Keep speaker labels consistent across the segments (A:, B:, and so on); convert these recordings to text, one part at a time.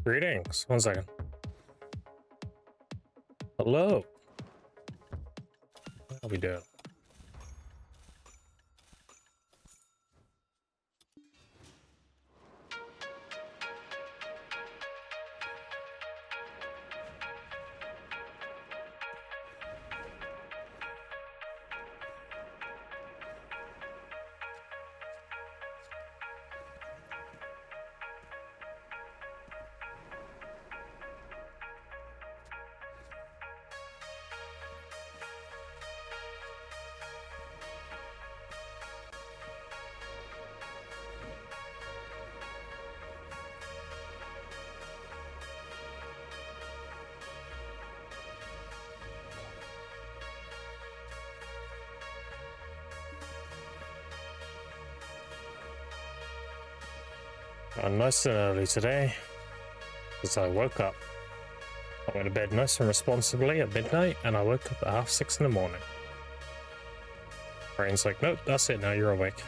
A: Greetings. 1 second. Hello. How we doing? Nice and early today, because I woke up. I went to bed nice and responsibly at midnight, and I woke up at 6:30 in the morning. Brain's like, nope, that's it now, you're awake.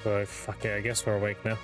A: So, fuck it, I guess we're awake now.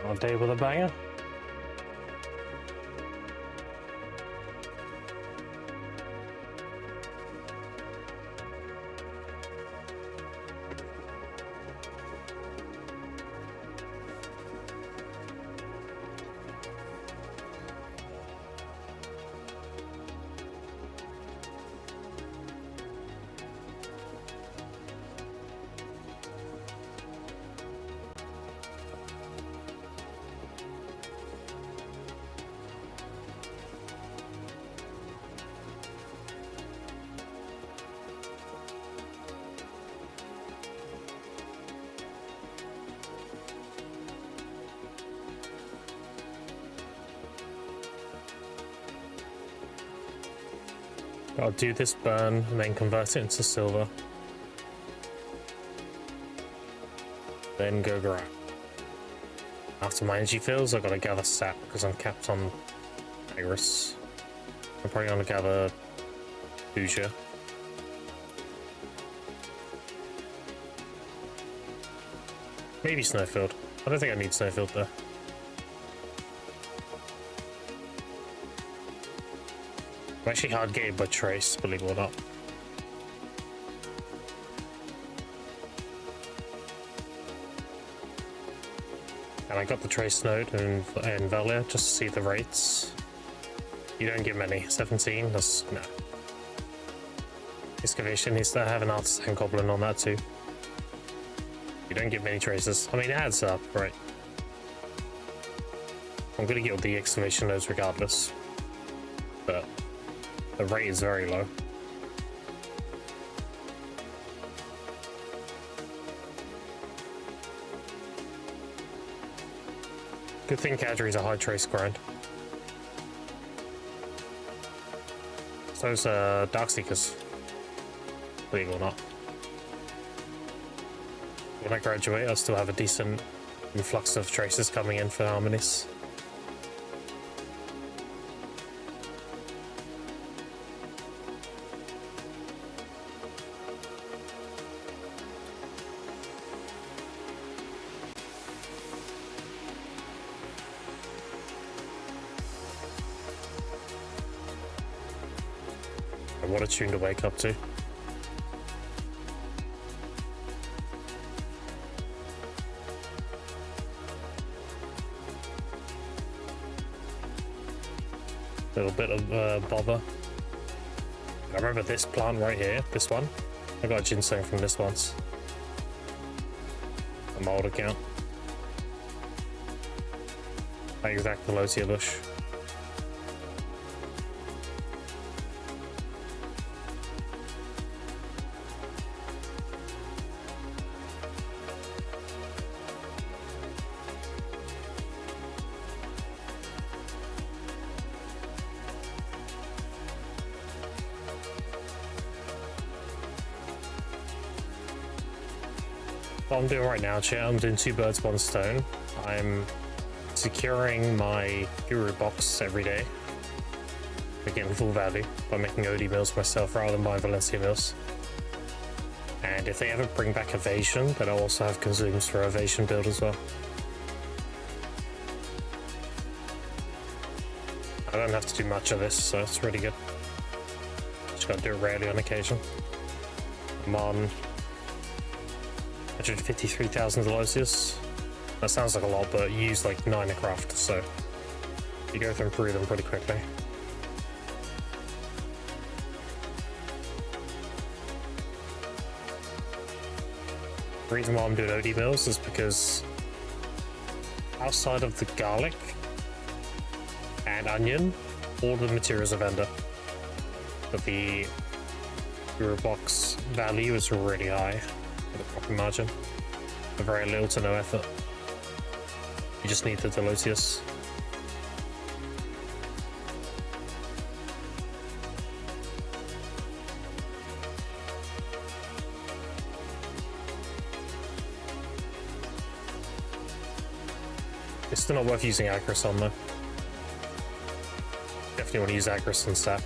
A: On day with a banger. I'll do this burn and then convert it into silver. Then go grind. After my energy fills, I've got to gather sap because I'm capped on Iris. I'm probably going to gather Fuchsia. Maybe Snowfield. I don't think I need Snowfield though. I'm actually hard gated by Trace, believe it or not. And I got the Trace node in Valia just to see the rates. You don't get many. 17, that's no. Excavation needs to have an artisan goblin on that too. You don't get many traces. I mean, it adds up, right? I'm gonna get all the excavation nodes regardless. But the rate is very low. Good thing Kadri's a high trace grind. So's Darkseekers, believe it or not. When I graduate, I'll still have a decent influx of traces coming in for harmonies. What a tune to wake up to. Little bit of bother. I remember this plant right here, this one. I got ginseng from this once. On my old account. That exact Pelosia bush. What I'm doing right now, chat, I'm doing 2 birds, 1 stone. I'm securing my guru box every day. Again, full value by making OD mills myself rather than buying Valencia mills. And if they ever bring back evasion, then I'll also have consumes for evasion build as well. I don't have to do much of this, so it's really good. Just gotta do it rarely on occasion. I'm on 153,000 Delosius. That sounds like a lot, but you use like 9 a craft, so you go through and through them pretty quickly. The reason why I'm doing OD mills is because outside of the garlic and onion, all the materials are vendor. But the guru box value is really high for the profit margin. For very little to no effort. You just need the Delosius. It's still not worth using Acris on though. Definitely want to use Acris and Sap.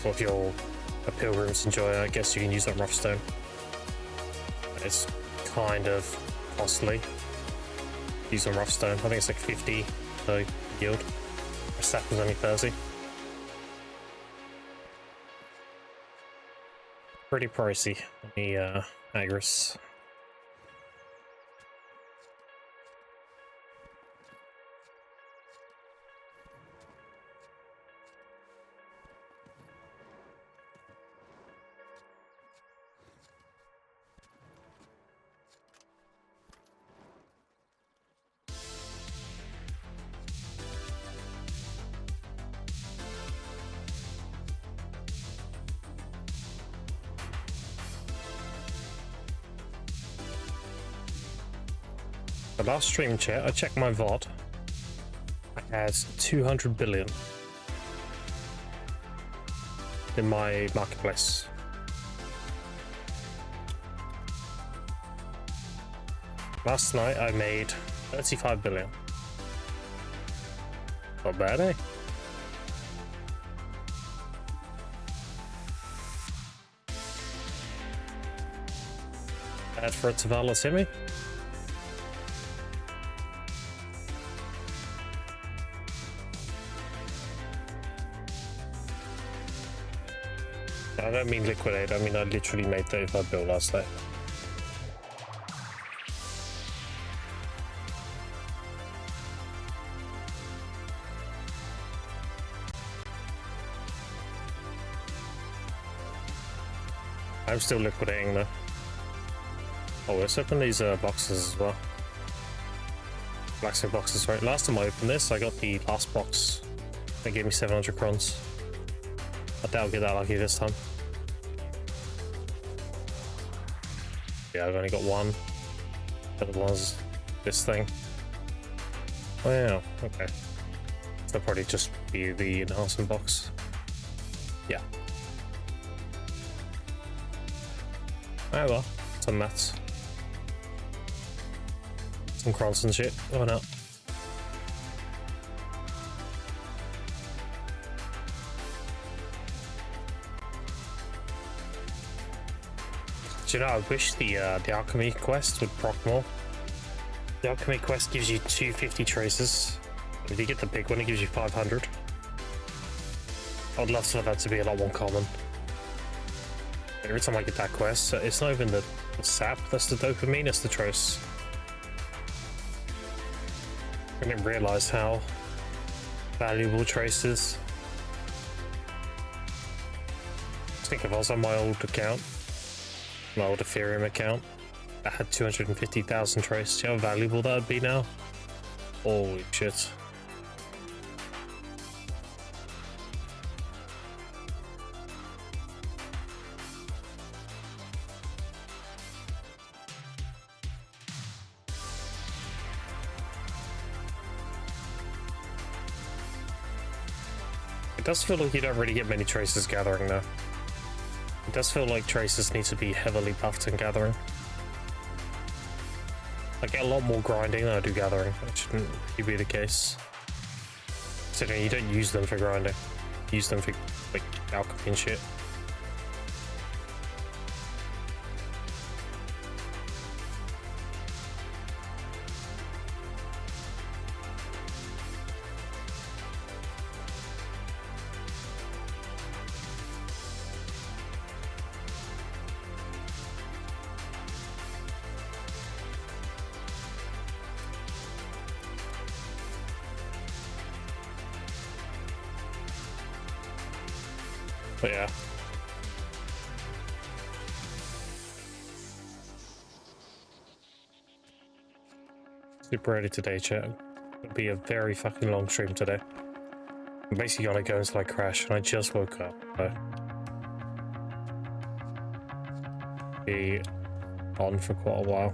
A: Or if you're a Pilgrim's enjoyer, I guess you can use that Rough Stone. It's kind of costly. Use on Rough Stone. I think it's like 50 per yield. Sap was only 30. Pretty pricey, the Agris. The last stream chat, I checked my VOD. I had 200 billion in my marketplace. Last night I made 35 billion. Not bad, eh? Bad for a Tavalis hit me. I don't mean liquidate, I mean I literally made 35 bill last night. I'm still liquidating though. Oh, let's open these boxes as well. Blacksmith boxes, right? Last time I opened this, I got the last box. They gave me 700 crons. I doubt I'll get that lucky this time. Yeah, I've only got one. The other one's this thing. Oh yeah, okay. That'll probably just be the enhancement box. Yeah. Oh well, some mats. Some crons and shit. Why not? Do you know, I wish the alchemy quest would proc more. The alchemy quest gives you 250 traces. If you get the big one, it gives you 500. I'd love for that to be a lot more common. Every time I get that quest, it's not even the sap that's the dopamine, it's the tros. I didn't realize how valuable traces. I think if I was on my old account, my old Ethereum account, I had 250,000 traces. Do you know how valuable that would be now? Holy shit. It does feel like you don't really get many traces gathering though. It does feel like traces need to be heavily buffed in gathering. I get a lot more grinding than I do gathering. That shouldn't really be the case. Considering you don't use them for grinding. You use them for like alchemy and shit. But yeah. Super ready today, chat. It'll be a very fucking long stream today. I'm basically gonna go until I crash, and I just woke up. So be on for quite a while.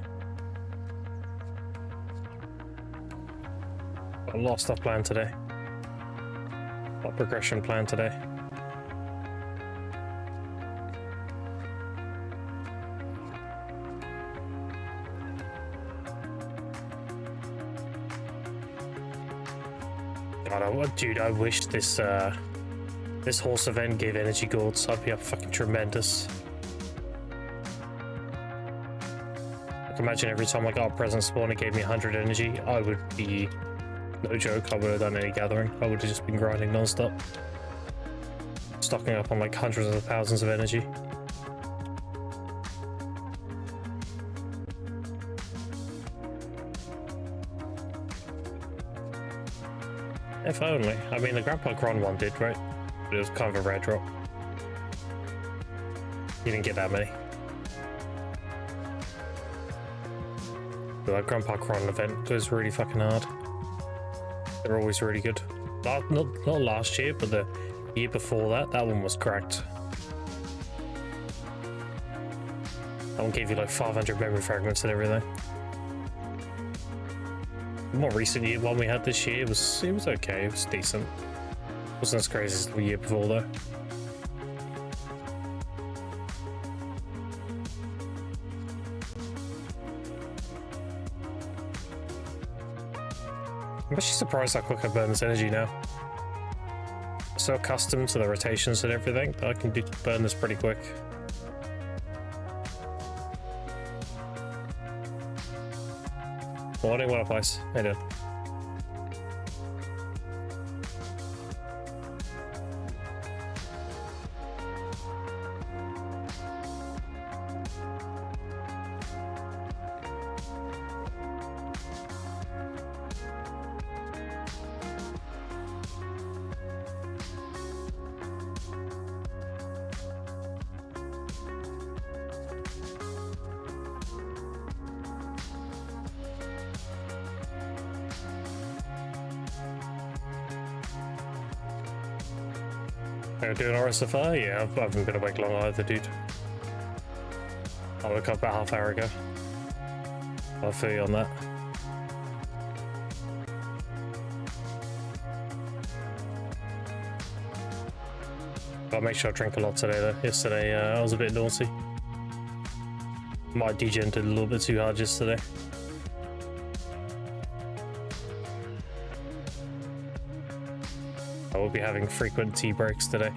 A: Got a lot of stuff planned today. A lot of progression planned today. God, dude, I wish this this horse event gave energy golds. I'd be fucking tremendous. I can imagine every time I got a present spawn, it gave me 100 energy. I would be, no joke, I would have done any gathering. I would have just been grinding non-stop. Stocking up on like hundreds of thousands of energy. If only. I mean, the Grandpa Cron one did, right? But it was kind of a rare drop. You didn't get that many. But that Grandpa Cron event goes really fucking hard. They're always really good. Not last year, but the year before that, that one was cracked. That one gave you like 500 memory fragments and everything. The more recent year one we had this year it was okay, it was decent. It wasn't as crazy as the year before though. I'm actually surprised how quick I burn this energy now. I'm so accustomed to the rotations and everything that I can burn this pretty quick. Morning, what up, guys? How you doing? Are you doing RSFI? Yeah, I haven't been awake long either, dude. I woke up about half hour ago. I'll feel you on that. I'll make sure I drink a lot today though. Yesterday I was a bit naughty. Might degented a little bit too hard yesterday. I will be having frequent tea breaks today.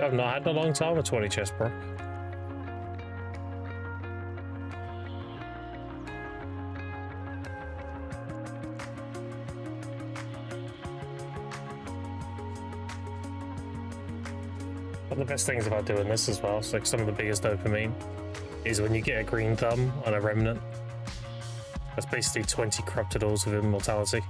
A: I've not had in a long time a 20 chest proc. One of the best things about doing this as well, it's like some of the biggest dopamine. is when you get a green thumb on a remnant. That's basically 20 corrupted ores with immortality.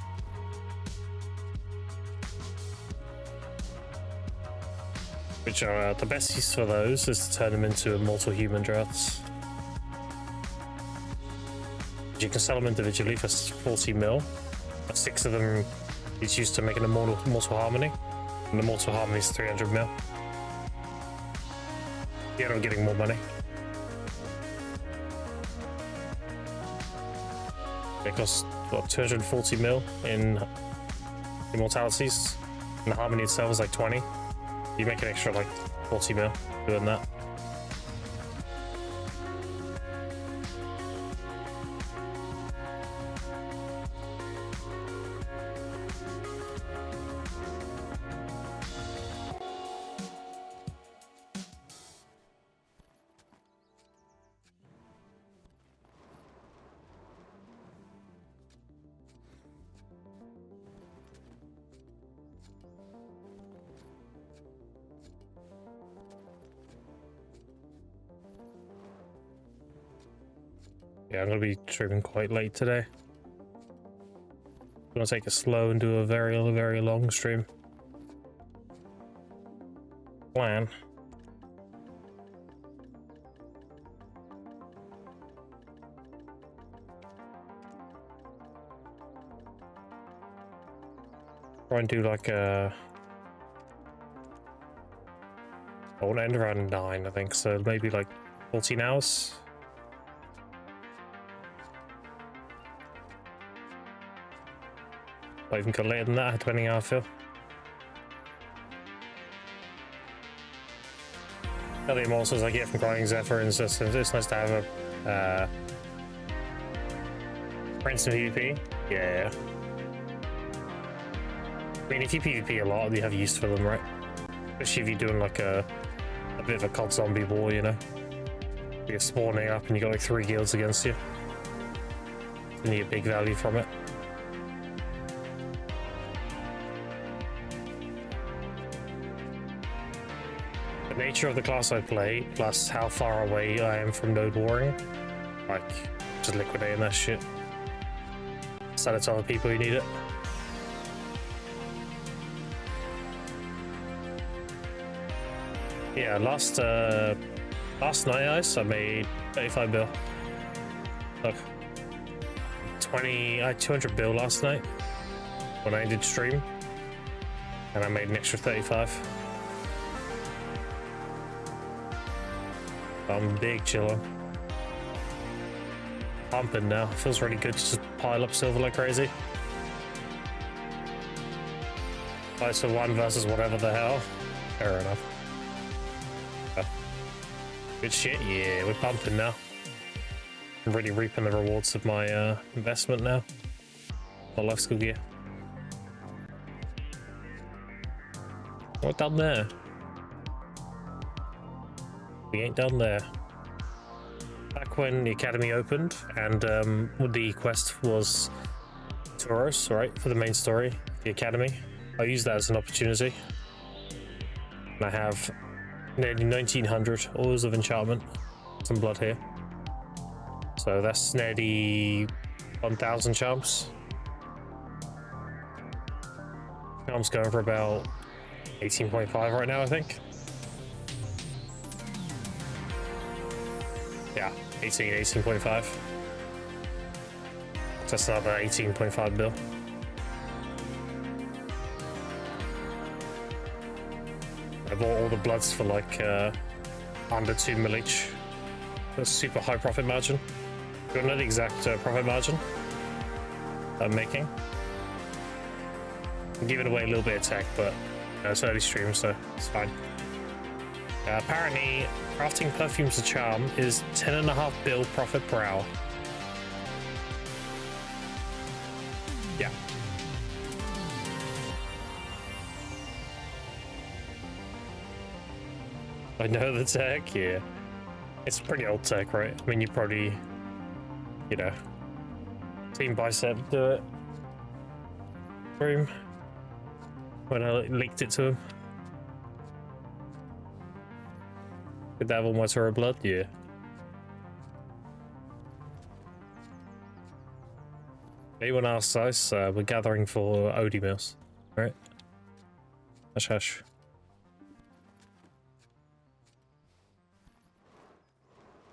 A: Which are the best use for those is to turn them into immortal human drafts. You can sell them individually for 40 mil. 6 of them is used to make an immortal harmony, and the immortal harmony is 300 mil. You end up getting more money. It costs what, 240 mil in immortalities, and the harmony itself is like 20. You make an extra like 40 mil doing that. Yeah, I'm gonna be streaming quite late today. I'm gonna take it slow and do a very, very long stream. Plan. Try and do like a... I want to end around 9, I think, so maybe like 14 hours. Or even go later than that, depending on how I feel. The immortals I get from grinding Zephyr and stuff, it's nice to have a Prince in PvP. Yeah. I mean, if you PvP a lot, you have use for them, right? Especially if you're doing like a bit of a COD zombie war, you know? You're spawning up and you got like 3 guilds against you. You need a big value from it. The nature of the class I play, plus how far away I am from node warring, like, just liquidating that shit. Sell it to other people who need it. Yeah, last night ice I made 35 bill. Look, I had 200 bill last night when I did stream, and I made an extra 35. I'm big chiller. Pumping now. Feels really good to just pile up silver like crazy. Fight for 1 versus whatever the hell. Fair enough. Good shit, yeah, we're pumping now. I'm really reaping the rewards of my investment now. My life skill gear. What done there? We ain't done there. Back when the academy opened and the quest was Tauros, right, for the main story, the academy, I used that as an opportunity. And I have nearly 1900 ores of enchantment, some blood here. So that's nearly 1000 charms. Charms going for about 18.5 right now, I think. Yeah, 18.5. That's another 18.5 bill. I bought all the bloods for like under 2 mil each. That's super high profit margin. You don't know the exact profit margin I'm making. I'm giving away a little bit of tech, but it's early stream, so it's fine. Apparently, crafting perfumes to charm is 10.5 bill profit per hour. Yeah. I know the tech, yeah. It's pretty old tech, right? I mean, you probably, you know, Team Bicep do it. Room. When I leaked it to him. Did they have all my Tauros blood? Yeah. Anyone else, guys? We're gathering for OD meals. Alright. Hush hush.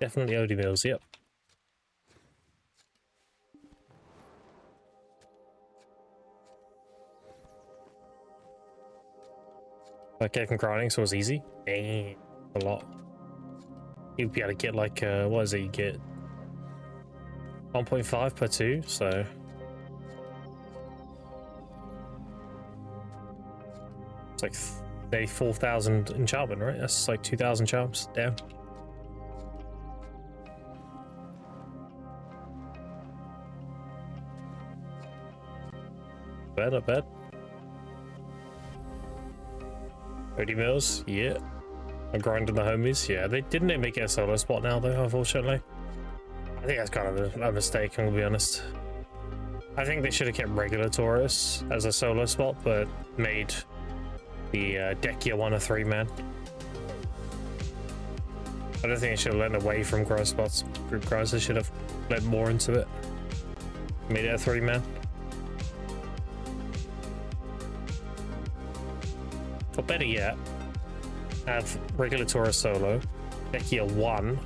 A: Definitely OD meals, yep. That gave him grinding, so it was easy. Dang, a lot. You'd be able to get like, what is it you get? 1.5 per 2, so... It's like 34,000 enchantment, right? That's like 2,000 charms. Damn. Bad, not bad. 30 mils, yeah. I'm grinding the homies, yeah. Didn't make it a solo spot now though, unfortunately. I think that's kind of a mistake, I'm gonna be honest. I think they should have kept regular Taurus as a solo spot, but made the Dekia 1 a 3-man. I don't think they should have let away from grind spots. Group grinds, they should have let more into it. Made it a 3-man. Or better yet, have regular Taurus solo, Dekia 1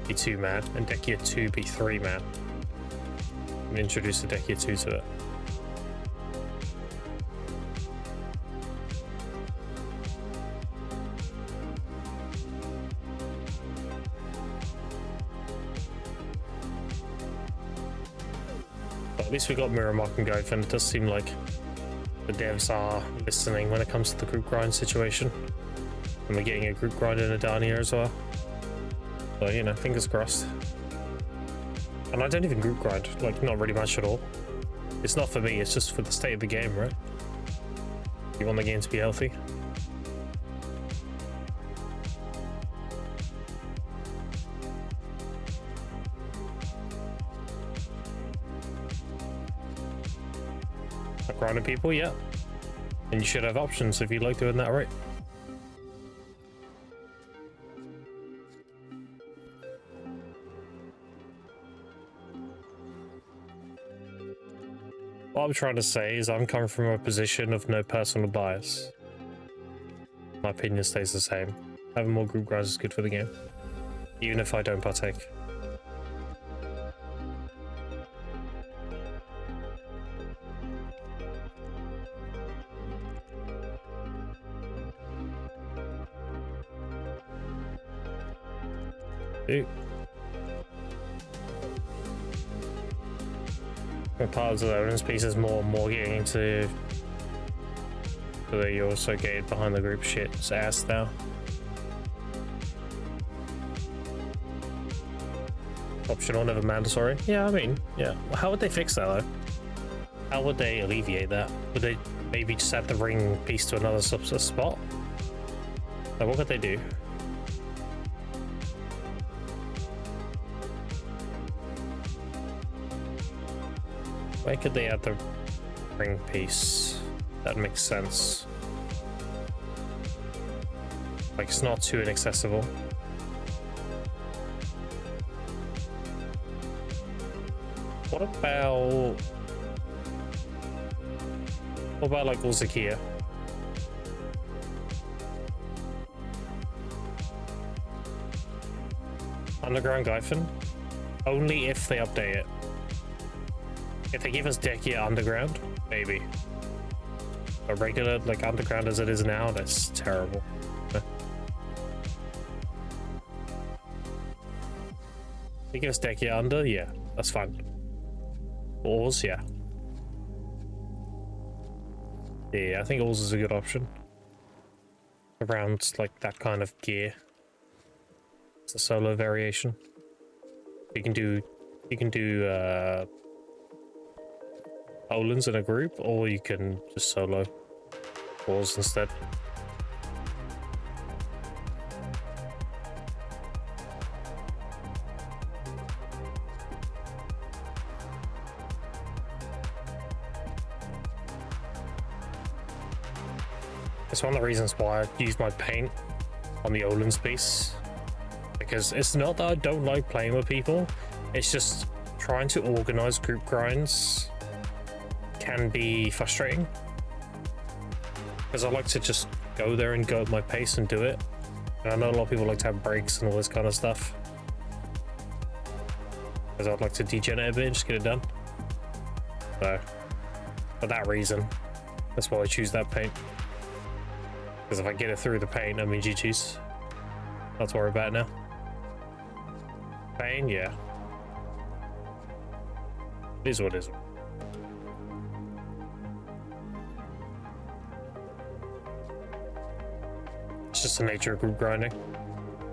A: be 2-man, and Dekia 2 be 3-man. And introduce the Dekia 2 to it. But at least we got Mirror Mark and Goth, and it does seem like the devs are listening when it comes to the group grind situation. And we're getting a group grind in Adania as well. So, you know, fingers crossed. And I don't even group grind, like, not really much at all. It's not for me, it's just for the state of the game, right? You want the game to be healthy. Grinding people, yeah. And you should have options if you like doing that, right? What I'm trying to say is I'm coming from a position of no personal bias. My opinion stays the same. Having more group grinds is good for the game, even if I don't partake. Part of the evidence piece is more and more getting into, so that you also get behind the group shit's ass now. Optional, never mandatory. Yeah, I mean, yeah. How would they fix that though? How would they alleviate that? Would they maybe just add the ring piece to another spot? Like, what could they do? Where could they add the ring piece? That makes sense. Like, it's not too inaccessible. What about like Ulzakia? Underground Glyphon? Only if they update it. If they give us Dekia Underground, maybe. But regular, like Underground as it is now, that's terrible. They give us Dekia Under, yeah, that's fine. Ores, yeah. Yeah, I think Ores is a good option. Around like that kind of gear. It's a solo variation. You can do Olins in a group, or you can just solo Ores instead. It's one of the reasons why I use my paint on the Olins piece, because it's not that I don't like playing with people, it's just trying to organize group grinds can be frustrating because I like to just go there and go at my pace and do it. And I know a lot of people like to have breaks and all this kind of stuff, because I'd like to degenerate a bit and just get it done. So for that reason, that's why I choose that paint. Because if I get it through the paint, I mean GG's. Not to worry about it now. Pain, yeah. It is what it is. It's just the nature of group grinding.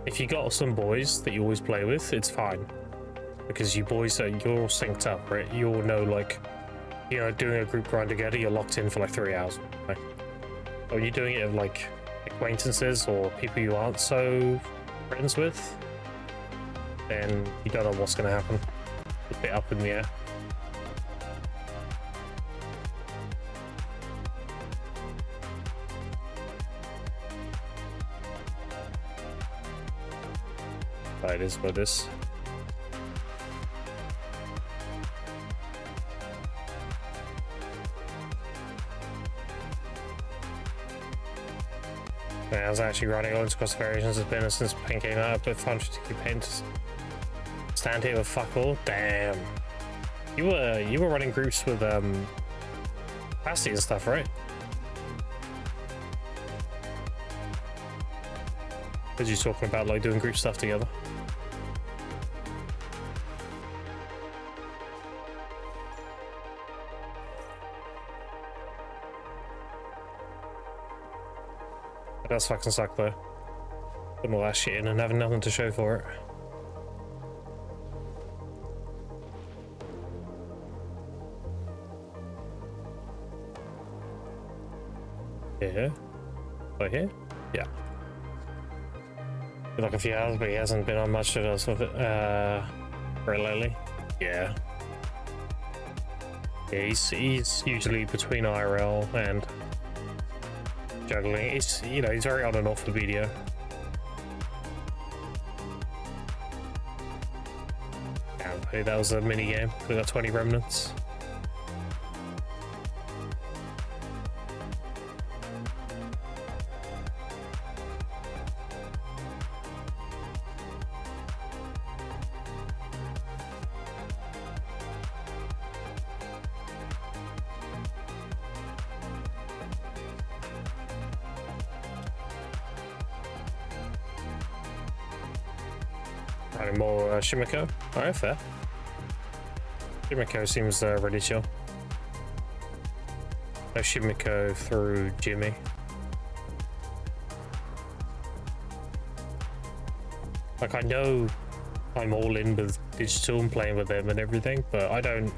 A: If you got some boys that you always play with, it's fine. Because you boys, you're all synced up, right? You all know, like, you know, doing a group grind together, you're locked in for like 3 hours. Right? When you're doing it with like acquaintances or people you aren't so friends with, then you don't know what's going to happen. It's a bit up in the air. But it is what it is. Yeah, I was actually running loads across variations has been since paint came out, but fun to keep paint. Stand here with fuck all. Damn. You were running groups with capacity and stuff, right? Was you talking about like doing group stuff together? It does fucking suck though. Putting all that shit in and having nothing to show for it. Yeah. Right here? Yeah. Been like a few hours, but he hasn't been on much of us with it. Very lately. Yeah. Yeah, he's usually between IRL and juggling. He's, you know, he's very on and off the video. Damn, hey, that was a mini game. We got 20 remnants. Running more Shimiko. Alright, fair. Shimiko seems really chill. No Shimiko through Jimmy. Like, I know I'm all in with digital and playing with them and everything, but I don't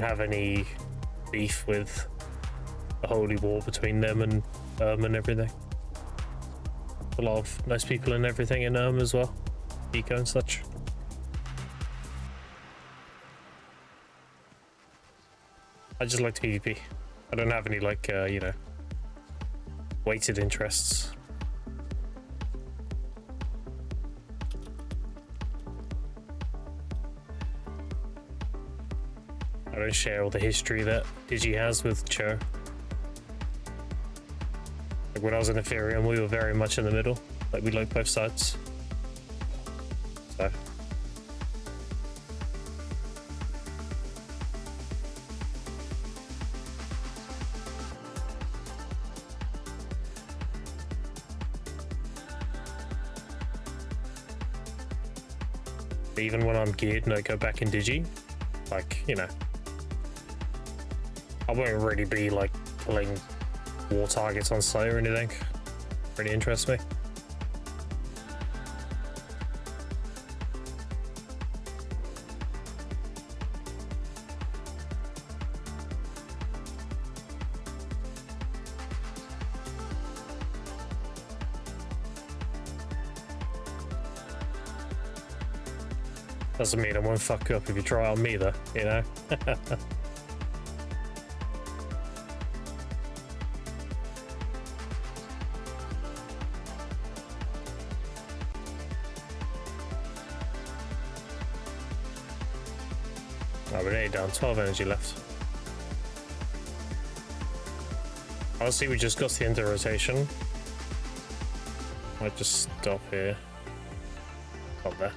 A: have any beef with the holy war between them and and everything. A lot of nice people and everything in as well. Eco and such. I just like PvP. I don't have any like you know, weighted interests. I don't share all the history that Digi has with Cho. Like when I was in Ethereum, we were very much in the middle. Like we liked both sides. So. Even when I'm geared and I go back in Digi, like, you know, I won't really be like killing war targets on site or anything. Really interests me. Doesn't mean I won't fuck up if you try on me though, you know? Oh, we're nearly down, 12 energy left. Honestly, we just got to the end of rotation. Might just stop here. Stop there.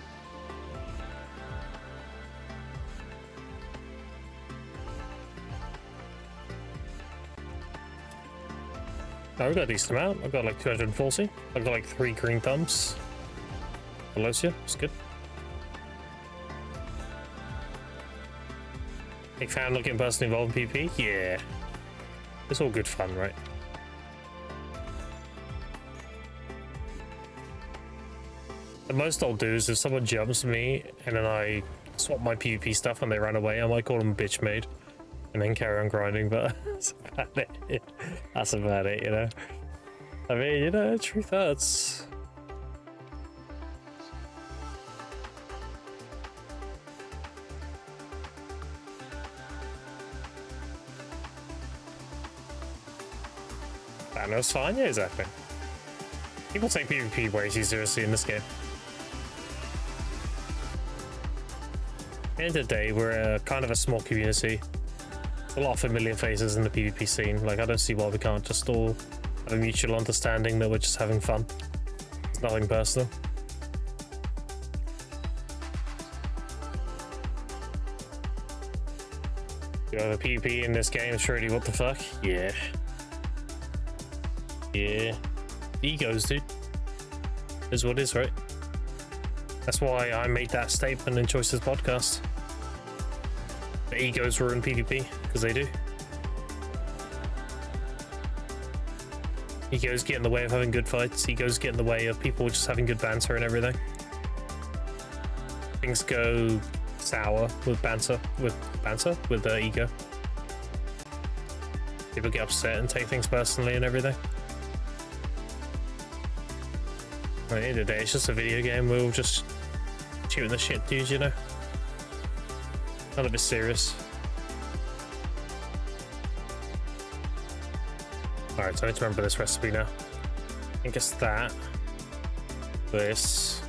A: Oh, we got a decent amount. I've got like 240. I've got like 3 green thumbs. Valosia, it's good. Big fan looking person involved in PvP? Yeah. It's all good fun, right? The most I'll do is if someone jumps me and then I swap my PvP stuff and they run away, I might call them bitch made and then carry on grinding, but that's about it. That's about it, you know? I mean, you know, truth hurts. That was fine, yeah, exactly. People take PvP way too seriously in this game. At the end of the day, we're kind of a small community. A lot of familiar faces in the PvP scene. Like, I don't see why we can't just all have a mutual understanding that we're just having fun. It's nothing personal. You have a PvP in this game, surely what the fuck? Yeah. Yeah. Egos, dude. Is what is, right? That's why I made that statement in Choices podcast. The egos ruin PvP, because they do. Egos get in the way of having good fights. Egos get in the way of people just having good banter and everything. Things go sour with banter, with ego. People get upset and take things personally and everything. At the end of the day, it's just a video game. We're all just shooting the shit, dudes, you know? None of it's serious. Alright, so I need to remember this recipe now. I think it's that. This.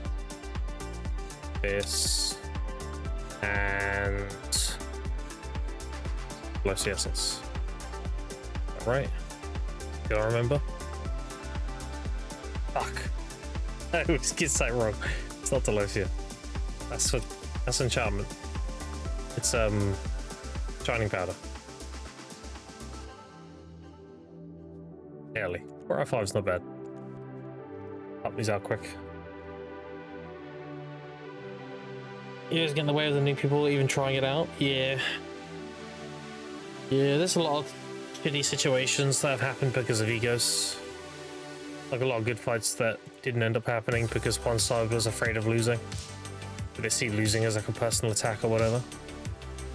A: And... Lucy essence. Right? Do I remember? Fuck. I always get that wrong. It's not Delosia. That's enchantment. It's shining powder. Nearly. 4 out of 5 is not bad. Pop these out quick. You guys get in the way of the new people even trying it out? Yeah. Yeah, there's a lot of shitty situations that have happened because of egos. Like a lot of good fights that didn't end up happening because one side was afraid of losing. But they see losing as like a personal attack or whatever.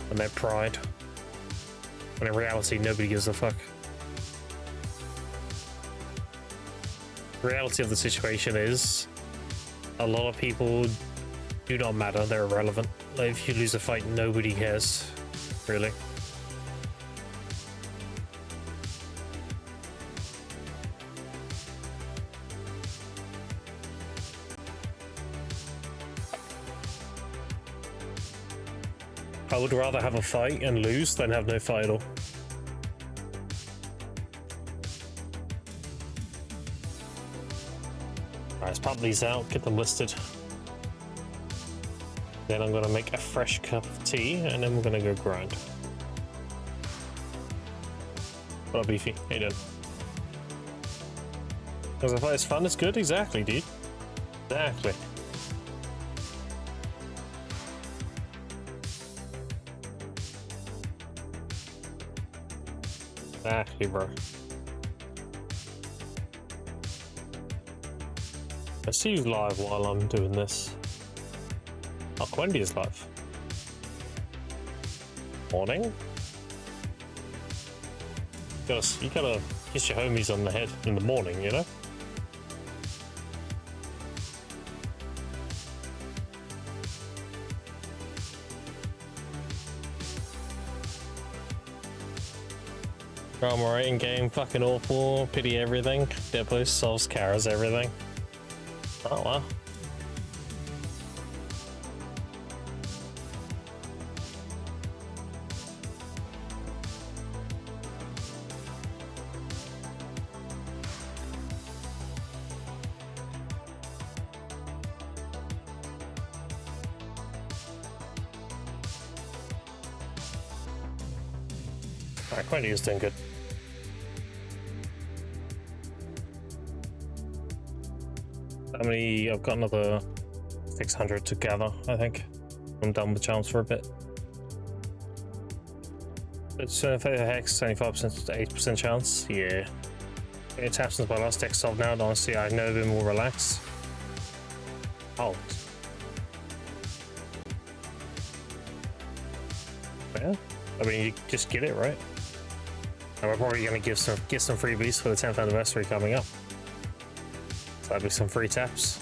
A: And their pride. When in reality, nobody gives a fuck. The reality of the situation is a lot of people do not matter, they're irrelevant. Like if you lose a fight, nobody cares. Really. I would rather have a fight and lose than have no fight at all. Alright, let's pop these out, get them listed. Then I'm gonna make a fresh cup of tea and then we're gonna go grind. What up, Beefy? How you doing? Because if it's fun, it's good? Exactly, dude. Exactly. Exactly, bro. I see you live while I'm doing this. Oh, Quendy is live. Morning. You gotta kiss your homies on the head in the morning, you know? Drama rating game, fucking awful, pity everything. Deadpool solves Kara's everything. Oh wow. Alright, Quentin is doing good. How many? I've got another 600 to gather, I think. I'm done with charms for a bit. It's hex, 25% to 8% chance. Yeah. It taps since my last deck solved now, and honestly, I've never been more relaxed. Oh. Yeah. I mean, you just get it, right? And we're probably going to get some freebies for the 10th anniversary coming up. So that'll be some free taps.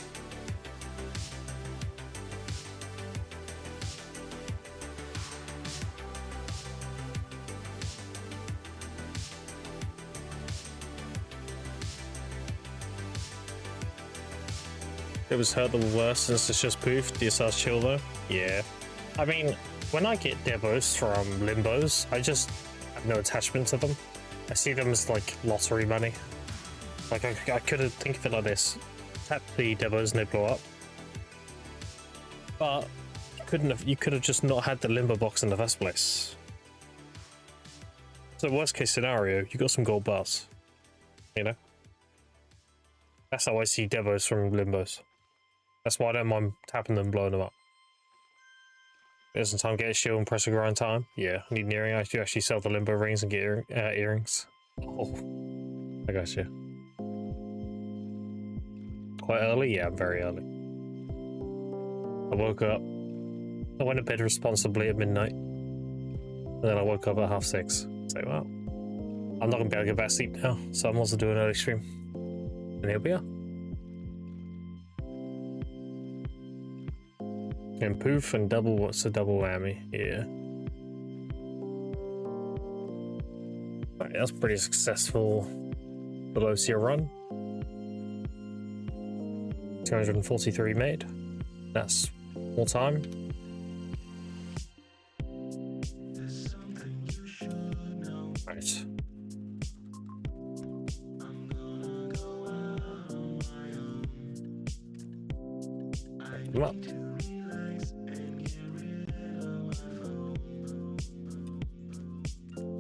A: It was hurt the worst since it's just poofed. DSR's chill though. Yeah. I mean, when I get debos from limbos, I just have no attachment to them. I see them as like lottery money. Like I could think of it like this: tap the debos and they blow up. But you could have just not had the limbo box in the first place. So worst case scenario, you got some gold bars. You know. That's how I see debos from limbos. That's why I don't mind tapping them and blowing them up. There's some time to get a shield and pressure grind time. Yeah, I need an earring. I should actually sell the limbo rings and get earrings. Oh, I got you. Quite early? Yeah, I'm very early. I woke up. I went to bed responsibly at midnight. And then I woke up at 6:30. So, well, I'm not going to be able to get back to sleep now. So I'm also doing an early stream. And here we are. And poof and double, what's a double whammy? Yeah. Right, that's pretty successful below tier run. 243 made. That's more time. Right. Come up.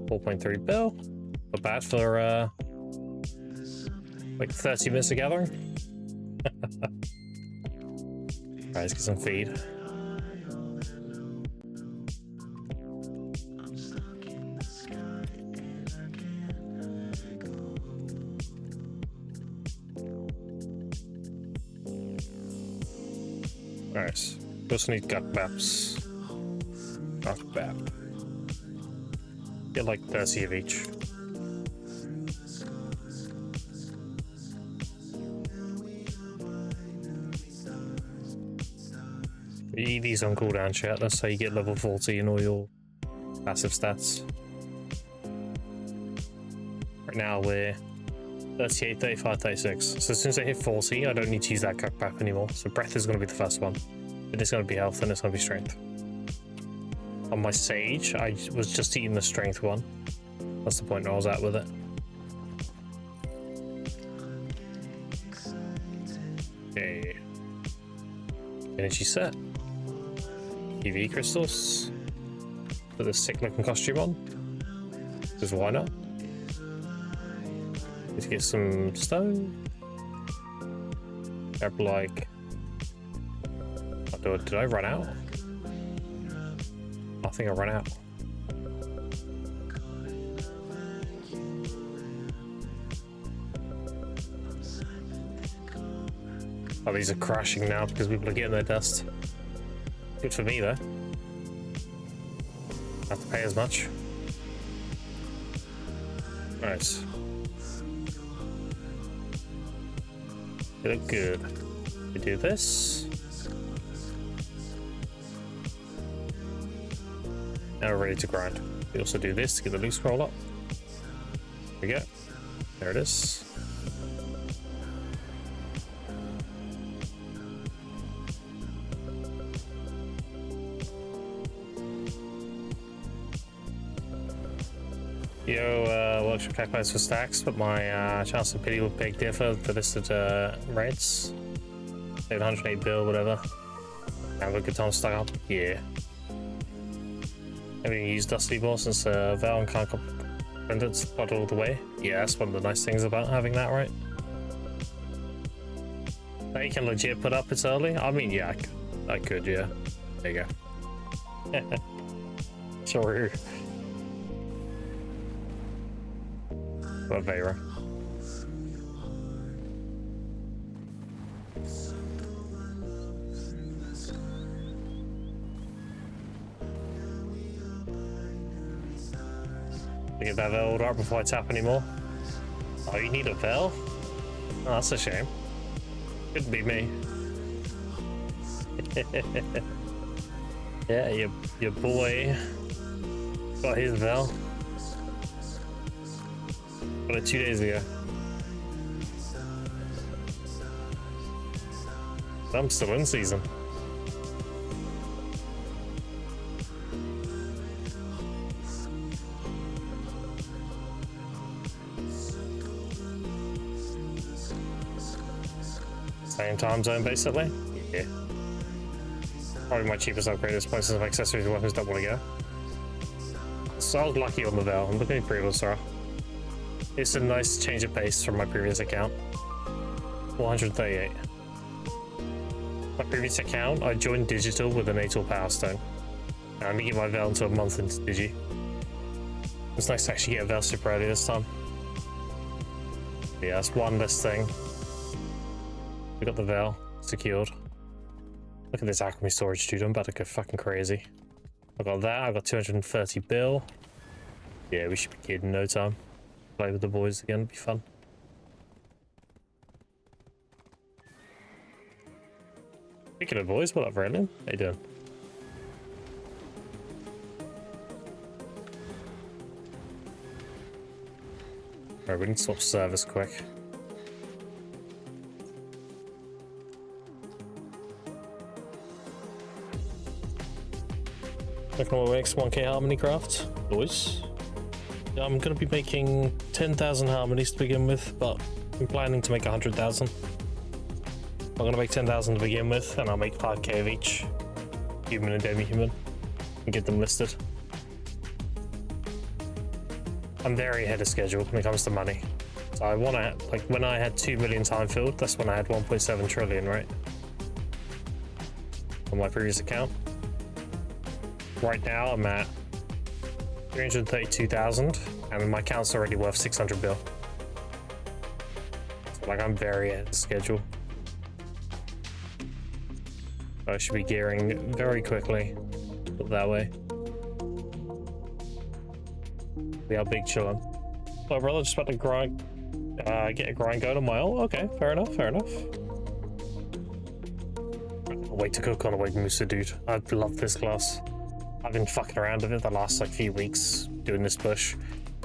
A: 4.3 bill. Not bad for like 30 minutes of gathering. Alright, let's get some feed. Alright, we also need gut maps. Gut map. Get like 30 of each. These on cooldown, chat. That's how you get level 40 in all your passive stats. Right now we're 38, 35, 36. So as soon as I hit 40, I don't need to use that cock map anymore. So breath is going to be the first one. Then it's going to be health, and it's going to be strength. On my sage, I was just eating the strength one. That's the point where I was at with it. Okay. Energy set. EV crystals. Put this sick looking costume on. Because why not? Need to get some stone. Grab like... Did I run out? I think I ran out. Oh, these are crashing now because people are getting their dust. Good for me though. Don't have to pay as much. Nice. They look good. We do this. Now we're ready to grind. We also do this to get the loot scroll up. There we go. There it is. Yo, workshop calculators for stacks, but my chance of pity would beg differ for listed rates. 708 bill, whatever. Have a good time stuck up. Yeah. I haven't used Dusty more since Val and can't And it's spot all the way. Yeah, that's one of the nice things about having that, right? Now you can legit put up it's early. I mean, yeah, I could, yeah. There you go. True. What Vera? Get that veil order up before I tap anymore. Oh, you need a veil? Oh, that's a shame. Couldn't be me. Yeah, your boy got his veil. Got it 2 days ago. I'm still in season. Same time zone, basically. Yeah. Probably my cheapest upgrade is places of accessories and weapons don't want to go. So I was lucky on the veil. I'm looking at previous Sarah. It's a nice change of pace from my previous account. 438. My previous account, I joined digital with an 8-tool power stone. And I'm gonna get my veil into a month into digi. It's nice to actually get a veil super early this time. Yeah, that's one less thing. We got the veil secured. Look at this alchemy storage, dude. I'm about to go fucking crazy. I got that. I got 230 bill. Yeah, we should be good in no time. Play with the boys again. It'd be fun. Speaking of boys, what up, Brandon? How you doing? Alright, we need to swap service quick. Looking at my next 1k harmony craft, boys. I'm going to be making 10,000 harmonies to begin with, but I'm planning to make 100,000. I'm going to make 10,000 to begin with, and I'll make 5k of each, human and demi-human, and get them listed. I'm very ahead of schedule when it comes to money. So I want to, like, when I had 2 million time filled, that's when I had 1.7 trillion, right? On my previous account. Right now I'm at 332,000 and my account's already worth 600 bill. So, like, I'm very ahead of schedule. I should be gearing very quickly. Put it that way. See how big chillin'. Well, brother, just about to grind, get a grind going on my own. Okay, fair enough, fair enough. Wait to cook on a Wake Musa, dude. I love this class. I've been fucking around with it the last like few weeks doing this push,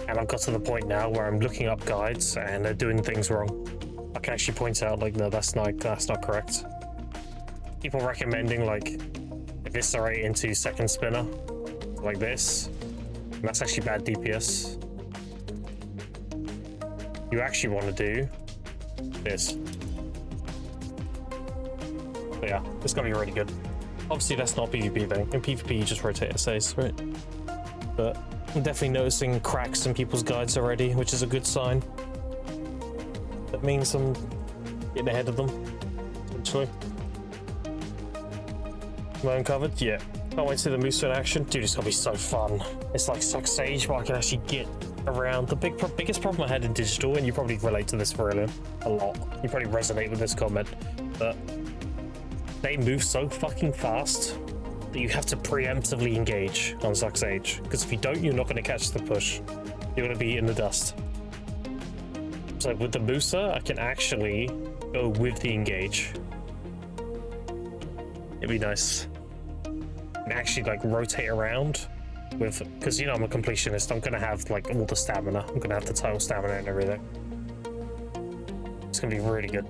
A: and I've got to the point now where I'm looking up guides and they're doing things wrong. I can actually point out like, no, that's not correct. People recommending like eviscerate into second spinner like this, and that's actually bad DPS. You actually want to do this. But yeah, it's gonna be really good. Obviously, that's not PvP thing. In PvP, you just rotate essays, right? But I'm definitely noticing cracks in people's guides already, which is a good sign. That means I'm getting ahead of them, essentially. Am I uncovered? Yeah. Can't wait to see the Musa in action. Dude, it's gonna be so fun. It's like Suck Sage, but I can actually get around. The biggest problem I had in digital, and you probably relate to this, Aurelian, a lot. You probably resonate with this comment, but they move so fucking fast that you have to preemptively engage on Suck Sage, because if you don't, you're not going to catch the push. You're going to be in the dust. So with the Musa, I can actually go with the engage. It'd be nice. And actually like rotate around with, because you know I'm a completionist, I'm going to have like all the stamina. I'm going to have the total stamina and everything. It's going to be really good.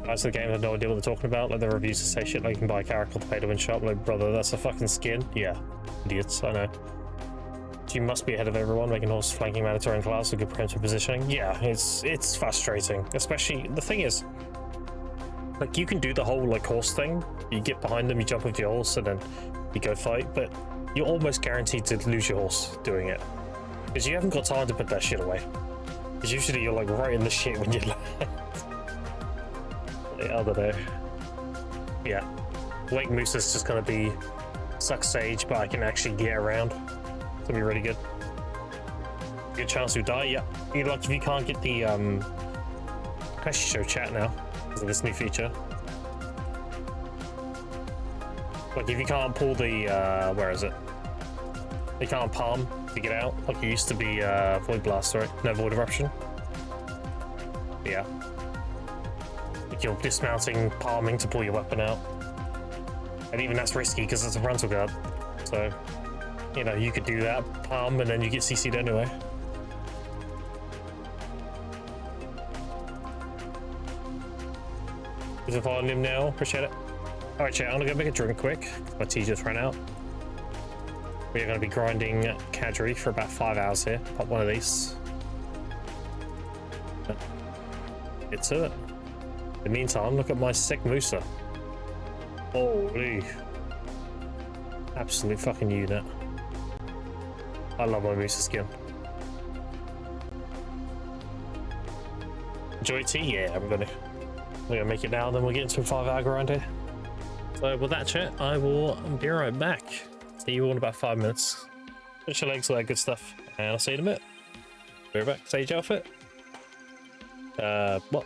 A: Guys of the game have no idea what they're talking about. Like, the reviews say shit like you can buy a character to pay to win shop. Like, brother, that's a fucking skin. Yeah, idiots, I know. You must be ahead of everyone, making horse flanking mandatory in class with good preemptive positioning. Yeah, it's frustrating. Especially, the thing is, like, you can do the whole like horse thing. You get behind them, you jump with your horse, and then you go fight. But you're almost guaranteed to lose your horse doing it, Because you haven't got time to put that shit away. Because usually you're like right in the shit when you land. I don't know. Yeah. Lake Moose is just gonna be suck sage, but I can actually get around. It's gonna be really good. Good chance to die, yeah. You're lucky if you can't get the I can actually show chat now because of this new feature. Like if you can't pull the where is it? You can't palm to get out, like it used to be Void Blast, right? No Void Eruption. Yeah. Like you're dismounting, palming to pull your weapon out. And even that's risky because it's a frontal guard. So, you know, you could do that, palm, and then you get CC'd anyway. Is it following him now? Appreciate it. Alright, chat, I'm gonna go make a drink quick. My tea just ran out. We are going to be grinding Kadri for about 5 hours here. Pop one of these. Get to it. In the meantime, look at my sick Musa. Holy. Absolute fucking unit. I love my Musa skin. Enjoy tea? Yeah, we're gonna make it now, then we'll get into a 5-hour grind here. So with that chat, I will be right back. See you all in about 5 minutes. Finish your legs, all that good stuff, and I'll see you in a bit. Be right back. Sage outfit. What?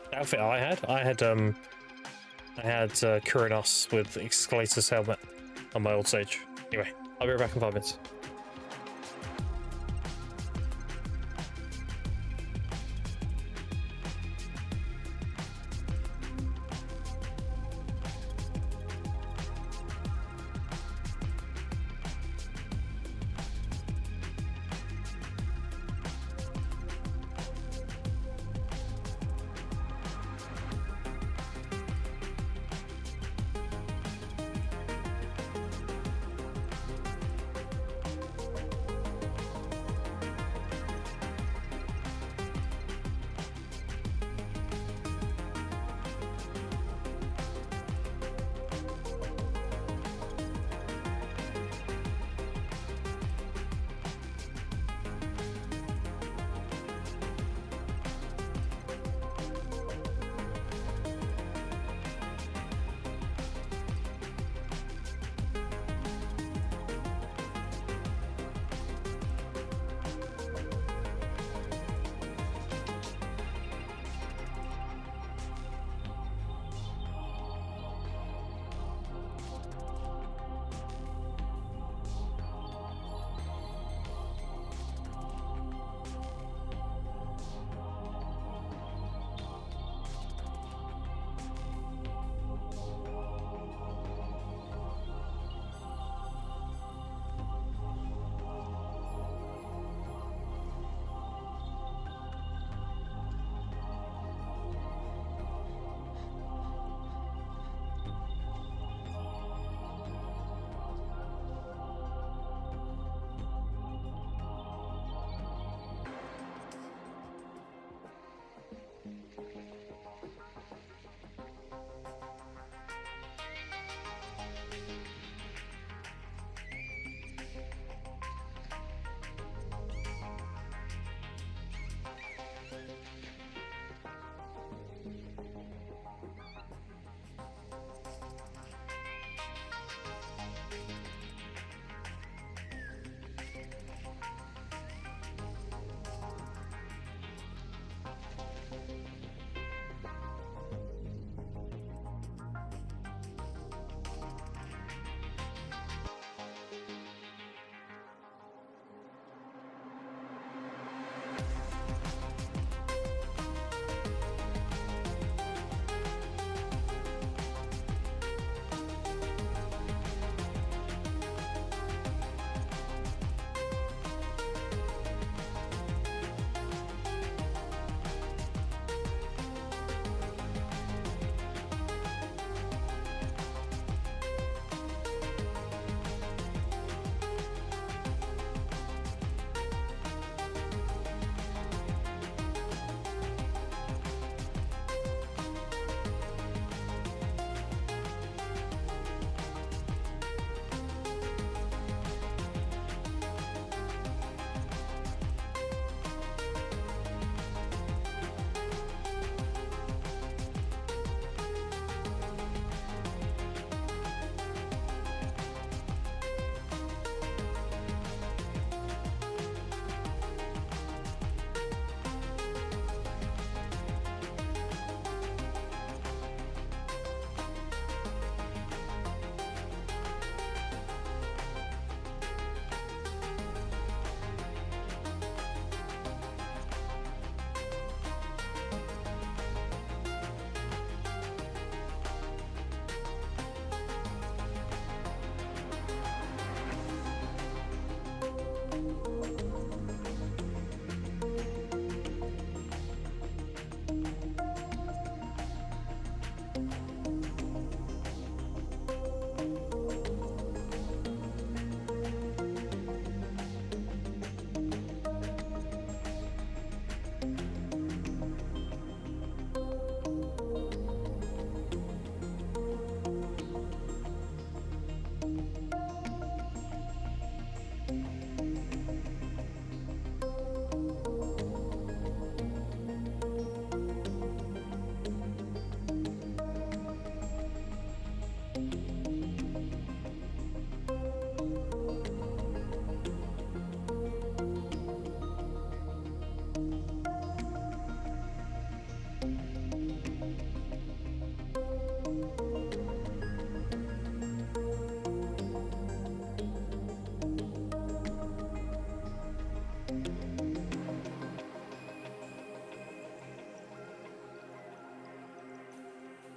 A: The outfit I had Kurinos with Excalator's helmet on my old Sage. Anyway, I'll be right back in 5 minutes.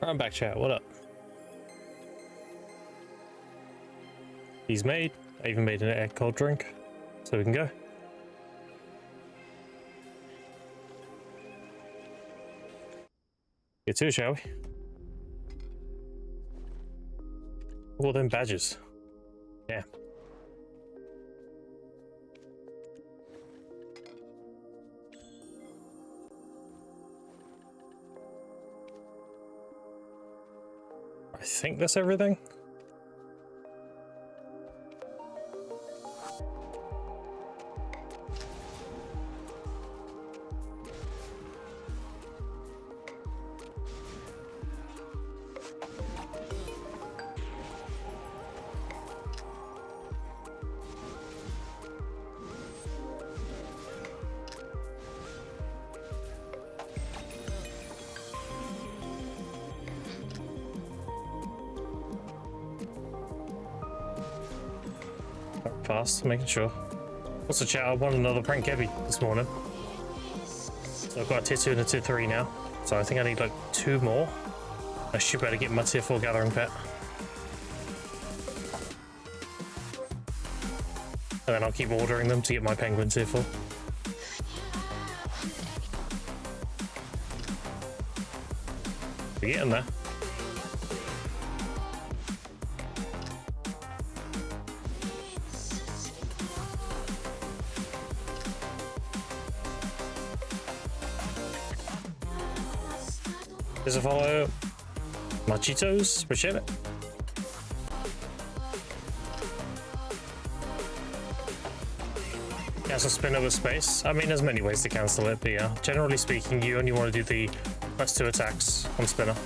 A: I'm back, chat. What up? He's made. I even made an egg cold drink, so we can go. Get to it, shall we? All them badges. Yeah. I think that's everything. Fast, making sure. Also, chat, I won another prank heavy this morning. So I've got a tier 2 and a tier 3 now. So I think I need like 2 more. I should better get my tier 4 gathering pet. And then I'll keep ordering them to get my penguin tier 4. We're getting there. There's a follow. Machitos, appreciate it. Cancel spinner with space. I mean, there's many ways to cancel it, but yeah, generally speaking, you only want to do the +2 attacks on spinner.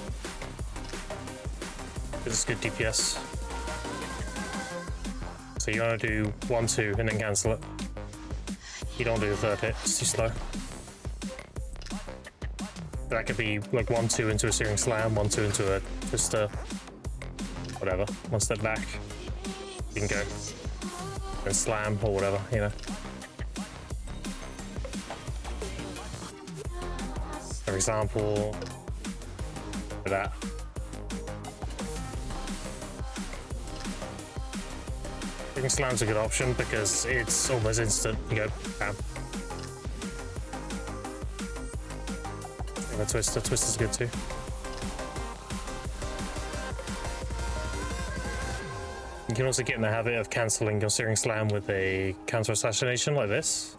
A: It's good DPS. So you want to do 1, 2, and then cancel it. You don't do the third hit, it's too slow. That could be like 1, 2 into a searing slam, 1, 2 into a twister, whatever. 1 step back, you can go and slam or whatever, you know. For example, that. Searing slam's a good option because it's almost instant. You go, bam. The twister's good too. You can also get in the habit of cancelling your searing slam with a counter assassination like this.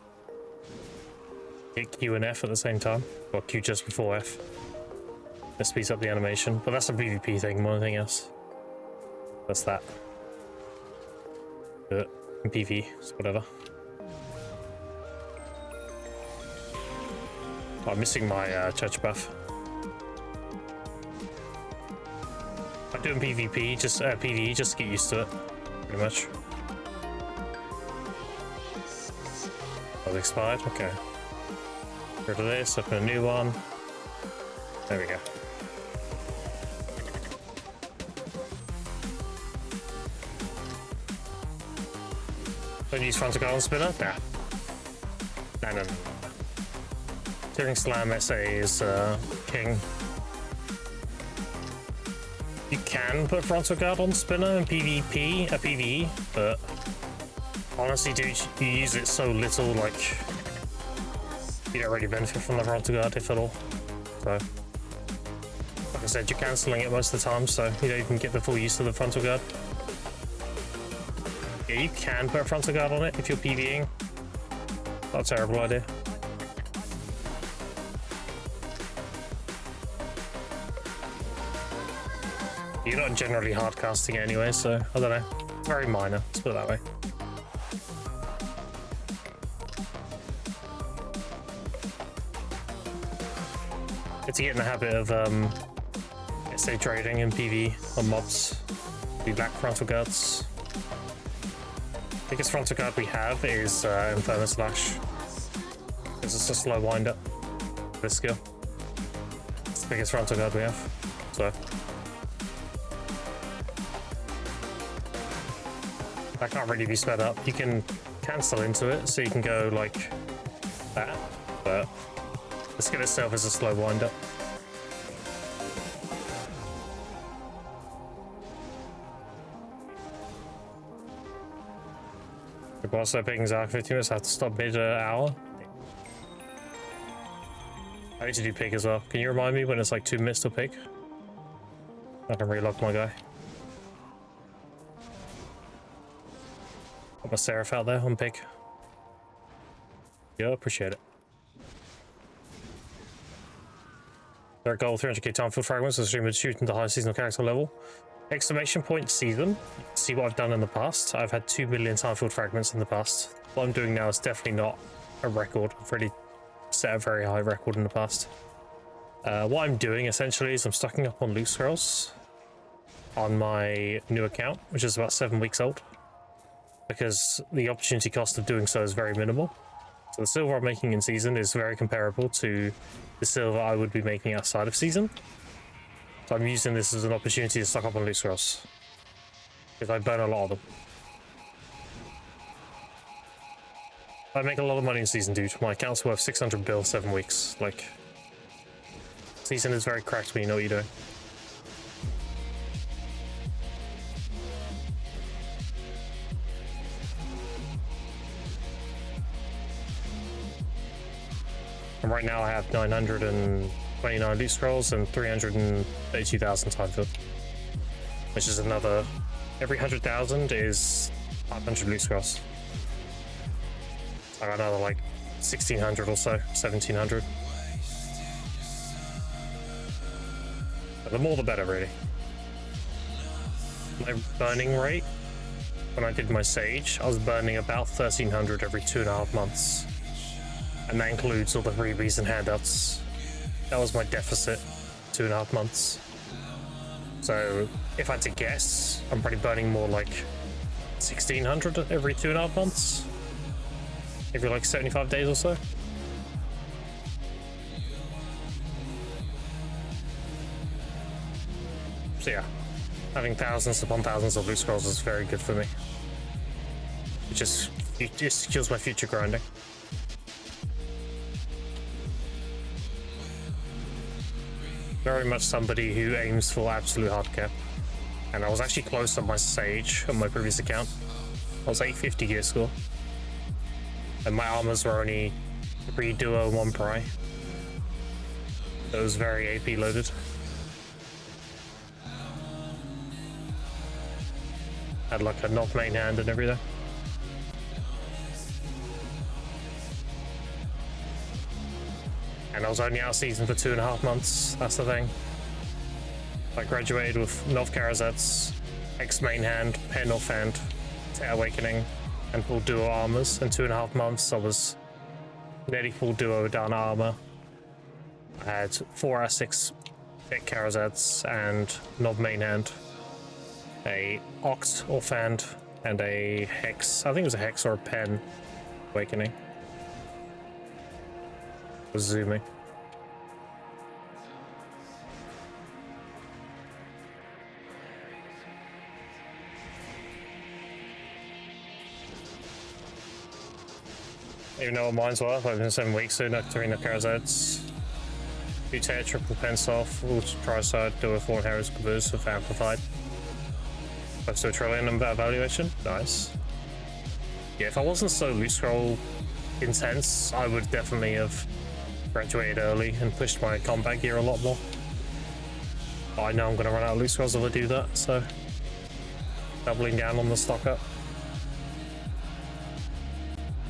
A: Hit Q and F at the same time, or Q just before F. That speeds up the animation, but that's a PvP thing more than anything else. That's that. In PvE, it's whatever. Oh, I'm missing my church buff. I'm doing PvP, just PvE, just to get used to it, pretty much. Oh, it expired? Okay. Get rid of this, open a new one. There we go. Don't use frontal guard on spinner? Nah. No. Searing slam SA is king. You can put frontal guard on spinner in PvE, but honestly, dude, you use it so little, like, you don't really benefit from the frontal guard, if at all. So, like I said, you're cancelling it most of the time, so you don't even get the full use of the frontal guard. Yeah, you can put a frontal guard on it if you're PvEing. Not a terrible idea. You're not generally hard casting it anyway, so I don't know. It's very minor, let's put it that way. It's to get in the habit of SA trading and PV on mobs. The black frontal guards. Biggest frontal guard we have is Inferno Slash. Because it's a slow wind up. This skill. It's the biggest frontal guard we have. So that can't really be sped up. You can cancel into it, so you can go like that, but the skill itself is a slow wind up. The boss picking Zark 15 minutes, I have to stop mid hour. I need to do pick as well. Can you remind me when it's like 2 minutes to pick? I can relock my guy. Got my Seraph out there on pick. Yeah, appreciate it. Their goal 300k time field fragments, so stream would shoot into high seasonal character level. Exclamation point season. You can see what I've done in the past. I've had 2 million time field fragments in the past. What I'm doing now is definitely not a record. I've really set a very high record in the past. What I'm doing essentially is I'm stocking up on loot scrolls on my new account, which is about 7 weeks old, because the opportunity cost of doing so is very minimal. So the silver I'm making in season is very comparable to the silver I would be making outside of season. So I'm using this as an opportunity to stock up on loot scrolls, because I burn a lot of them. I make a lot of money in season, dude. My account's worth 600 bill 7 weeks. Like, season is very cracked when you know what you're doing. And right now I have 929 loot scrolls and 332,000 time field, which is another, every 100,000 is 500 loot scrolls. I got another like 1,600 or so, 1,700. But the more the better, really. My burning rate, when I did my Sage, I was burning about 1,300 every 2.5 months. And that includes all the freebies and handouts. That was my deficit, 2.5 months. So if I had to guess, I'm probably burning more like 1,600 every 2.5 months. Every like 75 days or so. So yeah, having thousands upon thousands of loot scrolls is very good for me. It just secures my future grinding. Very much somebody who aims for absolute hardcap. And I was actually close on my Sage on my previous account. I was 850 gear score. And my armors were only 3 duo and 1 pry. It was very AP loaded. Had like a knock main hand and everything. And I was only out of season for 2.5 months, that's the thing. I graduated with Nov Karazets, X main hand, Pen offhand, Tear Awakening, and full duo armors. In 2.5 months I was nearly full duo down armor. I had 4 out of 6 Tech Karazets and Nov main hand, a Oct offhand, and a Hex. I think it was a Hex or a Pen Awakening. Was zooming. Even though mine's worth, I've been 7 weeks soon, 3 Karazets, 2 Tear, triple Pensoff, Ultra Triside, do a 4 Heroes Caboose with Amplified. Close to a trillion in that evaluation. Nice. Yeah, if I wasn't so loot scroll intense, I would definitely have graduated early and pushed my combat gear a lot more. But I know I'm going to run out of loot scrolls if I do that, so doubling down on the stock up.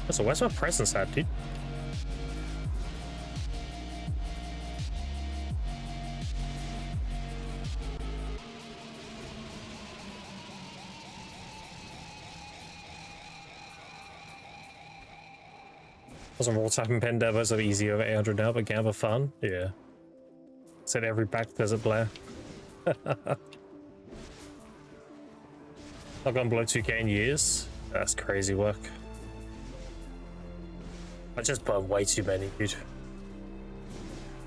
A: So where's my presence at, dude? Wasn't roll tapping pen devos are easy over 800 now, but game of fun. Yeah. Said every back desert player. I've gone below 2k in years. That's crazy work. I just burn way too many, dude.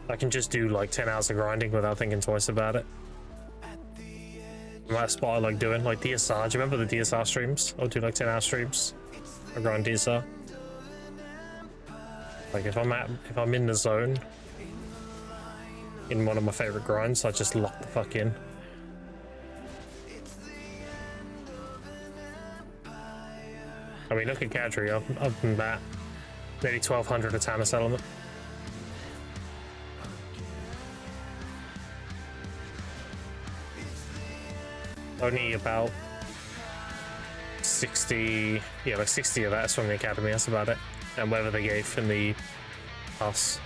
A: I can just do like 10 hours of grinding without thinking twice about it. That spot I like doing, like DSR. Do you remember the DSR streams? I'll do like 10-hour streams. I grind DSR. Like if I'm in the zone in one of my favorite grinds, I just lock the fuck in. I mean, look at Kadri, other than that, nearly 1200 a Tanner settlement. Only about 60, yeah, like 60 of that's from the academy, that's about it. And whatever they gave in the pass.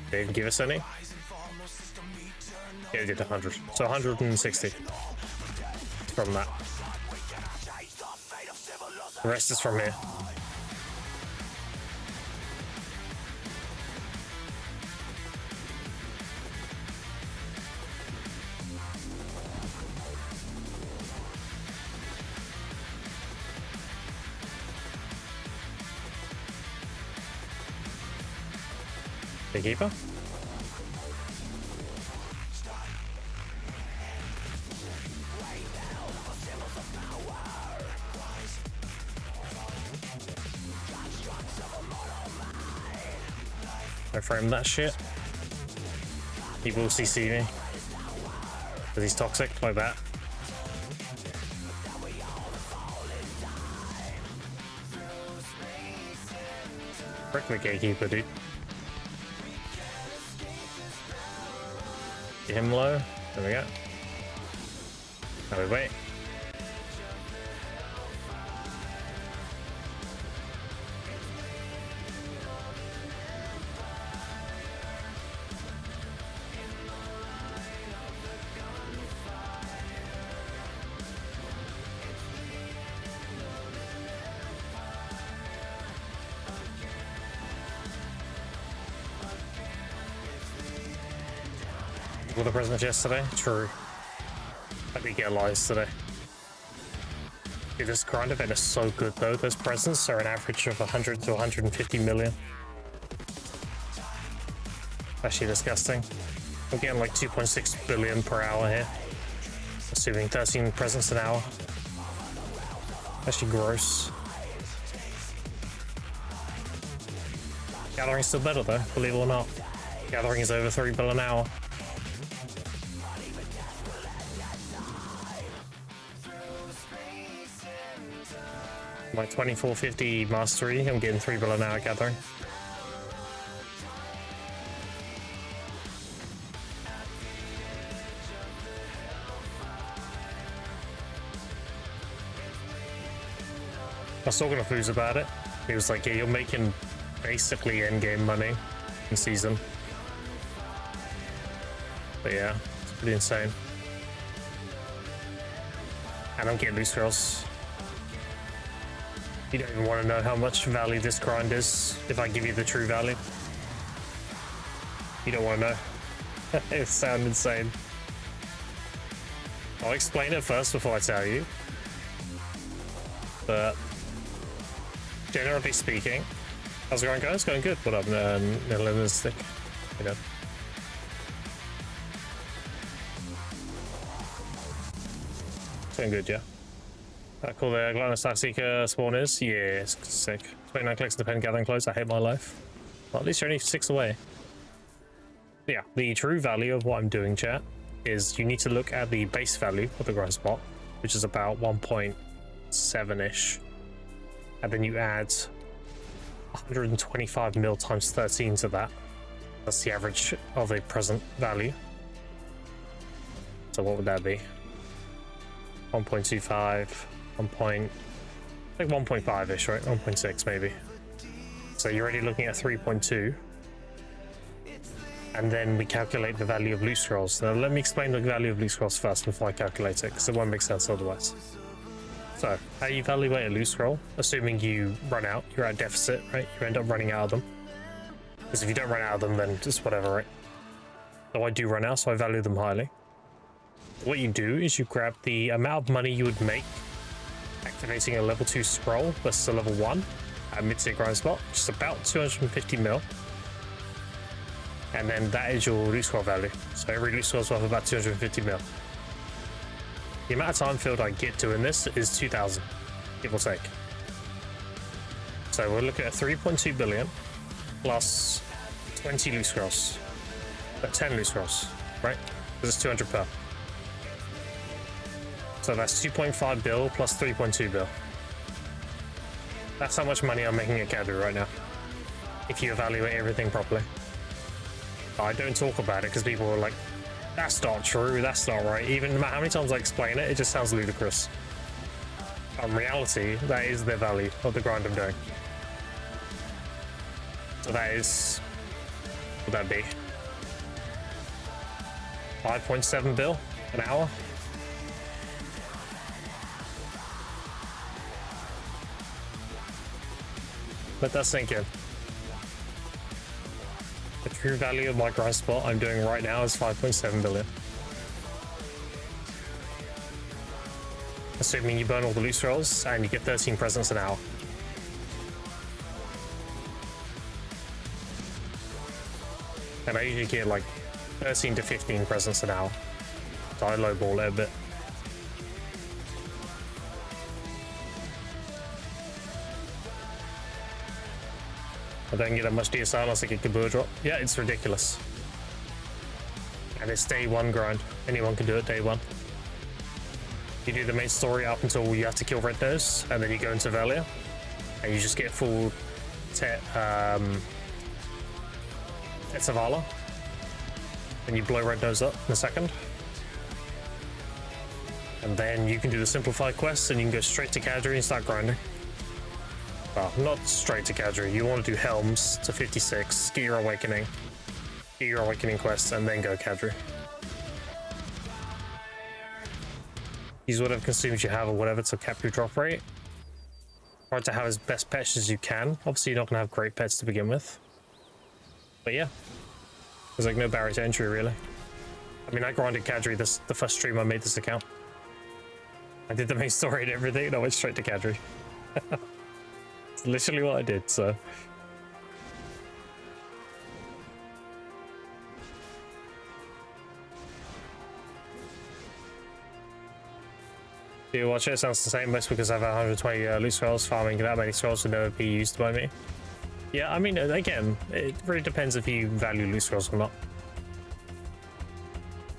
A: They didn't give us any? Yeah, they did 100. So 160 from that. The rest is from here. Big keeper. I frame that shit. He will CC me. Because he's toxic like that. Frick the gatekeeper, dude. Get him low. There we go. Now we wait. All the presents yesterday? True. Let me get lies today. Dude, this grind event is so good though. Those presents are an average of 100 to 150 million. Actually disgusting. I'm getting like 2.6 billion per hour here. Assuming 13 presents an hour. Actually gross. Gathering's still better though, believe it or not. Gathering is over 3 bill an hour. My 2450 mastery, I'm getting 3 bill an hour gathering. I was talking to Foos about it. He was like, yeah, you're making basically endgame money in season. But yeah, it's pretty insane. And I'm getting loose girls. You don't even want to know how much value this grind is if I give you the true value. You don't want to know. It sounds insane. I'll explain it first before I tell you. But generally speaking, how's it going, guys? Going good. What up, Netherlands stick? You know. It's going good, yeah. Cool, the Glowing Star Seeker spawn is. Yeah, it's sick. 29 clicks to pen gathering close. I hate my life. Well, at least you're only 6 away. Yeah, the true value of what I'm doing, chat, is you need to look at the base value of the grind spot, which is about 1.7-ish. And then you add 125 mil times 13 to that. That's the average of a present value. So what would that be? 1.25, like 1.5-ish, right? 1.6 maybe. So you're already looking at 3.2. And then we calculate the value of loot scrolls. Now let me explain the value of loot scrolls first before I calculate it, because it won't make sense otherwise. So, how you evaluate a loot scroll, assuming you run out, you're at deficit, right? You end up running out of them. Because if you don't run out of them, then just whatever, right? though I do run out, so I value them highly. What you do is you grab the amount of money you would make activating a level 2 scroll versus a level 1 at mid-tier grind spot, which is about 250 mil. And then that is your loot scroll value. So every loot scroll is worth about 250 mil. The amount of time filled I get doing this is 2,000, give or take. So we're looking at 3.2 billion plus 20 loot scrolls. 10 loot scrolls, right? Because it's 200 per. So that's 2.5 bill plus 3.2 bill. That's how much money I'm making at Cadbury right now, if you evaluate everything properly. I don't talk about it because people are like, that's not true, that's not right. Even no matter how many times I explain it, it just sounds ludicrous. In reality, that is the value of the grind I'm doing. So that is, what would that be? 5.7 bill an hour. Let that sink in. The true value of my grind spot I'm doing right now is 5.7 billion. Assuming you burn all the loot scrolls and you get 13 presents an hour. And I usually get like 13 to 15 presents an hour. So I lowball it a bit. I don't get that much DSR unless I get Kabur drop. Yeah, it's ridiculous. And it's day 1 grind. Anyone can do it day 1. You do the main story up until you have to kill Red Nose, and then you go into Valia, and you just get full Tetzavala. And you blow Red Nose up in a second. And then you can do the simplified quests, and you can go straight to Kadri and start grinding. Well, not straight to Kadri. You want to do Helms to 56, get your Awakening quest, and then go Kadri. Use whatever consumes you have or whatever to cap your drop rate. Try to have as best pets as you can. Obviously, you're not going to have great pets to begin with. But yeah, there's like no barrier to entry, really. I mean, I grinded Kadri the first stream I made this account. I did the main story and everything, and I went straight to Kadri. It's literally what I did, so. Do you watch it? It sounds the same, most because I have 120 loot scrolls, farming that many scrolls would never be used by me. Yeah, I mean, again, it really depends if you value loot scrolls or not.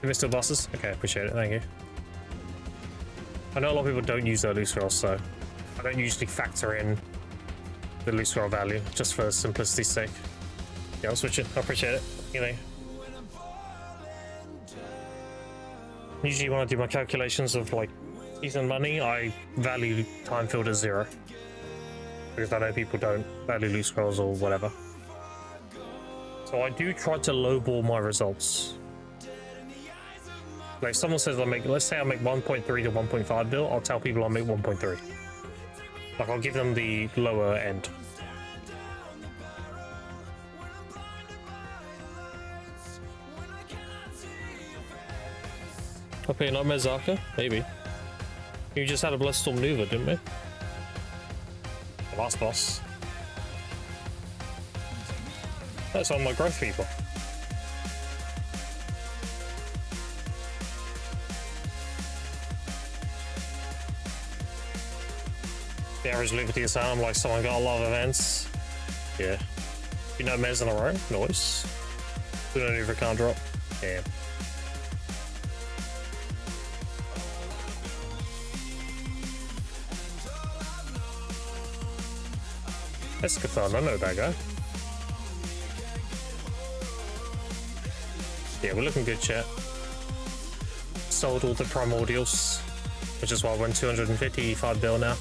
A: You missed the bosses? Okay, appreciate it, thank you. I know a lot of people don't use their loot scrolls, so I don't usually factor in the loot scroll value, just for simplicity's sake. Yeah, I'll switch it. I appreciate it. You know. Usually when I do my calculations of like season money, I value time filled as 0. Because I know people don't value loot scrolls or whatever. So I do try to lowball my results. Like if someone says let's say I make 1.3 to 1.5 bill, I'll tell people I'll make 1.3. Like, I'll give them the lower end. Okay, Nightmare Zaka? Maybe. You just had a Blessed Storm Nuva, didn't we? The last boss. That's on my growth people. The average Liberty is I'm like someone got a lot of events. Yeah. You know Mez in a row? Nice. We don't even can't drop. Yeah. That's Cathon, I know that guy. Yeah, we're looking good, chat. Sold all the primordials, which is why I went 255 bill now.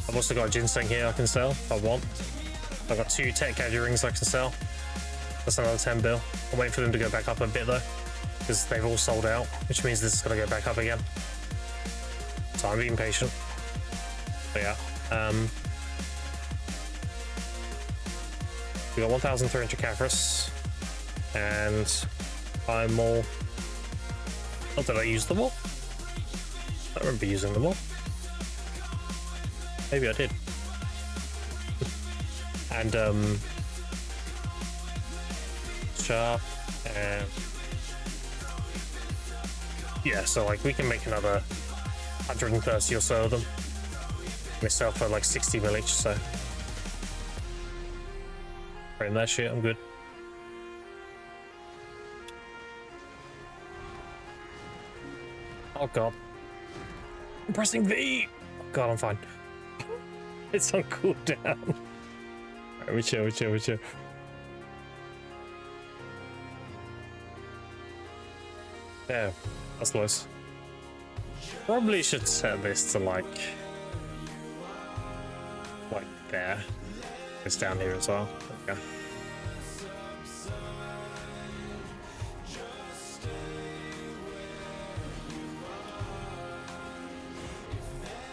A: I've also got a ginseng here I can sell if I want. I've got 2 tech caddy rings I can sell. That's another 10 bill. I'm waiting for them to go back up a bit though, because they've all sold out, which means this is gonna go back up again. So I'm being patient. But yeah, we got 1,300 Caphras. and buy more. Not that I use them all. I don't remember using them all. Maybe I did. And sharp and yeah, so like we can make another 130 or so of them. They sell for like 60 mil each, so in that shit, I'm good. Oh god. I'm pressing V! Oh god, I'm fine. It's on cooldown. Alright, we chill. Yeah, that's close. Probably should set this to like there. It's down here as well. Okay.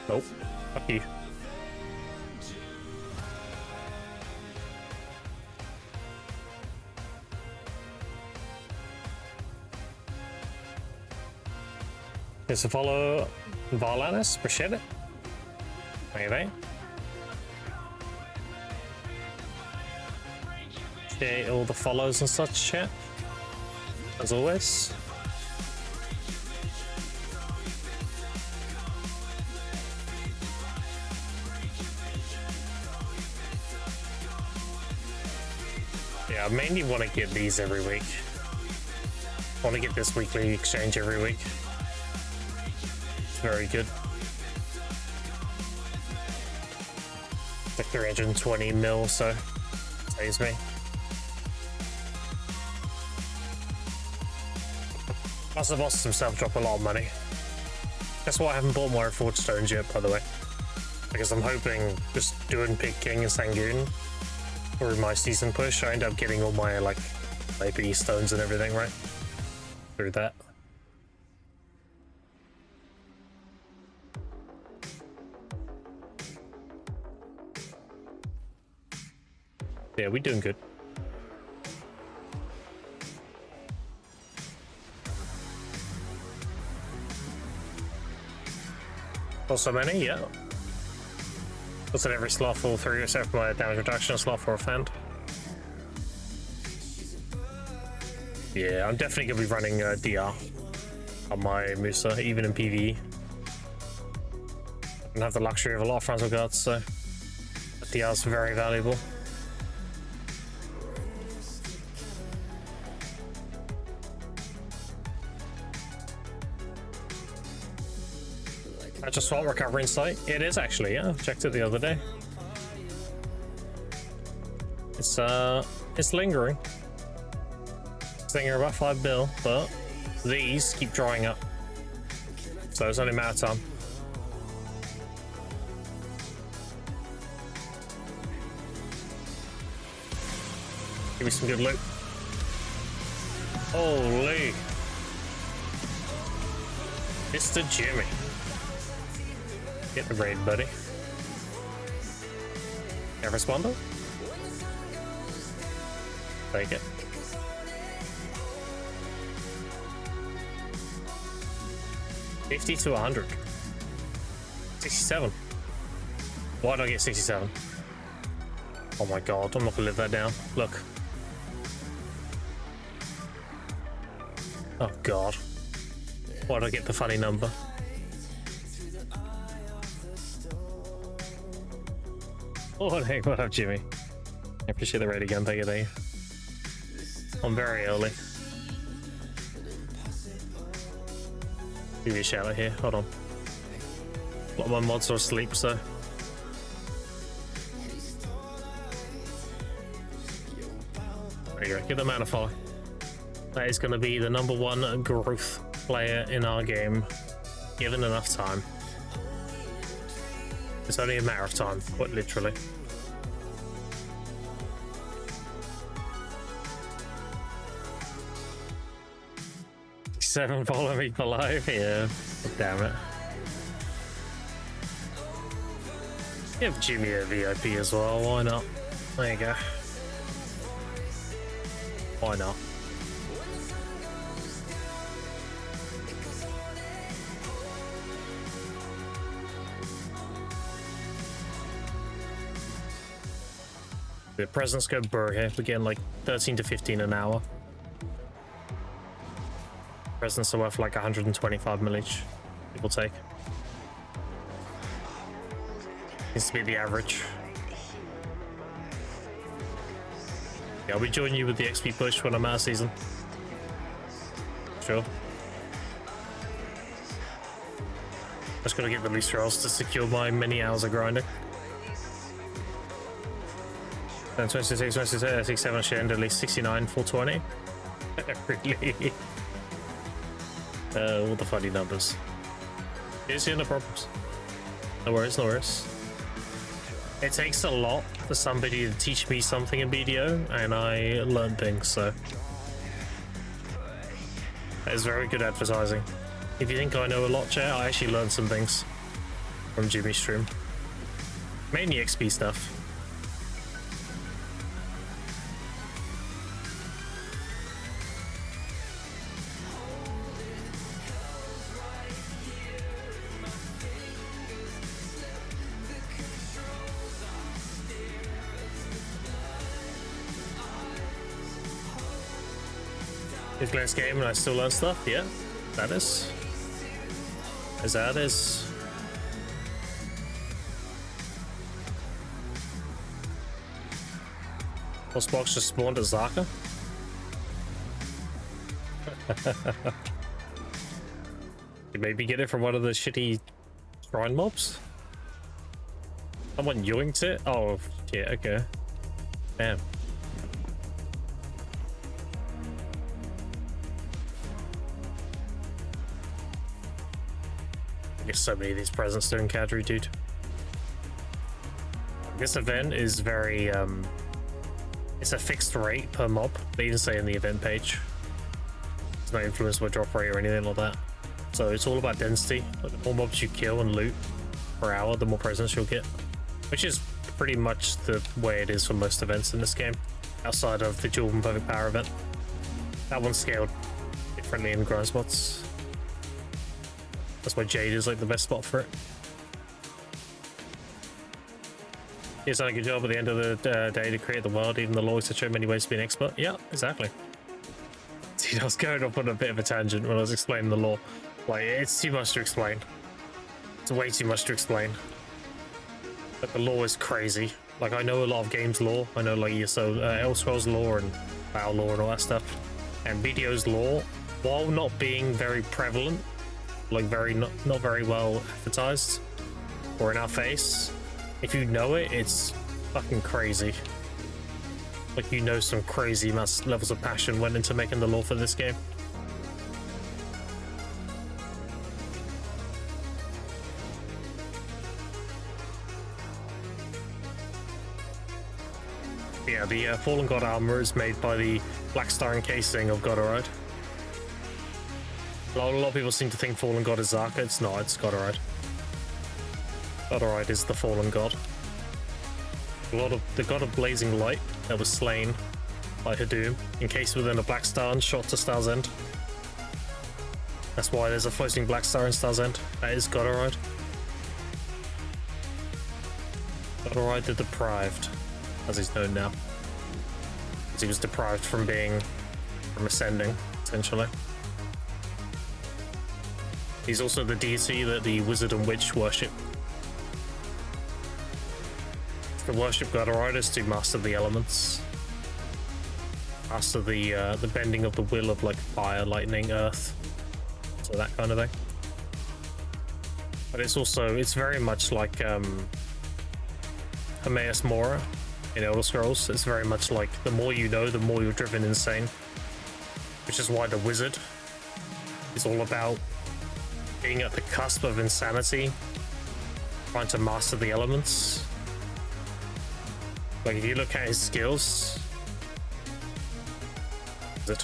A: Nope. Fuck you. Here's a follow Varlanis, appreciate it. Maybe. Okay, all the follows and such chat. As always. Yeah, I mainly want to get these every week. I want to get this weekly exchange every week. It's very good. It's like 320 mil, so it saves me. Plus the bosses themselves drop a lot of money. That's why I haven't bought more Forge Stones yet, by the way. Because I'm hoping just doing Pig King and Sangoon for my season push, I end up getting all my like AP stones and everything, right? Through that. Yeah, we're doing good. Also many, yeah. What's at every slot fall through except for my damage reduction slot for a Fend. Yeah, I'm definitely gonna be running DR on my Musa, even in PvE. I don't have the luxury of a lot of frontal guards, so DR is very valuable. I just swap recovering sight. It is actually, yeah. I checked it the other day. It's lingering. It's lingering about 5 mil, but these keep drying up. So it's only a matter of time. Give me some good loot. Holy. Mr. Jimmy. Get the raid, buddy. Have responder? Take it. $50 to 100. 67. Why did I get 67? Oh my god, I'm not gonna live that down. Look. Oh god. Why did I get the funny number? Oh, hey, what up, Jimmy? I appreciate the raid again. Thank you. I'm very early. Give you a shout out here. Hold on. A lot of my mods are asleep, so. There you go. Give the man a follow. That is going to be the #1 growth player in our game, given enough time. It's only a matter of time, quite literally. Seven follow me for life, yeah. Damn it. Give Jimmy a VIP as well, why not? There you go. Why not? The presents go burr here. We're getting like 13 to 15 an hour. Presents are worth like 125 mil each, people take. Needs to be the average. Yeah, I'll be joining you with the XP push when I'm out of season. Sure. Just gotta get the least rolls to secure my many hours of grinding. Then 26, 26, 67 should end at least 69, 420. Really? All the funny numbers. Here's no problems. No worries, no worries. It takes a lot for somebody to teach me something in BDO, and I learn things, so. That is very good advertising. If you think I know a lot, chat, I actually learned some things from Jimmy's stream. Mainly XP stuff. It's last game and I still learn stuff, yeah, that is. As that is. Most box just spawned at Zaka. You maybe get it from one of the shitty shrine mobs? Someone yoinked it? Oh, yeah, okay. Damn. There's so many of these presents doing Kadri, dude. This event is very, it's a fixed rate per mob. They even say in the event page. It's not influenced by drop rate or anything like that. So it's all about density. Like the more mobs you kill and loot per hour, the more presents you'll get. Which is pretty much the way it is for most events in this game. Outside of the Dual and Perfect Power event. That one's scaled differently in grind spots. That's why Jade is like the best spot for it. He's done a good job at the end of the day to create the world, even the lore to show many ways to be an expert. Yeah, exactly. Dude, I was going off on a bit of a tangent when I was explaining the lore. Like, it's too much to explain. It's way too much to explain. Like, the lore is crazy. Like, I know a lot of games lore. I know, like, Elder Scrolls lore and Battle lore and all that stuff. And BDO's lore, while not being very prevalent, like not very well advertised or in our face, if you know it, it's fucking crazy. Like, you know, some crazy levels of passion went into making the lore for this game. Yeah, the Fallen God armor is made by the Black Star encasing of Godoride. A lot of people seem to think Fallen God is Zaka. It's not, it's Godoride. Godoride is the Fallen God. The God of Blazing Light that was slain by Hadum, encased within a Black Star and shot to Star's End. That's why there's a floating Black Star in Star's End. That is Godoride. Godoride the Deprived, as he's known now. Because he was deprived from ascending, essentially. He's also the deity that the wizard and witch worship. The worship Godoride is to master the elements. Master the bending of the will of like fire, lightning, earth. So that kind of thing. But it's very much like Hermaeus Mora in Elder Scrolls. It's very much like the more you know, the more you're driven insane. Which is why the wizard is all about being at the cusp of insanity, trying to master the elements. Like, if you look at his skills, is it?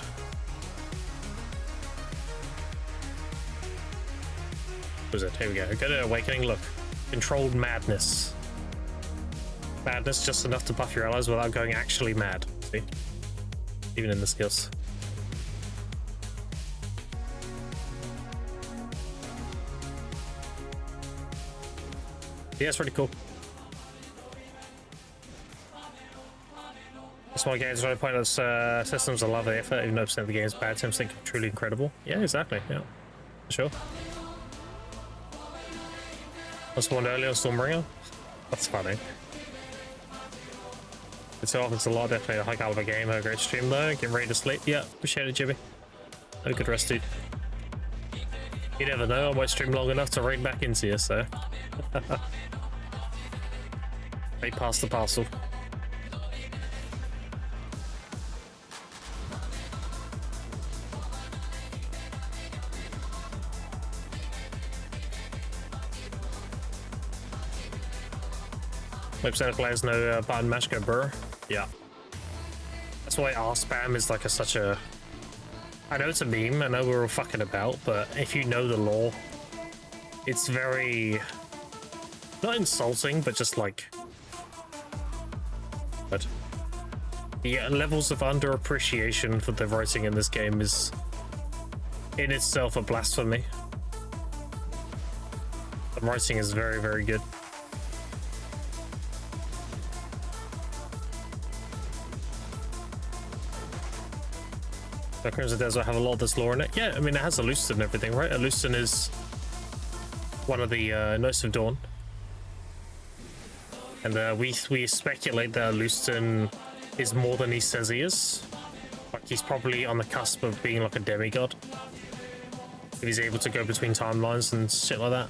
A: What is it? Here we go. Go to Awakening. Look, controlled madness. Madness just enough to buff your allies without going actually mad. See, even in the skills. Yeah, it's pretty cool. Small games when I point out systems a lot of the effort, even though 100% of the game's bad, Tim's think truly incredible. Yeah, exactly. Yeah, for sure. I spawned earlier on Stormbringer. That's funny. It's off. It's a lot. Definitely a high caliber game. A great stream though. Getting ready to sleep. Yeah, appreciate it, Jimmy. Have a good rest, dude. You never know. I might stream long enough to raid back into you, so. They passed the parcel. Most of players know button mash go burr. Yeah. That's why R spam is like such a. I know it's a meme. I know we're all fucking about, but if you know the lore, it's very not insulting, but just like. But the levels of underappreciation for the writing in this game is in itself a blasphemy. The writing is very, very good. Crimson Desert have a lot of this lore in it. Yeah, I mean, it has Elucid and everything, right? Elucid is one of the Knights of Dawn. And we speculate that Elucid is more than he says he is. Like, he's probably on the cusp of being like a demigod. If he's able to go between timelines and shit like that.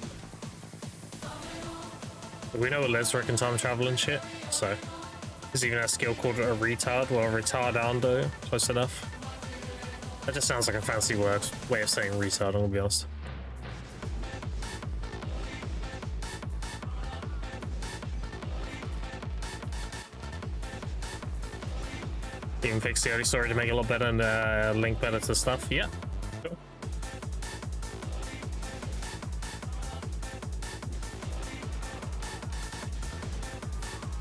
A: But we know Lesric can time travel and shit, so. There's even a skill called a retard, well, retardando, close enough. That just sounds like a fancy way of saying retard, I'm gonna be honest. Even fix the early story to make it a lot better and link better to stuff. Yeah. Cool.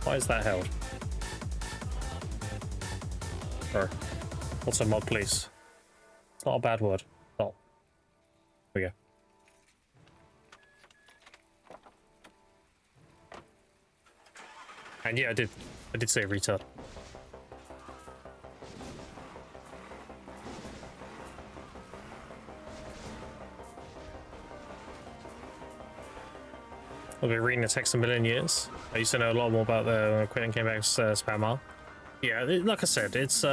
A: Why is that held? Or what's a mod, please? It's not a bad word. Oh. There we go. And yeah, I did say retard. I've been reading the text a million years. I used to know a lot more about the Quinn and came back spam. Yeah, like I said, it's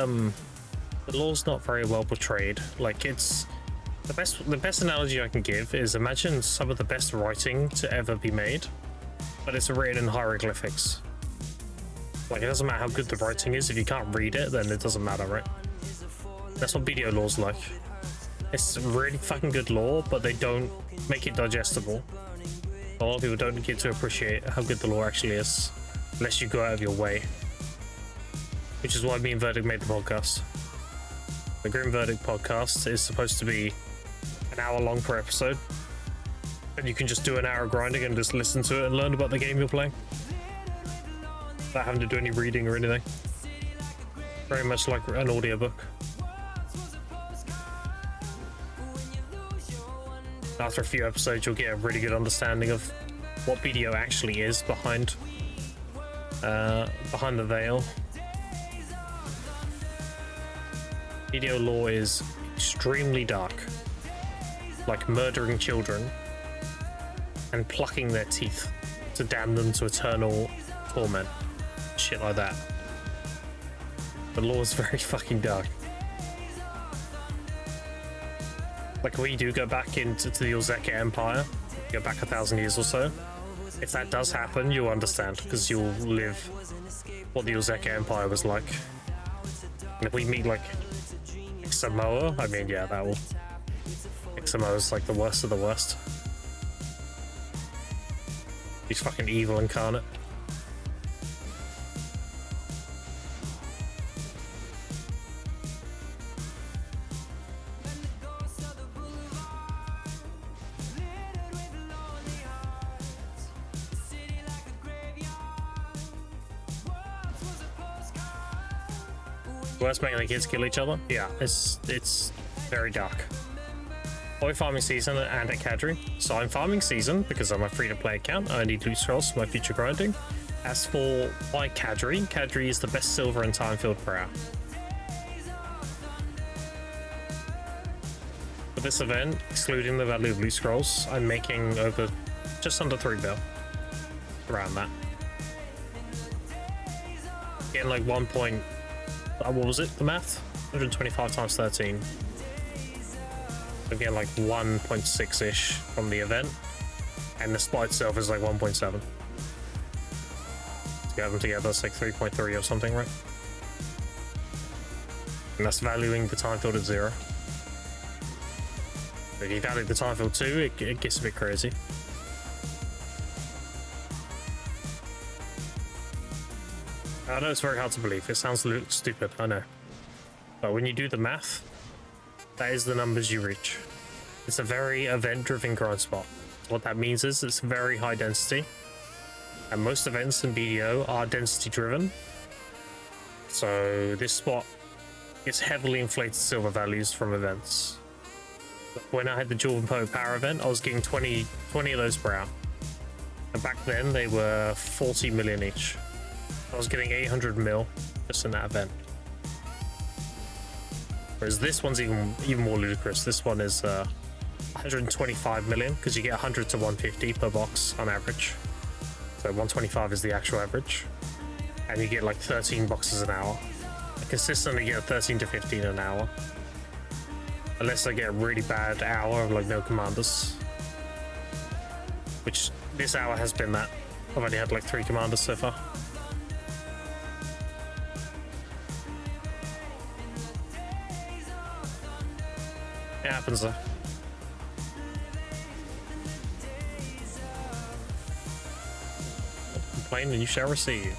A: the lore's not very well portrayed. Like, it's the best analogy I can give is imagine some of the best writing to ever be made, but it's written in hieroglyphics. Like, it doesn't matter how good the writing is, if you can't read it, then it doesn't matter, right? That's what video lore's like. It's really fucking good lore, but they don't make it digestible. A lot of people don't get to appreciate how good the lore actually is, unless you go out of your way. Which is why me and Verdict made the podcast. The Grim Verdict podcast is supposed to be an hour long per episode. And you can just do an hour of grinding and just listen to it and learn about the game you're playing. Without having to do any reading or anything. Very much like an audiobook. After a few episodes, you'll get a really good understanding of what video actually is behind the veil. Video lore is extremely dark, like murdering children and plucking their teeth to damn them to eternal torment. Shit like that. The lore is very fucking dark. Like, we do go back into the Uzeka Empire, go back 1,000 years or so. If that does happen, you'll understand, because you'll live what the Uzeka Empire was like. And if we meet, like, Samoa, I mean, yeah, that will... Samoa's like the worst of the worst. He's fucking evil incarnate. Worst making the kids kill each other? Yeah, it's very dark. Boy farming season and at Kadri. So I'm farming season because I'm a free-to-play account. I need loot scrolls for my future grinding. As for my Kadri is the best silver and time field per hour. For this event, excluding the value of loot scrolls, I'm making over just under 3 bill. Around that. Getting like 1 point, what was it, the math? 125 times 13. I'm getting like 1.6-ish from the event, and the spot itself is like 1.7. To get them together, it's like 3.3 or something, right? And that's valuing the time field at 0. If you value the time field too, it gets a bit crazy. I know it's very hard to believe. It sounds a little stupid, I know. But when you do the math, that is the numbers you reach. It's a very event-driven grind spot. What that means is it's very high density. And most events in BDO are density-driven. So this spot gets heavily inflated silver values from events. When I had the Jewel and Power event, I was getting 20 of those per hour. And back then, they were 40 million each. I was getting 800 mil just in that event. Whereas this one's even more ludicrous. This one is 125 million because you get 100 to 150 per box on average. So 125 is the actual average. And you get like 13 boxes an hour. I consistently get 13 to 15 an hour. Unless I get a really bad hour of like no commanders. Which this hour has been that. I've only had like 3 commanders so far. It happens though. Complain and you shall receive.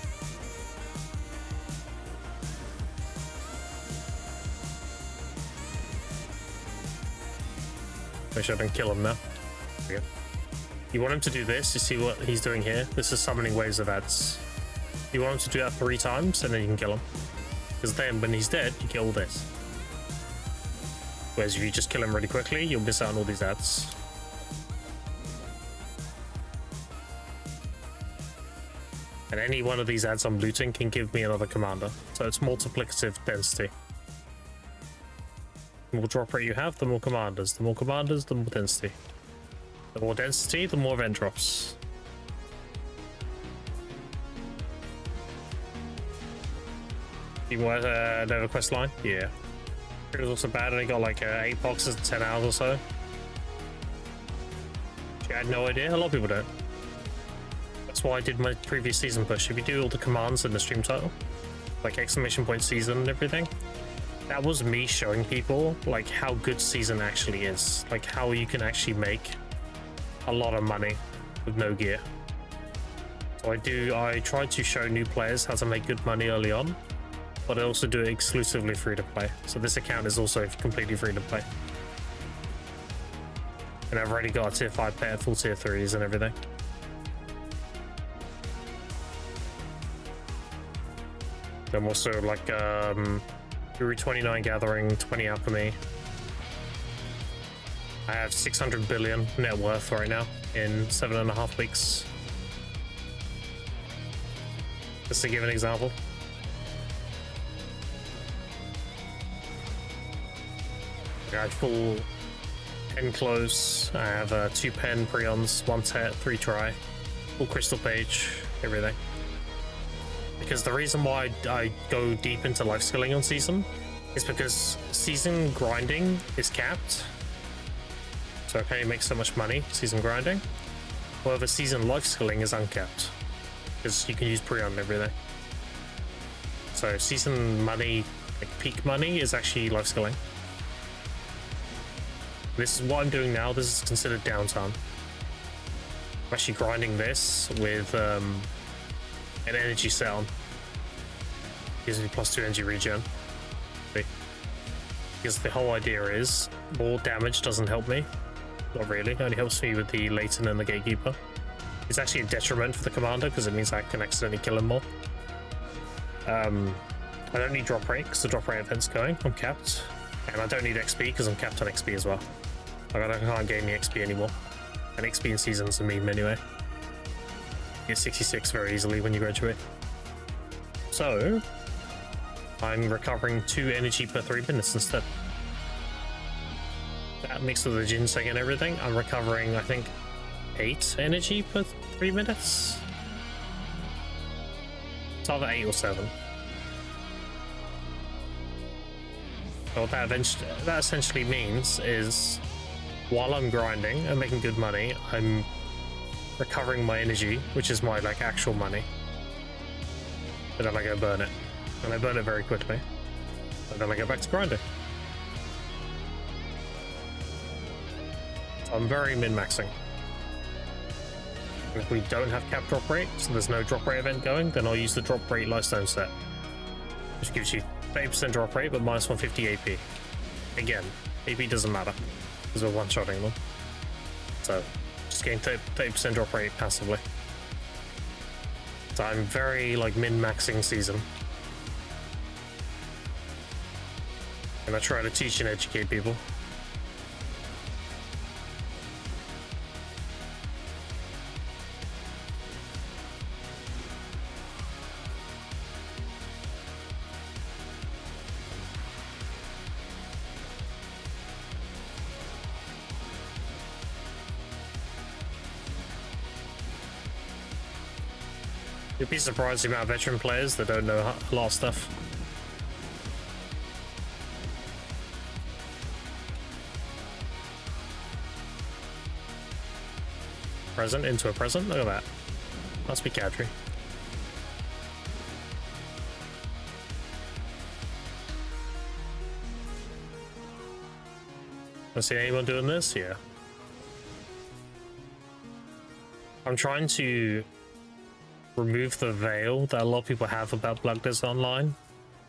A: Wish I didn't kill him now. There we go. You want him to do this, you see what he's doing here? This is summoning waves of ads. You want him to do that 3 times and then you can kill him. Because then when he's dead, you get all this. Whereas if you just kill him really quickly, you'll miss out on all these ads. And any one of these ads I'm looting can give me another commander. So it's multiplicative density. The more drop rate you have, the more commanders. The more commanders, the more density. The more density, the more event drops. You want another quest line? Yeah. It was also bad, and I got like 8 boxes in 10 hours or so. I had no idea. A lot of people don't. That's why I did my previous season push. If you do all the commands in the stream title, like exclamation point season and everything, that was me showing people like how good season actually is. Like how you can actually make a lot of money with no gear. So I try to show new players how to make good money early on, but I also do it exclusively free to play. So this account is also completely free to play. And I've already got a tier 5 pet, full tier 3s and everything. I'm also like Guru 29 gathering, 20 alchemy. I have 600 billion net worth right now in 7.5 weeks. Just to give an example. I have full pen close. I have 2 pen prions, 1 tet, 3 try, full crystal page, everything. Because the reason why I go deep into life skilling on season is because season grinding is capped. So I can only make so much money season grinding. However, season life skilling is uncapped because you can use prion and everything. So season money, like peak money, is actually life skilling. This is what I'm doing now. This is considered downtime. I'm actually grinding this with an energy set on. Gives me +2 energy regen. Because the whole idea is more damage doesn't help me. Not really. It only helps me with the Leighton and the Gatekeeper. It's actually a detriment for the commander because it means I can accidentally kill him more. I don't need drop rate because the drop rate event's going. I'm capped. And I don't need XP because I'm capped on XP as well. Like I can't gain the XP anymore. And XP in season's a meme anyway. get 66 very easily when you graduate. So I'm recovering 2 energy per 3 minutes instead. That mixed with the ginseng and everything, I'm recovering, I think, 8 energy per 3 minutes. It's either 8 or 7. So what that essentially means is, while I'm grinding and making good money, I'm recovering my energy, which is my like actual money. And then I go burn it. And I burn it very quickly. And then I go back to grinding. So I'm very min-maxing. If we don't have cap drop rate, so there's no drop rate event going, then I'll use the drop rate Lightstone set, which gives you 30% drop rate but minus 150 AP. Again, AP doesn't matter because we're one-shotting them. So just getting 30% drop rate passively. So I'm very like min-maxing season. And I try to teach and educate people. You'd be surprised the amount of veteran players that don't know a lot of stuff. Present into a present? Look at that. Must be Cadre. I see anyone doing this? Yeah. I'm trying to remove the veil that a lot of people have about Blood Desert Online.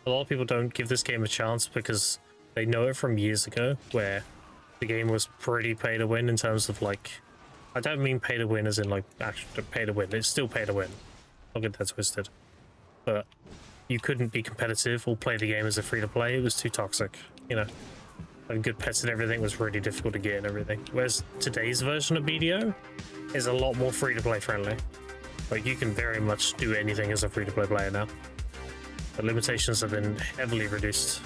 A: A lot of people don't give this game a chance because they know it from years ago, where the game was pretty pay to win in terms of like, I don't mean pay to win as in like actually pay to win. It's still pay to win. I'll get that twisted. But you couldn't be competitive or play the game as a free to play. It was too toxic, you know. Like good pets and everything was really difficult to get and everything. Whereas today's version of BDO is a lot more free to play friendly. Like you can very much do anything as a free to play player now. The limitations have been heavily reduced.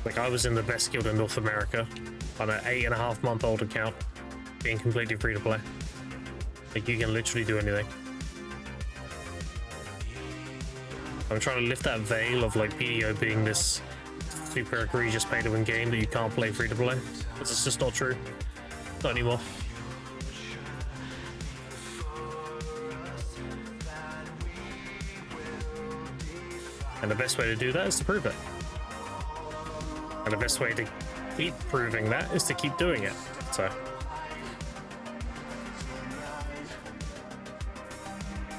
A: Like I was in the best guild in North America on an 8.5-month-old account, being completely free to play. Like you can literally do anything. I'm trying to lift that veil of like BDO being this super egregious pay to win game that you can't play free to play. Because it's just not true. Not anymore. And the best way to do that is to prove it. And the best way to keep proving that is to keep doing it. So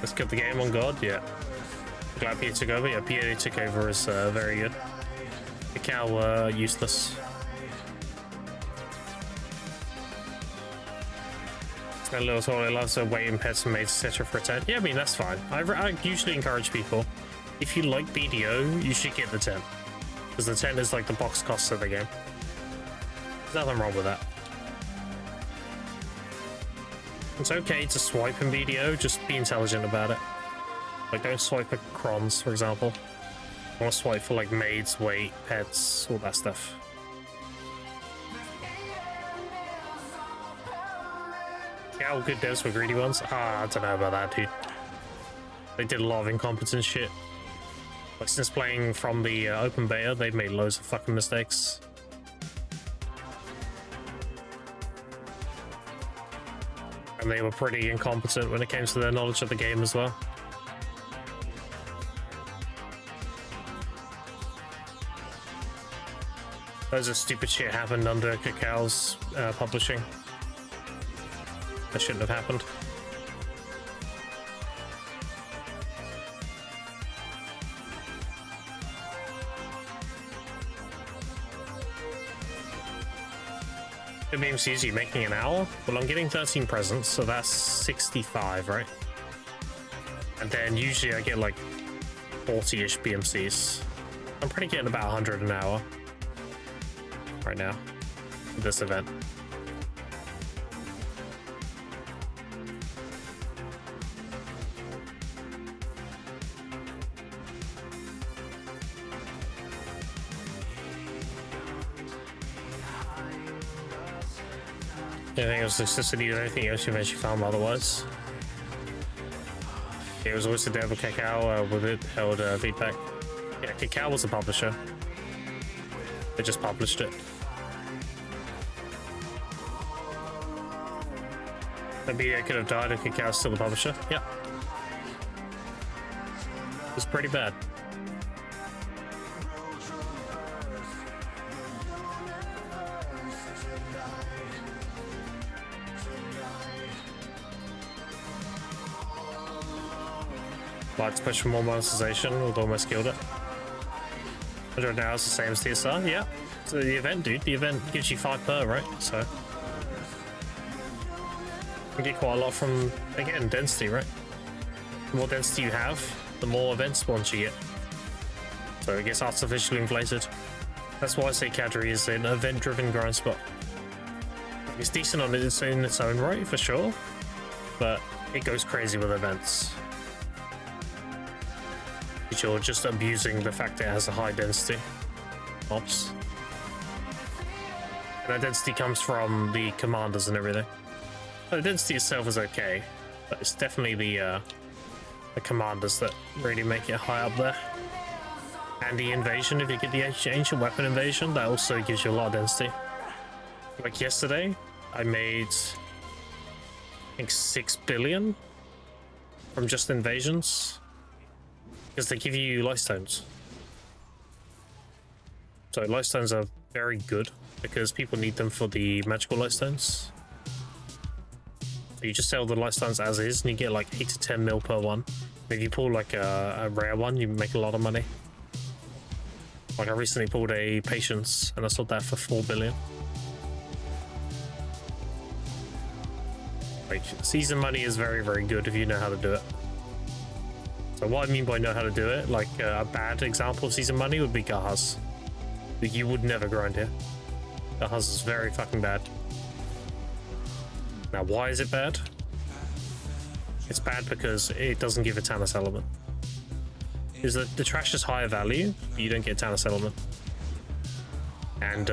A: let's get the game on God. Yeah. Glad PA took over. Yeah, PA took over is very good. The cow useless. Spend a little toilet loves to waiting pets and mates, etc. for a 10. Yeah, I mean that's fine. I usually encourage people, if you like BDO, you should get the 10. Because the 10 is like the box cost of the game. There's nothing wrong with that. It's okay to swipe in BDO, just be intelligent about it. Like don't swipe at crons, for example. I want to swipe for like maids, weight, pets, all that stuff. Yeah, all good devs were greedy ones. I don't know about that, dude. They did a lot of incompetent shit. Like since playing from the open beta, they've made loads of fucking mistakes. And they were pretty incompetent when it came to their knowledge of the game as well. Loads of stupid shit happened under Cacao's publishing. That shouldn't have happened. The BMCs you making an hour? Well, I'm getting 13 presents, so that's 65, right? And then usually I get like 40-ish BMCs. I'm pretty getting about 100 an hour right now for this event. Anything else toxicity or anything else you eventually found otherwise? It was always the devil Cacao with it held feedback. Yeah, Cacao was the publisher. They just published it. Maybe I could have died if Cacao was still the publisher. Yeah. It was pretty bad. Let's push for more monetization with almost killed it. 100 hours, the same as TSR, yeah. So the event, dude, the event gives you 5 per, right? So you get quite a lot from, again, density, right? The more density you have, the more event spawns you get. So it gets artificially inflated. That's why I say Kadri is an event-driven grind spot. It's decent on its own right, for sure, but it goes crazy with events. You're just abusing the fact that it has a high density mobs. And that density comes from the commanders and everything. The density itself is okay, but it's definitely the commanders that really make it high up there. And the invasion, if you get the ancient weapon invasion, that also gives you a lot of density. Like yesterday, I made, I think, 6 billion from just invasions. Because they give you light stones. So light stones are very good because people need them for the magical light stones. So you just sell the light stones as is and you get like 8 to 10 mil per one. And if you pull like a rare one, you make a lot of money. Like I recently pulled a Patience and I sold that for 4 billion. Like season money is very, very good if you know how to do it. So what I mean by know how to do it, like a bad example of season money would be Gahaz. You would never grind here. Gahaz is very fucking bad. Now why is it bad? It's bad because it doesn't give a Tannis element. Is that the trash is higher value, but you don't get Tannis element. And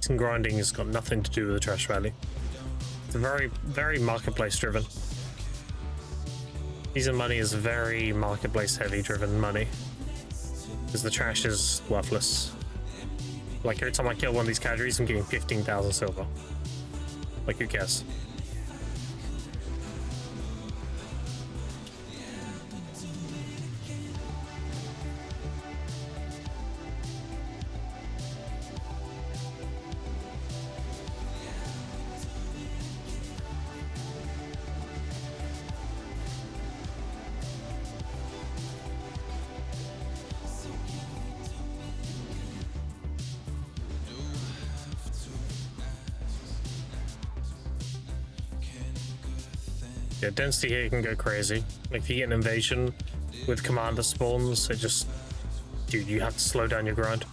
A: some grinding has got nothing to do with the trash value. It's very, very marketplace driven. Season money is very marketplace heavy driven money because the trash is worthless. Like every time I kill one of these cadres, I'm getting 15,000 silver. Like who cares? Yeah, density here can go crazy. Like if you get an invasion with commander spawns, it just, dude, you have to slow down your grind.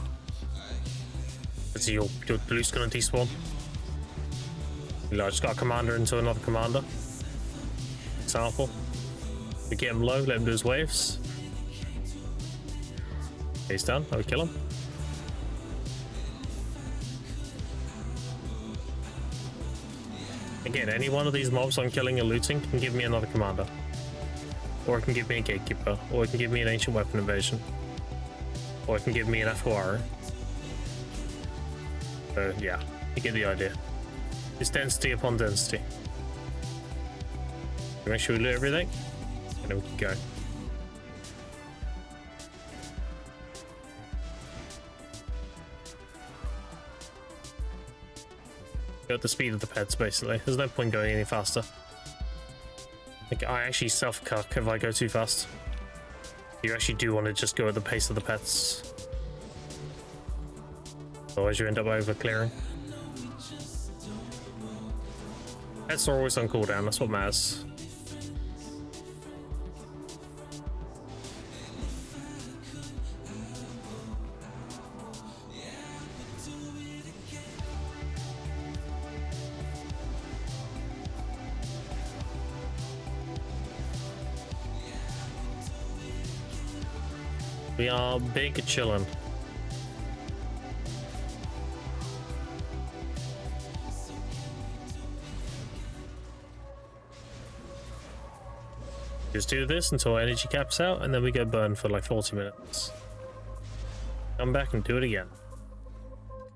A: Because your blue's gonna despawn. You know, I just got a commander into another commander. Example. We get him low, let him do his waves. He's done, I would kill him. Again, any one of these mobs I'm killing and looting can give me another commander. Or it can give me a gatekeeper. Or it can give me an ancient weapon invasion. Or it can give me an Afuara. So yeah, you get the idea. It's density upon density. Make sure we loot everything, and then we can go. Go at the speed of the pets, basically. There's no point going any faster. Like, I actually self-cuck if I go too fast. You actually do want to just go at the pace of the pets. Otherwise you end up over-clearing. Pets are always on cooldown, that's what matters. We are big chillin'. Just do this until energy caps out, and then we go burn for like 40 minutes. Come back and do it again.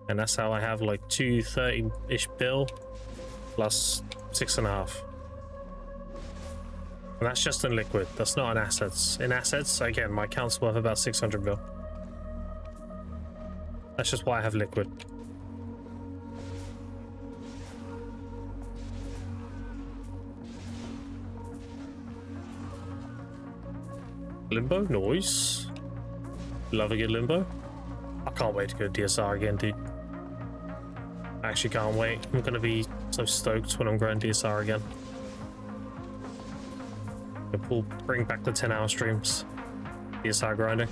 A: And that's how I have like 230-ish bill plus 6.5. And that's just in liquid. That's not in assets. In assets, again, my account's worth about 600 bill. That's just why I have liquid. Limbo noise. Love a good limbo. I can't wait to go DSR again, dude. I actually can't wait. I'm gonna be so stoked when I'm growing DSR again. We'll bring back the 10-hour streams. DSR grinding.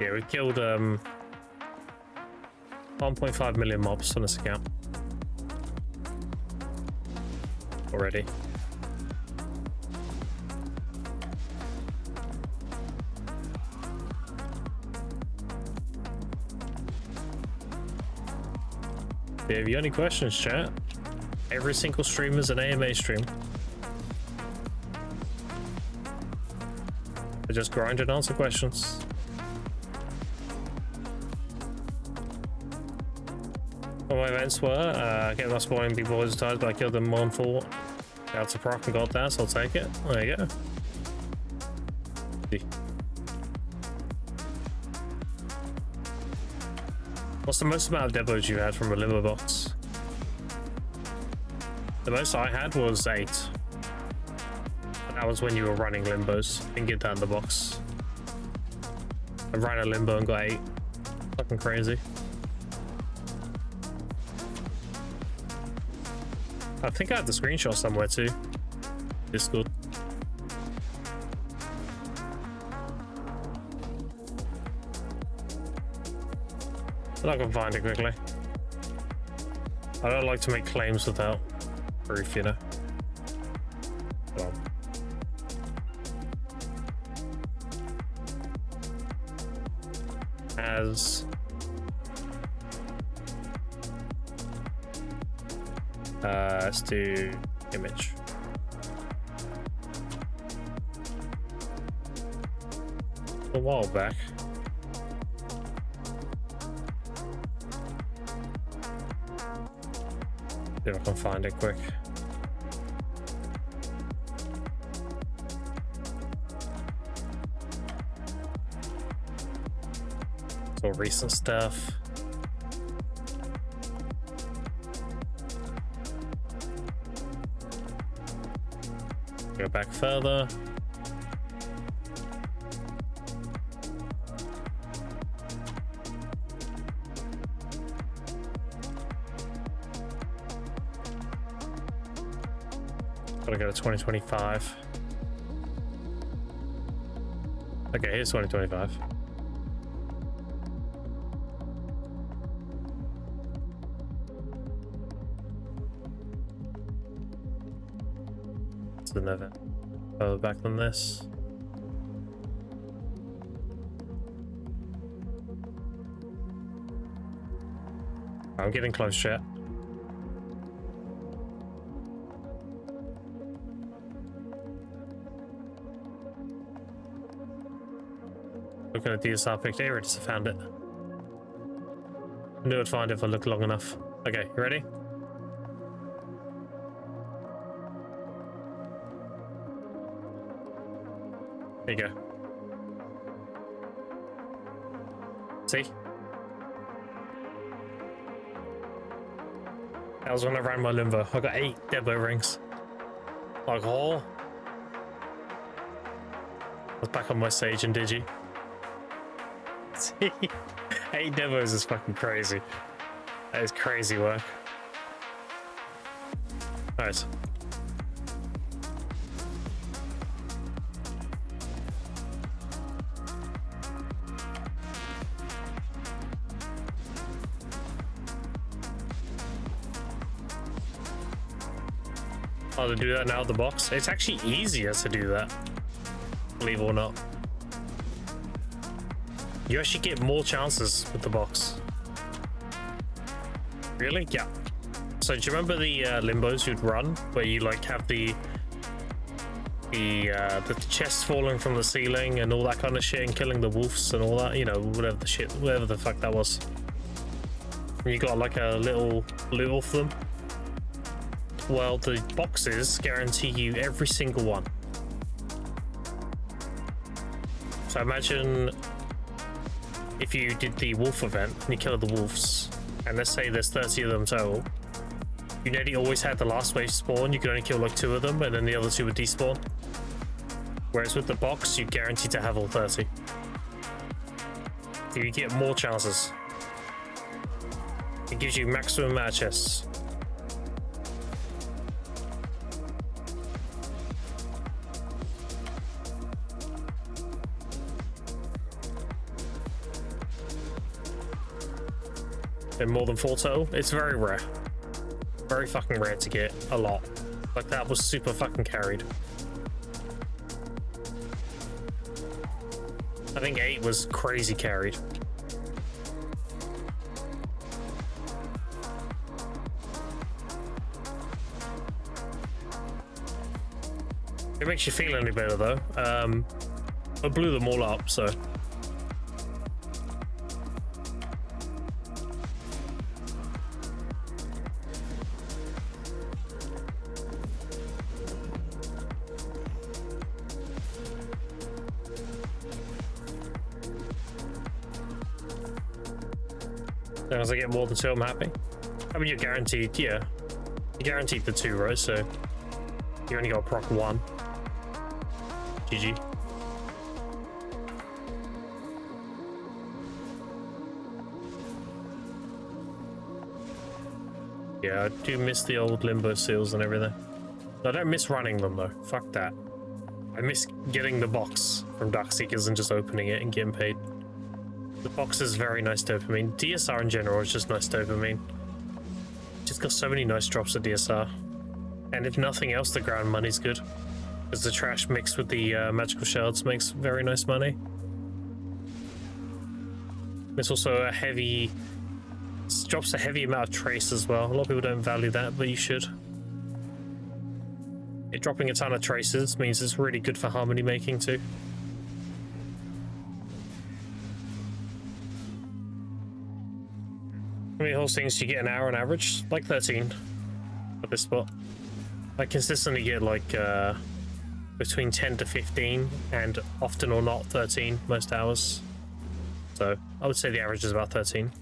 A: Yeah, we killed 1.5 million mobs on this account already. Yeah, if you have any questions, chat, every single stream is an AMA stream. I just grind and answer questions. What my events were, get lost boy and people always tired, but I killed them more than 4. Got to proc and got that, so I'll take it. There you go. What's the most amount of debos you had from a limbo box? The most I had was 8. And that was when you were running limbos. Didn't get that in the box. I ran a limbo and got 8. Fucking crazy. I think I have the screenshot somewhere too. Discord. But I can find it quickly. I don't like to make claims without proof, you know. Well. As let's do image. A while back. See if I can find it quick. It's all recent stuff. Go back further. Gotta go to 2025. Okay, here's 2025. It's another further back than this. I'm getting close, chat. Looking at DSR picked area, just found it. I knew I'd find it if I looked long enough. Okay, you ready? There you go. See? That was when I ran my limbo. I got 8 Debo rings. Like, oh. I was back on my Sage and Digi. See? 8 Debos is fucking crazy. That is crazy work. Alright. Oh, to do that now at the box? It's actually easier to do that, believe it or not. You actually get more chances with the box. Really? Yeah. So do you remember the limbos you'd run where you like have the chest falling from the ceiling and all that kind of shit and killing the wolves and all that, you know, whatever the fuck that was. And you got like a little loot off them. Well, the boxes guarantee you every single one. So imagine if you did the wolf event and you killed the wolves, and let's say there's 30 of them total, you nearly always had the last wave spawn. You could only kill like 2 of them, and then the other 2 would despawn. Whereas with the box, you guarantee to have all 30. So you get more chances. It gives you maximum amount of chests. And more than 4 total, it's very rare. Very fucking rare to get a lot. Like that was super fucking carried. I think 8 was crazy carried. It makes you feel any better though. I blew them all up, so. As long as I get more than 2, I'm happy. I mean, you're guaranteed, yeah. You're guaranteed the 2, right? So you only got to proc 1. GG. Yeah, I do miss the old limbo seals and everything. I don't miss running them though. Fuck that. I miss getting the box from Darkseekers and just opening it and getting paid. The box is very nice dopamine. DSR in general is just nice dopamine. Just got so many nice drops of DSR. And if nothing else, the ground money's good. Because the trash mixed with the magical shards makes very nice money. It's also a heavy... It drops a heavy amount of trace as well. A lot of people don't value that, but you should. It dropping a ton of traces means it's really good for harmony making too. How many horse things do you get an hour on average? Like 13 at this spot. I consistently get like between 10 to 15 and often or not 13 most hours. So I would say the average is about 13.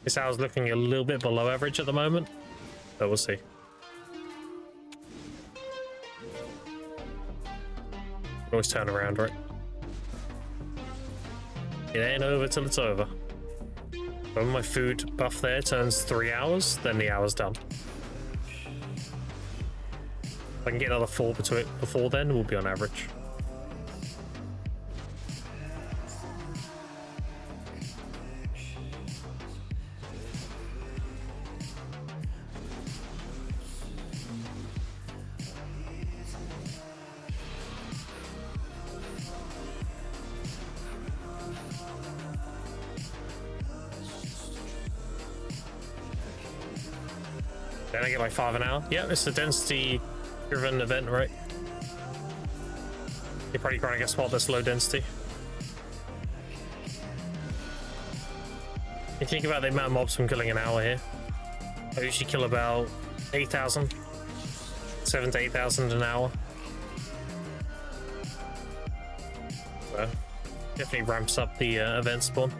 A: This hour's looking a little bit below average at the moment, but we'll see. Always turn around, right? It ain't over till it's over. When my food buff there turns 3 hours, then the hour's done. If I can get another 4 before then, we'll be on average. Then I get like 5 an hour. Yeah, it's a density-driven event, right? You're probably trying to get a spot that's low density. You think about the amount of mobs from killing an hour here. I usually kill about 8,000, 7 to 8,000 an hour. So definitely ramps up the event spawn.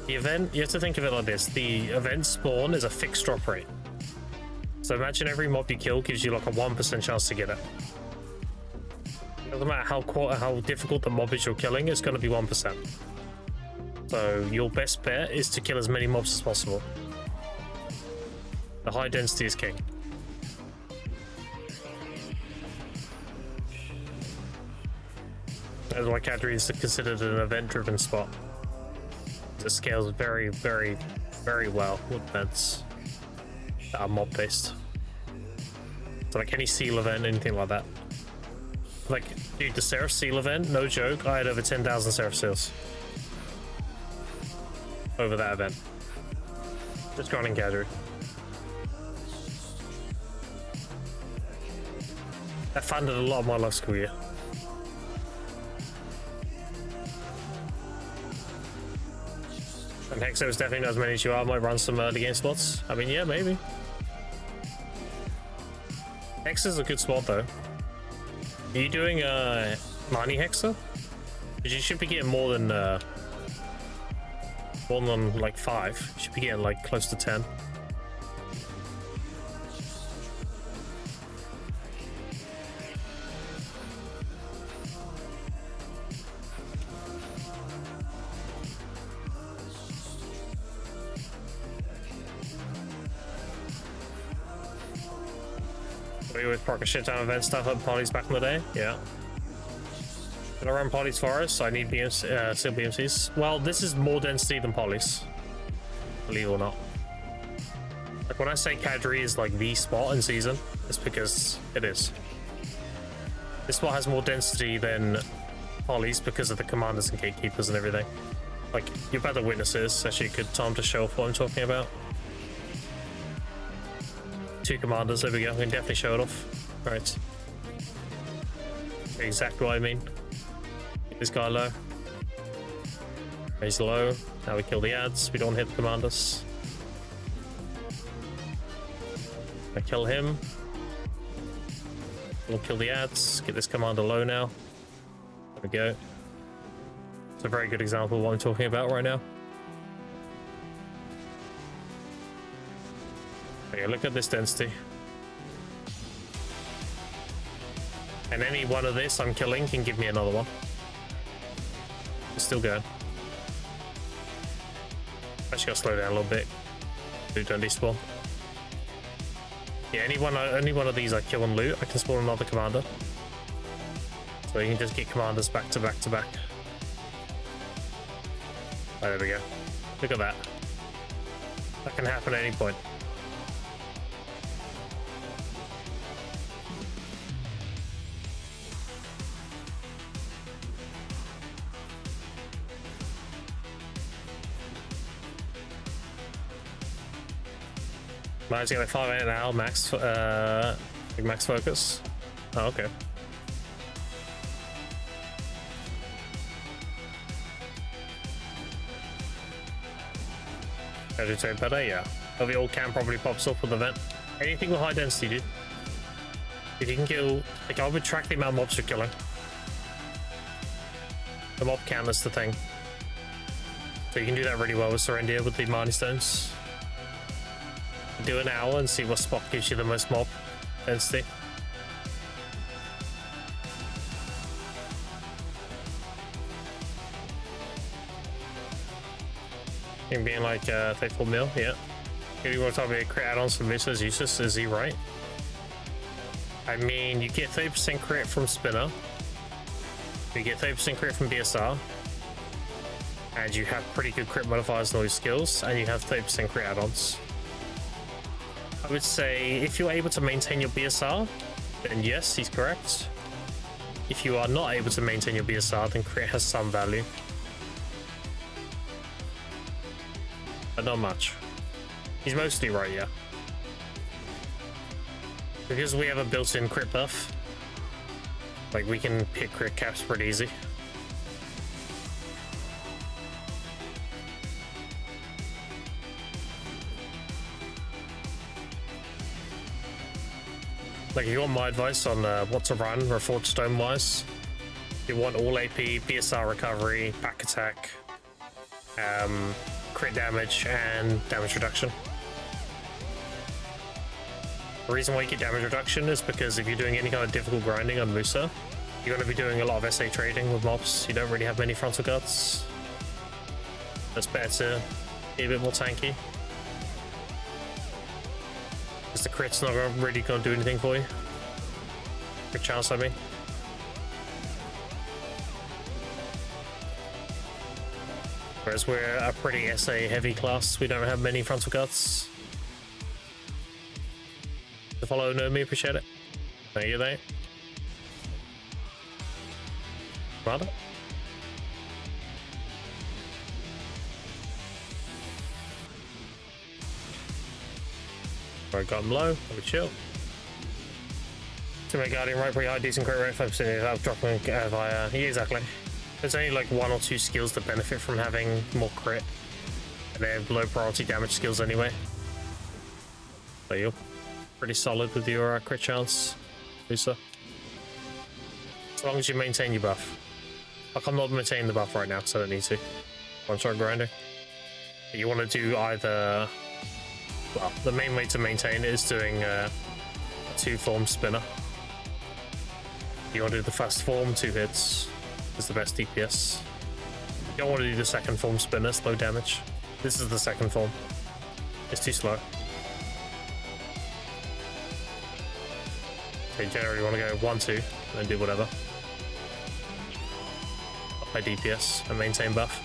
A: The event, you have to think of it like this. The event spawn is a fixed drop rate. So imagine every mob you kill gives you like a 1% chance to get it. Doesn't matter how difficult the mob is you're killing, it's going to be 1%. So your best bet is to kill as many mobs as possible. The high density is king. That's why Cadre is considered an event-driven spot. It scales very, very, very well with events that are mob-based. So like any seal event, anything like that. Like, dude, the Seraph seal event, no joke, I had over 10,000 Seraph seals. Over that event. Just grinding Cadre. That funded a lot of my love school year. And Hexo is definitely not as many as you are. I might run some early game spots. I mean, yeah, maybe. Hex is a good spot though. Are you doing Marnie Hexer? Because you should be getting more than like 5. You should be getting like close to 10. We always proc a shit ton of event stuff at parties back in the day. Yeah. Did I run parties for us? I need BMC, still BMCs. Well, this is more density than polys, believe it or not. Like when I say Cadre is like the spot in season, it's because it is. This spot has more density than polys because of the commanders and gatekeepers and everything. Like you're about to witness this. Actually, a good time to show off what I'm talking about. 2 commanders, there we go. We can definitely show it off. Right. Exactly what I mean. Get this guy low. He's low. Now we kill the ads. We don't hit the commanders. I kill him. We'll kill the ads. Get this commander low now. There we go. It's a very good example of what I'm talking about right now. Okay, look at this density. And any one of this I'm killing can give me another one. It's still going. Actually gotta slow down a little bit. Dude, don't despawn. Yeah, any one of these I kill and loot, I can spawn another commander. So you can just get commanders back to back to back. Oh, there we go. Look at that. That can happen at any point. Mine's got like 5 now, max, max focus. Oh, okay. As you say, better, yeah. Oh, the old cam probably pops up with the vent. Anything with high density, dude. If you can kill, like I would track the amount of mobs you're killing. The mob count is the thing. So you can do that really well with Serendia with the Marnie Stones. Do an hour and see what spot gives you the most mob density. Him being like 34 mil, yeah. You want to talk about crit add-ons from Misa is useless, is he right? I mean, you get 30% crit from Spinner, you get 30% crit from BSR, and you have pretty good crit modifiers on all your skills, and you have 30% crit add-ons. I would say if you're able to maintain your BSR, then yes, he's correct. If you are not able to maintain your BSR, then crit has some value. But not much. He's mostly right, yeah. Because we have a built-in crit buff, like we can pick crit caps pretty easy. Like, if you want my advice on what to run, Reforged Stone wise, you want all AP, BSR recovery, back attack, crit damage, and damage reduction. The reason why you get damage reduction is because if you're doing any kind of difficult grinding on Musa, you're going to be doing a lot of SA trading with mobs. You don't really have many frontal guards. It's better to be a bit more tanky. Because the crit's not really going to do anything for you. Crit chance, I mean. Whereas we're a pretty SA heavy class, we don't have many frontal guards. To follow Nomi, appreciate it. Thank you, mate. Rather. Alright, got him low. Let me chill. To make Guardian right, pretty high, decent crit rate, 5% without dropping via. Yeah, exactly. There's only like 1 or 2 skills that benefit from having more crit. And they have low priority damage skills anyway. So you're pretty solid with your crit chance, Lisa. As long as you maintain your buff. Like, I'm not maintaining the buff right now because I don't need to. One shot grinding. But you want to do either. Well, the main way to maintain it is doing a 2-form spinner. You want to do the fast form, 2 hits is the best DPS. You don't want to do the second form spinner, slow damage. This is the second form. It's too slow. So you generally want to go 1, 2, and then do whatever. High DPS and maintain buff.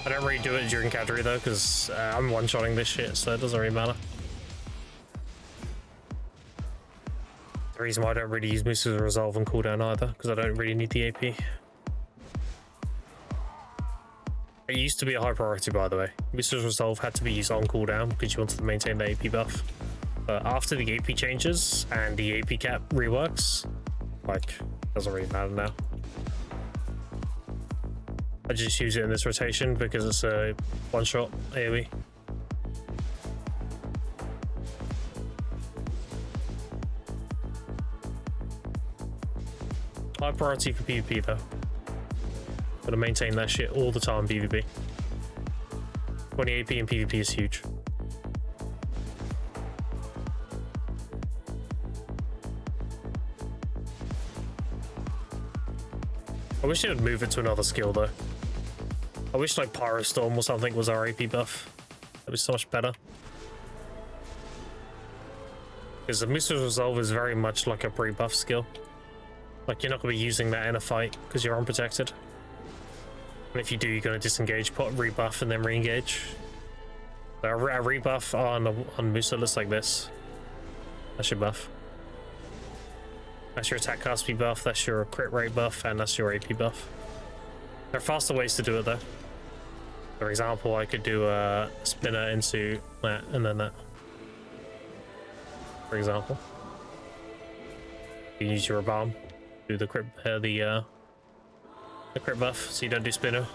A: I don't really do it during cavalry though, because I'm one-shotting this shit, so it doesn't really matter. The reason why I don't really use Moose's Resolve on cooldown either, because I don't really need the AP. It used to be a high priority, by the way. Moose's Resolve had to be used on cooldown because you wanted to maintain the AP buff. But after the AP changes and the AP cap reworks, like, doesn't really matter now. I just use it in this rotation because it's a one-shot AoE. High priority for PvP though. Gotta maintain that shit all the time PvP. 20 AP in PvP is huge. I wish they would move it to another skill though. I wish like Pyrostorm or something was our AP buff. That'd be so much better. Because the Moose's Resolve is very much like a pre-buff skill. Like, you're not going to be using that in a fight because you're unprotected. And if you do, you're going to disengage, put rebuff, and then re-engage. So a rebuff on Musa looks like this. That's your buff. That's your attack cast speed buff, that's your crit rate buff, and that's your AP buff. There are faster ways to do it though. For example, I could do a spinner into that and then that. For example, you use your bomb, do the crit, the crit buff, so you don't do spinner.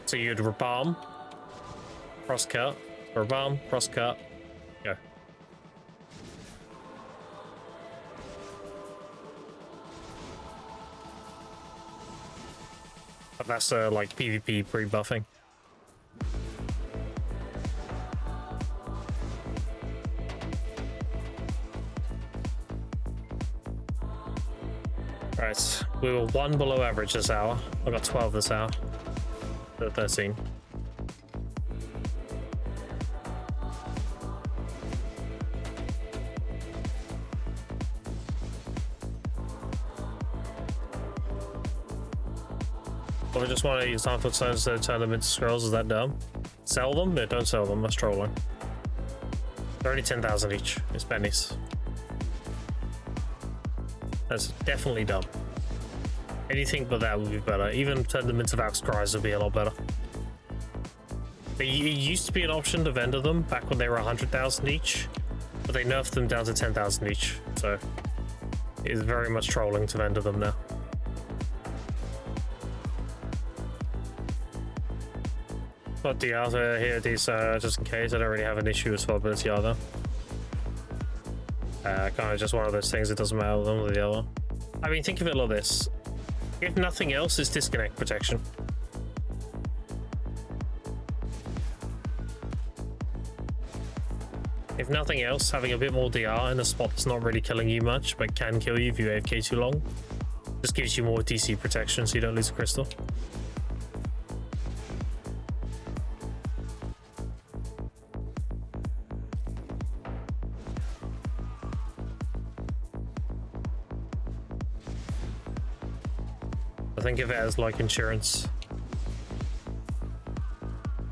A: So you'd bomb, cross cut, or bomb, cross cut, go. But that's like PvP pre-buffing. Right, we were 1 below average this hour. I got 12 this hour. 13. Well, I just want to use time for stones to turn them into scrolls. Is that dumb? Sell them? Yeah, don't sell them. That's trolling. They're only 10,000 each. It's pennies. That's definitely dumb. Anything but that would be better. Even turn them into Valk's Cries would be a lot better. It used to be an option to vendor them back when they were 100,000 each, but they nerfed them down to 10,000 each. So it is very much trolling to vendor them now. But the other here, these just in case. I don't really have an issue with swapability either. Kind of just one of those things. It doesn't matter one or the other. I mean, think of it like this: if nothing else, it's disconnect protection. If nothing else, having a bit more DR in a spot that's not really killing you much, but can kill you if you AFK too long, just gives you more DC protection so you don't lose a crystal. I think of it as like insurance.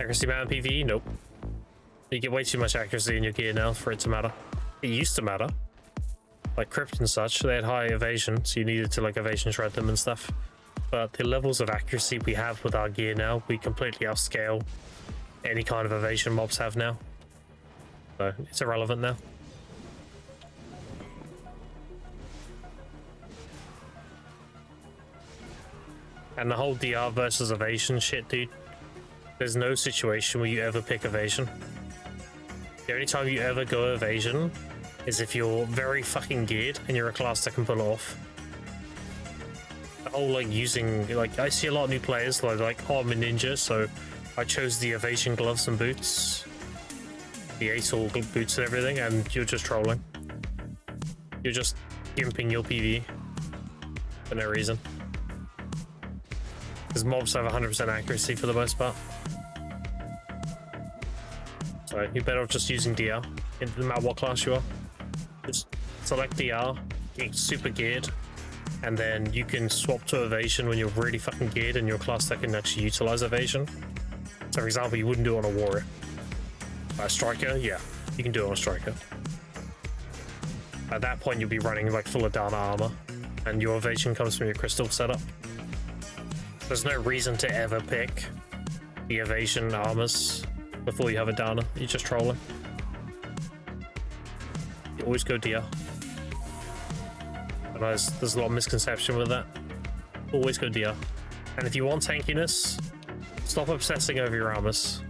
A: Accuracy matter in PvE? Nope. You get way too much accuracy in your gear now for it to matter. It used to matter. Like Crypt and such, they had high evasion, so you needed to like evasion shred them and stuff. But the levels of accuracy we have with our gear now, we completely outscale any kind of evasion mobs have now. So it's irrelevant now. And the whole DR versus evasion shit, dude. There's no situation where you ever pick evasion. The only time you ever go evasion is if you're very fucking geared and you're a class that can pull it off. The whole like using, like I see a lot of new players like oh, I'm a ninja, so I chose the evasion gloves and boots. The ASOL boots and everything, and you're just trolling. You're just gimping your PvE for no reason. Because mobs have 100% accuracy for the most part. So you're better off just using DR, no matter what class you are. Just select DR, get super geared, and then you can swap to evasion when you're really fucking geared and your class that can actually utilize evasion. So for example, you wouldn't do it on a warrior. A striker, yeah, you can do it on a striker. At that point, you'll be running like full Adana armor, and your evasion comes from your crystal setup. There's no reason to ever pick the evasion armors before you have Adana. You're just trolling. You always go DR. And there's a lot of misconception with that. Always go DR. And if you want tankiness, stop obsessing over your armors.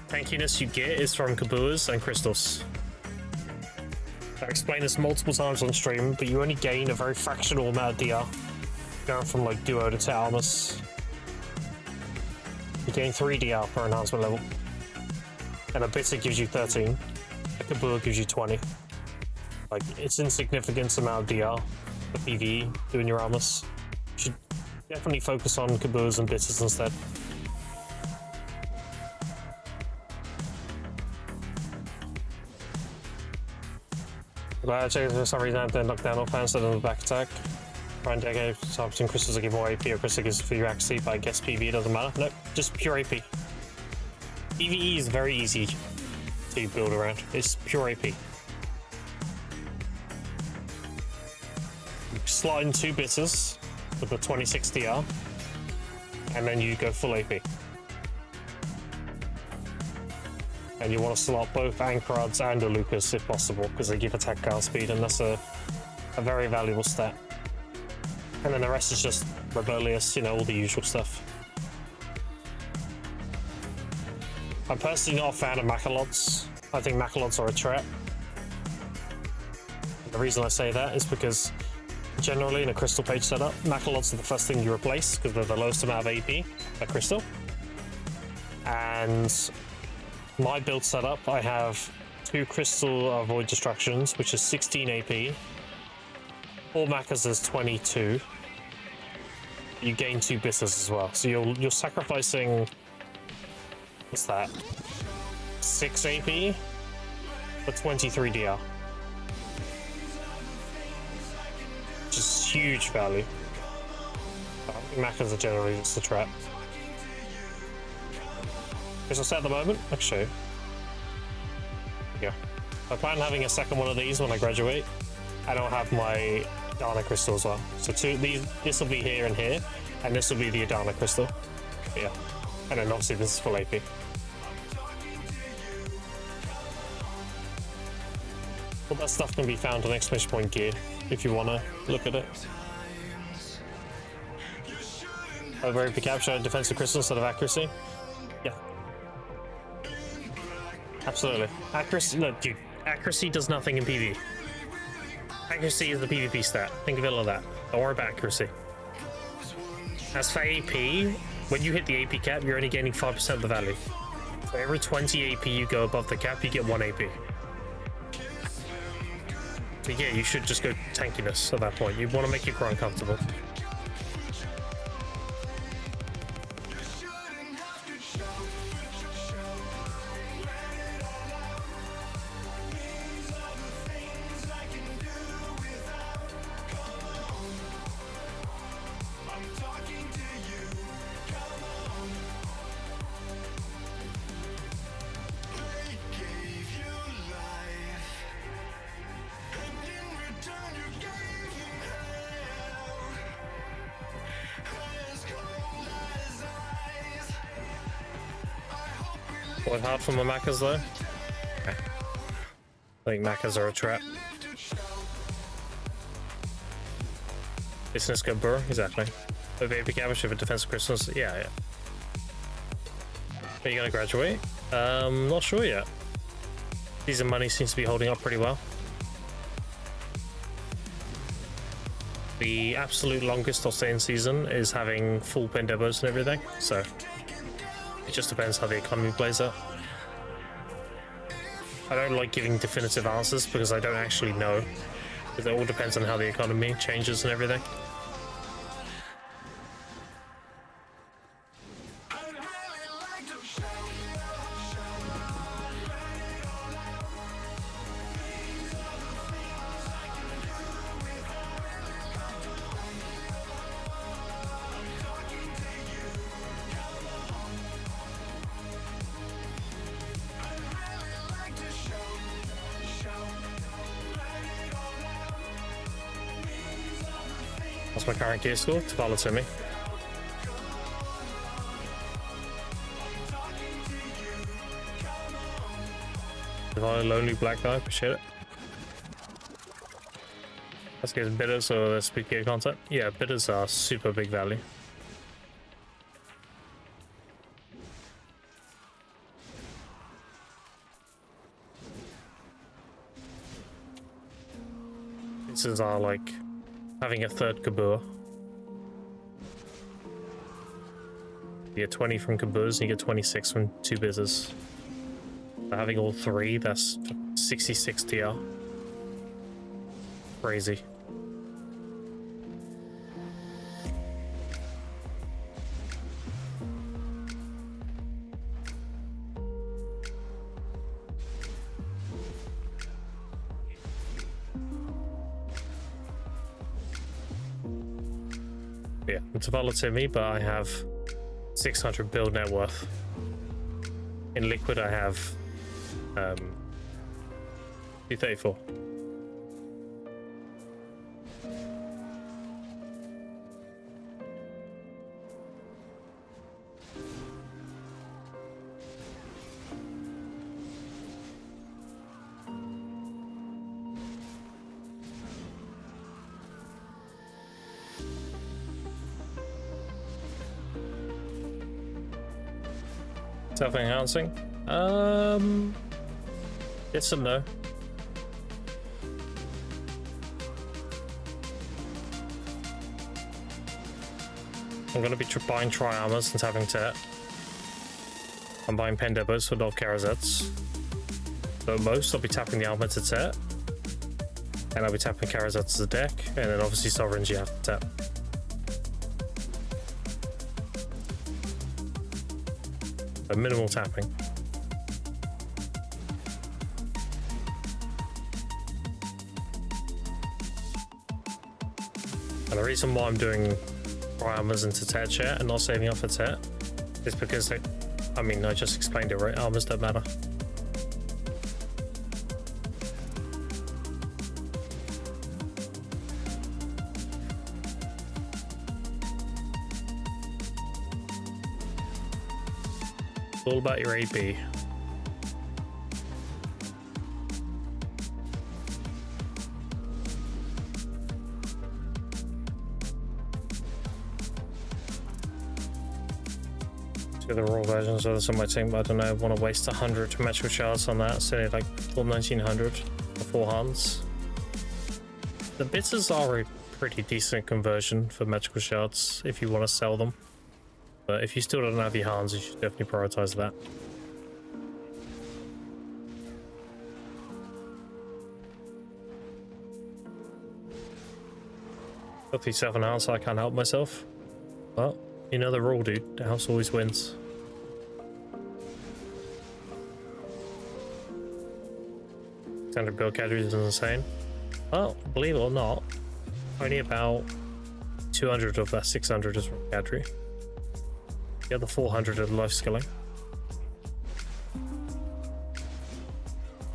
A: Tankiness you get is from Kabuas and crystals. I've explained this multiple times on stream, but you only gain a very fractional amount of DR. Going from like duo to 10 armors. You gain 3 DR per enhancement level. And a Bitter gives you 13. A Kabua gives you 20. Like, it's insignificant amount of DR for PvE doing your armors. You should definitely focus on Kabuas and Bitters instead. But actually, for some reason I have to knock down all fans instead of the back attack. Run decade, so between crystals will give more AP or crystal gives for your accuracy, but I guess PvE doesn't matter. Nope, just pure AP. PvE is very easy to build around. It's pure AP. You slot in 2 bitters with the 26 DR, and then you go full AP. And you want to slot both Anchorods and a Lucas if possible, because they give attack card speed, and that's a very valuable stat. And then the rest is just rebellious, you know, all the usual stuff. I'm personally not a fan of Machalots. I think Machalots are a threat. The reason I say that is because generally in a crystal page setup, Machalots are the first thing you replace because they're the lowest amount of AP per crystal. And my build setup, I have 2 crystal void destructions, which is 16 AP. 4 Machas is 22. You gain 2 bitters as well. So you're sacrificing, what's that? 6 AP for 23 DR. Which is huge value. Machas are generally just a trap. Crystal set at the moment? I'll show you. Yeah. I plan on having a second one of these when I graduate. I don't have my Adana crystal as well. So this will be here and here, and this will be the Adana crystal. But yeah. And then obviously this is full AP. All that stuff can be found on exclamation point gear if you want to look at it. Over AP capture defensive crystal instead of accuracy. Yeah. Absolutely. Accuracy, look, dude, accuracy does nothing in PvE. Accuracy is the PvP stat. Think of it like that. Don't worry about accuracy. As for AP, when you hit the AP cap, you're only gaining 5% of the value. For every 20 AP you go above the cap, you get 1 AP. So yeah, you should just go tankiness at that point. You want to make your grind comfortable. Quite hard for my macas though. Okay. I think macas are a trap. Business go burr, exactly. A baby cabbage if a defensive Christmas, yeah. Are you gonna graduate? Not sure yet. Season money seems to be holding up pretty well. The absolute longest I'll stay in season is having full pen depots and everything, so it just depends how the economy plays out. I don't like giving definitive answers because I don't actually know. It all depends on how the economy changes and everything. What's my current gear score? To follow to me. A lonely black guy, appreciate it. Let's get bidders or the speed gear content. Yeah, bidders are super big value. These are like having a third Kabur. You get 20 from Kaburs and you get 26 from 2 bizzers. So having all 3, that's 66 TR. Crazy. Yeah, it's volatile to me, but I have 600 build net worth. In liquid, I have 234. Self-enhancing? Yes and no. I'm going to be buying tri-armors since having Tet. I'm buying pen depots for Dolph Karazets. So at most, I'll be tapping the armor to Tet. And I'll be tapping Karazets as a deck. And then obviously Sovereigns you have to tap. A minimal tapping. And the reason why I'm doing armors into Tet chat and not saving up for Tet is because I just explained it right, armors don't matter. It's all about your AP. The raw versions of this on my team, but I don't know, I want to waste 100 magical shards on that, so like 1900 for 4 hands. The bitters are a pretty decent conversion for magical shards if you want to sell them. But if you still don't have your hands, you should definitely prioritize that. Got 7 hours, so I can't help myself. Well, you know the rule, dude. The house always wins. Standard build categories is insane. Well, believe it or not, only about 200 of that 600 is from category. The other 400 are life skilling.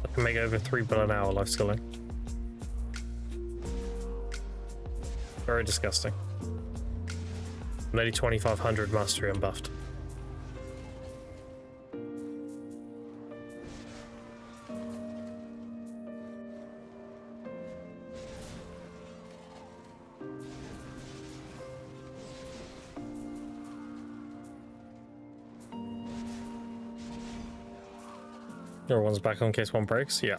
A: I can make over 3 billion an hour life skilling. Very disgusting. Maybe 2500 mastery unbuffed. Everyone's back on in case one breaks. Yeah.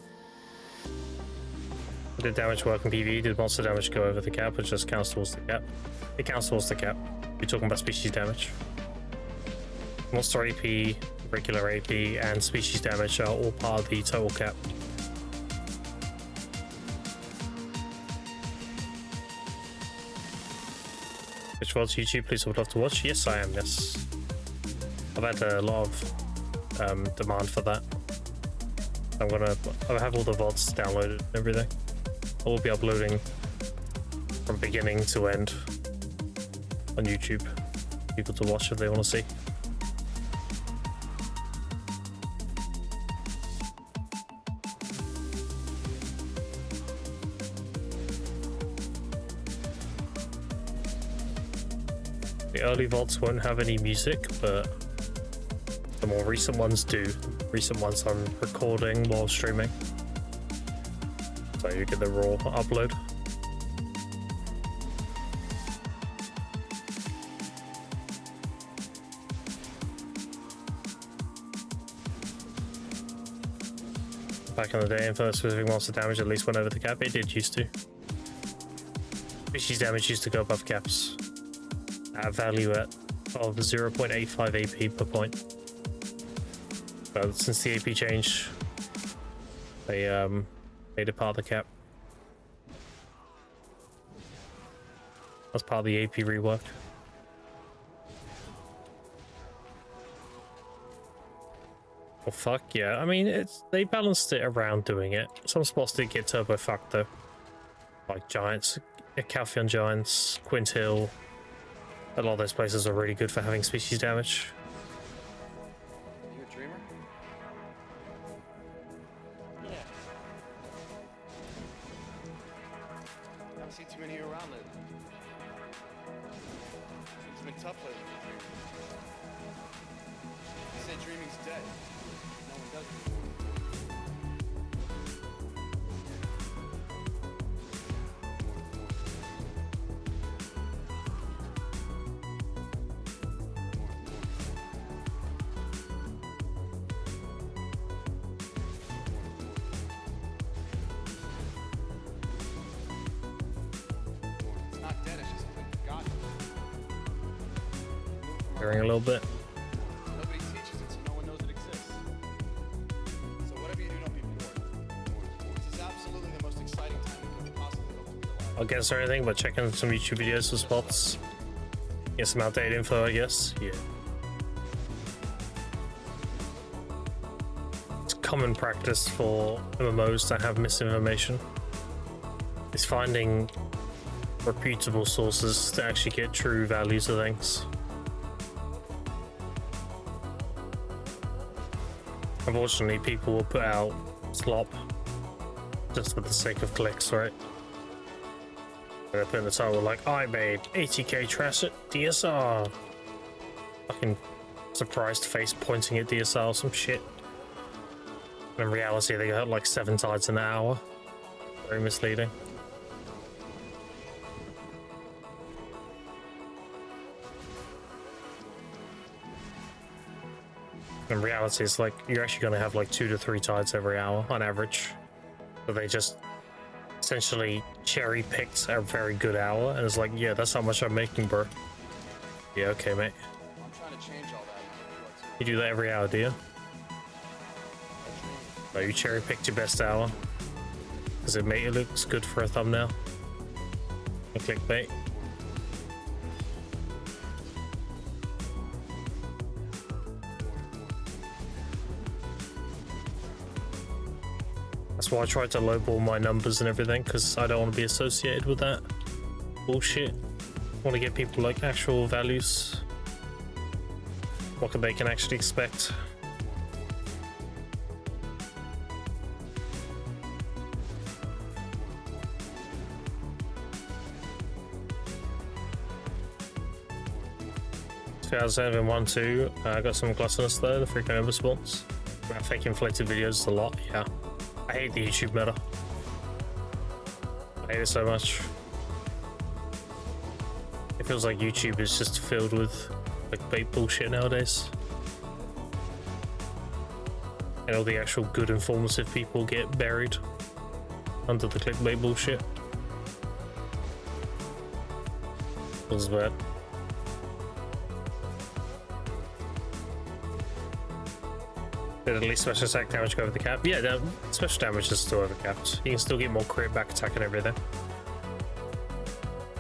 A: Did damage work in PvE? Did monster damage go over the cap, or just counts towards the cap? It counts towards the cap. You're talking about species damage. Monster AP, regular AP, and species damage are all part of the total cap. Twitch Vod YouTube, please, I would love to watch. Yes, I am, yes. I've had a lot of demand for that. I have all the VODs downloaded and everything. I will be uploading from beginning to end on YouTube. People to watch if they want to see. The early VODs won't have any music, but the more recent ones do. Recent ones I'm recording while streaming. So you get the raw upload. Back in the day, Info specific monster damage at least went over the cap. It did used to. Species damage used to go above caps. At value of 0.85 AP per point. But since the AP change, they made it part of the cap. That's part of the AP rework. Well, fuck yeah. I mean, they balanced it around doing it. Some spots did get turbo fucked though. Like Giants, Calpheon Giants, Quint Hill. A lot of those places are really good for having species damage.
B: You a dreamer? Yeah. I haven't seen too many around lately. It's been tough lately for dreaming. They say dreaming's dead. No one does it anymore.
A: Hearing a little bit.
B: Nobody teaches it, so no one knows it exists. So whatever you do, don't be bored. This is absolutely the most exciting time you could possibly hope to be alive.
A: I'll guess or anything, but checking some YouTube videos for spots. Get some outdated info, I guess. Yeah. It's common practice for MMOs to have misinformation. It's finding reputable sources to actually get true values of things. Unfortunately, people will put out slop just for the sake of clicks, right? They put in the title like, I made 80k trash at DSR. Fucking surprised face pointing at DSR or some shit. In reality, they got like 7 tides in an hour. Very misleading. In reality, it's like you're actually going to have like 2 to 3 tides every hour on average. So they just essentially cherry picked a very good hour, and it's like, yeah, that's how much I'm making, bro. Yeah, okay, mate.
B: I'm trying to change all that.
A: You do that every hour, do you? No, you cherry picked your best hour because it looks good for a thumbnail. And clickbait. That's why I tried to lowball my numbers and everything, because I don't want to be associated with that bullshit. I want to get people like actual values, what they can actually expect. As I've been 1-2, I got some gluttonous though, the freaking overspawns. About fake inflated videos a lot, yeah. I hate the YouTube meta. I hate it so much. It feels like YouTube is just filled with like bait bullshit nowadays. and all the actual good informative people get buried under the clickbait bullshit. Was bad. Did at least special attack damage go over the cap? Yeah, no, special damage is still over capped. You can still get more crit, back attack, and everything.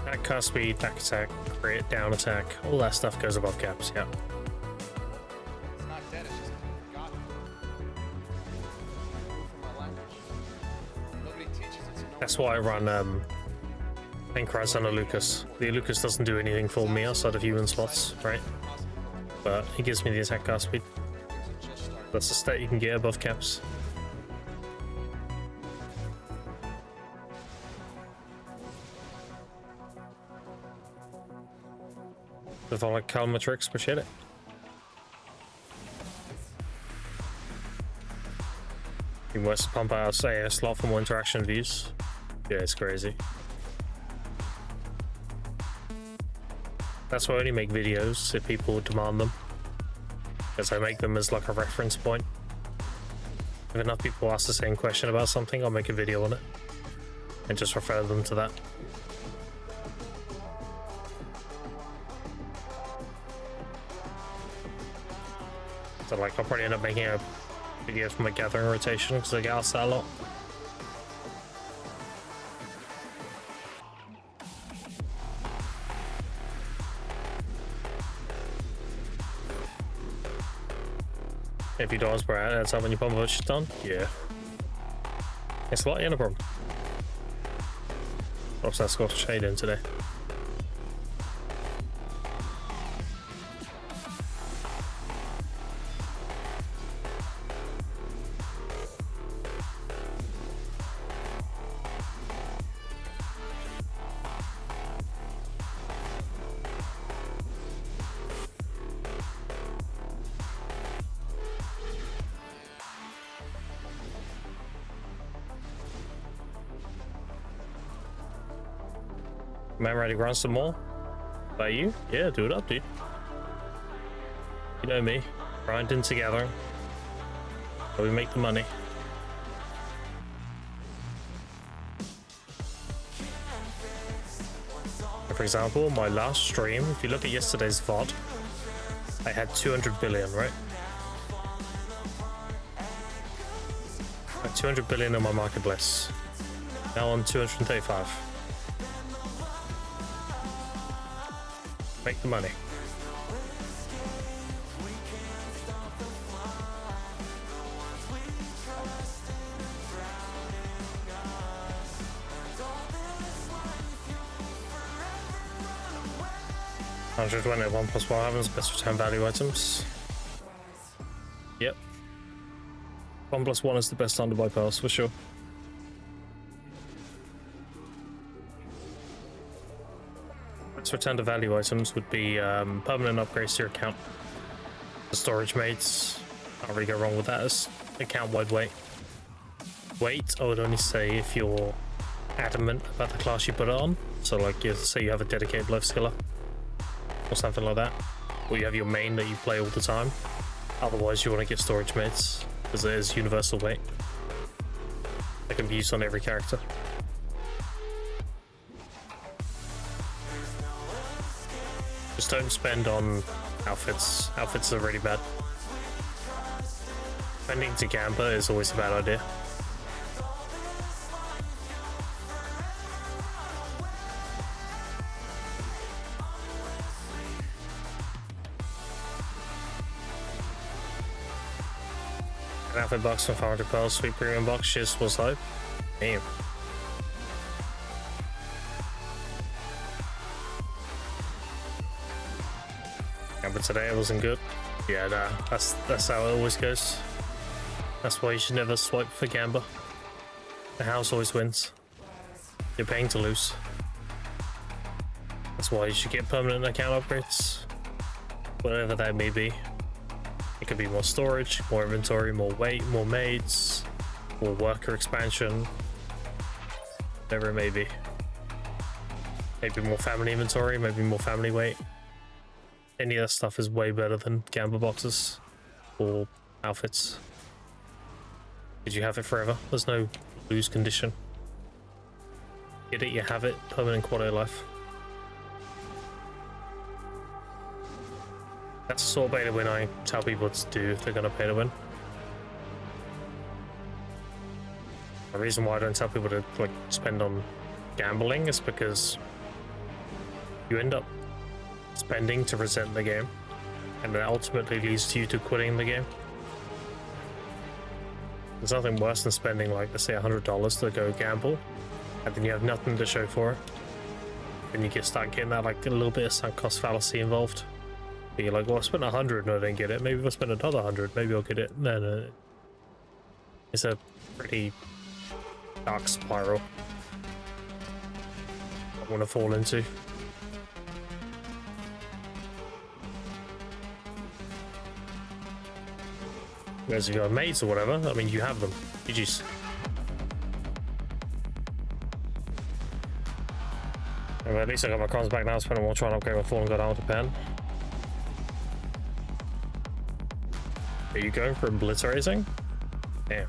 A: Attack, cast speed, back attack, crit, down attack, all that stuff goes above caps, yeah.
B: It's not dead, it's just forgotten. Removed from our language. Nobody teaches it, so no
A: That's why I run Anchorize on a Lucas. The Lucas doesn't do anything for me outside of human spots, right? But he gives me the attack cast speed. That's a stat you can get above caps. If I like Calmatrix, appreciate it. You must pump out, say, a slot for more interaction views. Yeah, it's crazy. That's why I only make videos if people demand them. Because I make them as like a reference point. If enough people ask the same question about something, I'll make a video on it. And just refer them to that. So like, I'll probably end up making a video for my gathering rotation because I get asked that a lot. $50 per hour, that's how when you pump what shit done? Yeah. It's a lot, yeah, no problem. Drops that Scottish shade in today. Man, ready to run some more? By you? Yeah, do it up, dude. You know me, grinding together. But we make the money. For example, my last stream, if you look at yesterday's VOD, I had 200 billion, right? I had 200 billion in my marketplace. Now on 235. Make the money. $100 when at 1+1 happens, best return value items. Yep. 1+1 is the best under bypass for sure. Return to value items would be permanent upgrades to your account. The storage mates, can't really go wrong with that as account wide weight. Weight, I would only say if you're adamant about the class you put it on. So like, you say you have a dedicated life skiller or something like that, or you have your main that you play all the time. Otherwise you want to get storage mates because it is universal weight. They can be used on every character. Just don't spend on outfits. Outfits are really bad. Spending to Gamba is always a bad idea. An outfit box from 500 pearls, sweet premium box, just was hype. Damn. But today it wasn't good. Yeah, nah, that's how it always goes. That's why you should never swipe for Gamba. The house always wins. You're paying to lose. That's why you should get permanent account upgrades. Whatever that may be. It could be more storage, more inventory, more weight, more maids, more worker expansion. Whatever it may be. Maybe more family inventory, maybe more family weight. Any of that stuff is way better than Gamba boxes or outfits. Did you have it forever? There's no lose condition. Get it, you have it, permanent quality of life. That's the sort of pay to win I tell people to do if they're gonna pay to win. The reason why I don't tell people to like spend on gambling is because you end up spending to resent the game, and that ultimately leads to you to quitting the game. There's nothing worse than spending like, let's say $100 to go gamble, and then you have nothing to show for it. Then you start getting that like a little bit of sunk cost fallacy involved. But you're like, well, I spent 100 and I didn't get it. Maybe if I spend another 100, maybe I'll get it. No. It's a pretty dark spiral I want to fall into. Whereas if you have mates or whatever, I mean, you have them. GG's. Well, at least I got my cons back now, spending more trying to upgrade my phone and got out to pen. Are you going for obliterating? Damn.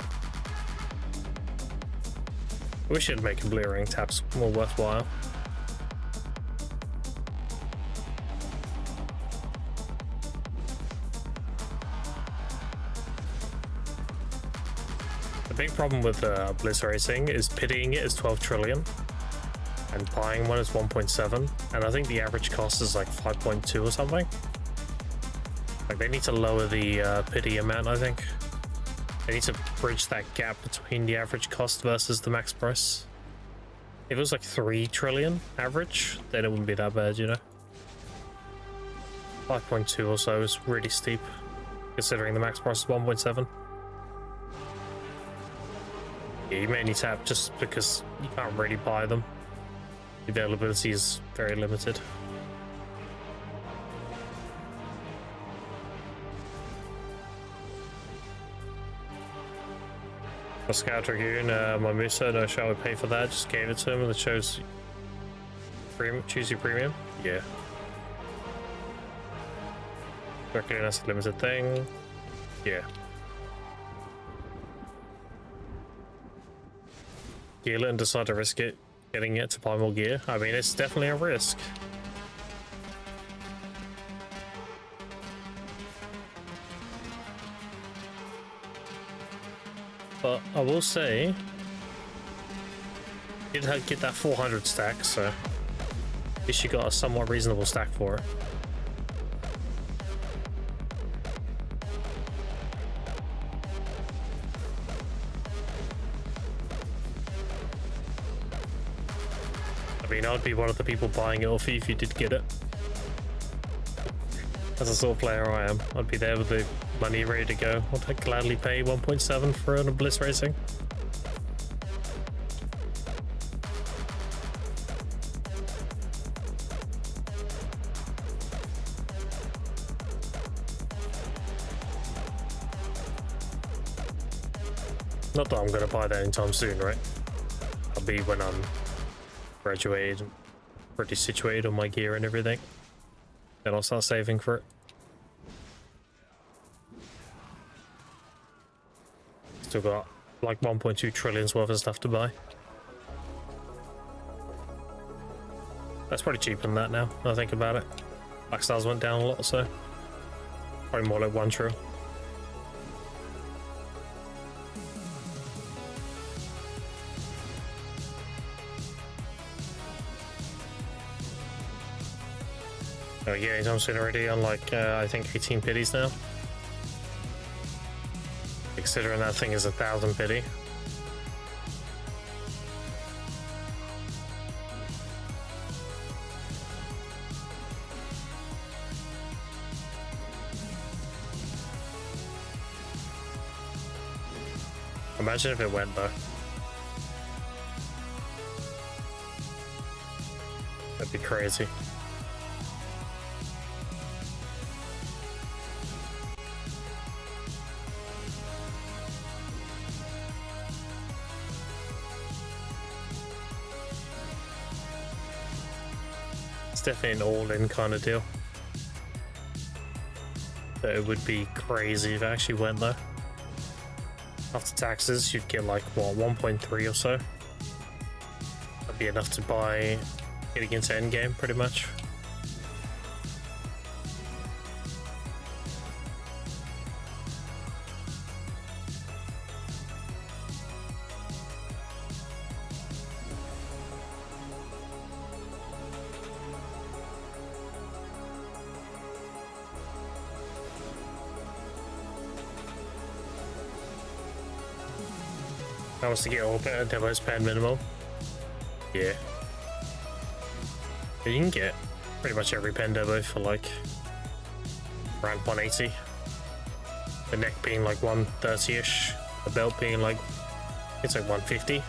A: I wish it'd make obliterating taps more worthwhile. The big problem with obliterating is pitying it is 12 trillion and buying one is 1.7, and I think the average cost is like 5.2 or something. Like they need to lower the pity amount, I think. They need to bridge that gap between the average cost versus the max price. If it was like 3 trillion average, then it wouldn't be that bad, you know? 5.2 or so is really steep, considering the max price is 1.7. Yeah, you mainly tap just because you can't really buy them. The availability is very limited. A Scout Dragoon, my Musa, no shall we pay for that? Just gave it to him and it shows premium, choose your premium. Yeah. Dragoon, that's a limited thing. Yeah. Gear it and decide to risk it, getting it to buy more gear. I mean, it's definitely a risk. But I will say, you did get that 400 stack, so at least you got a somewhat reasonable stack for it. I mean, I'd be one of the people buying it off you if you did get it. As the sort of player I am, I'd be there with the money ready to go. I'd gladly pay 1.7 for an Bliss Racing. Not that I'm going to buy that anytime soon, right? I'll be when I'm graduated and pretty situated on my gear and everything. Then I'll start saving for it. Still got like 1.2 trillions worth of stuff to buy. That's pretty cheaper than that now, when I think about it. Black Stars went down a lot, so probably more like 1 trill. Oh yeah, anytime soon already on like I think 18 pities now. Considering that thing is 1,000 pity. Imagine if it went though. That'd be crazy. It's definitely an all-in kind of deal. But it would be crazy if it actually went though. After taxes, you'd get like, what, 1.3 or so? That'd be enough to buy getting into endgame, pretty much. That was to get all demos paid minimal. Yeah. You can get pretty much every pen demo for like around 180. The neck being like 130-ish. The belt being like, it's like 150.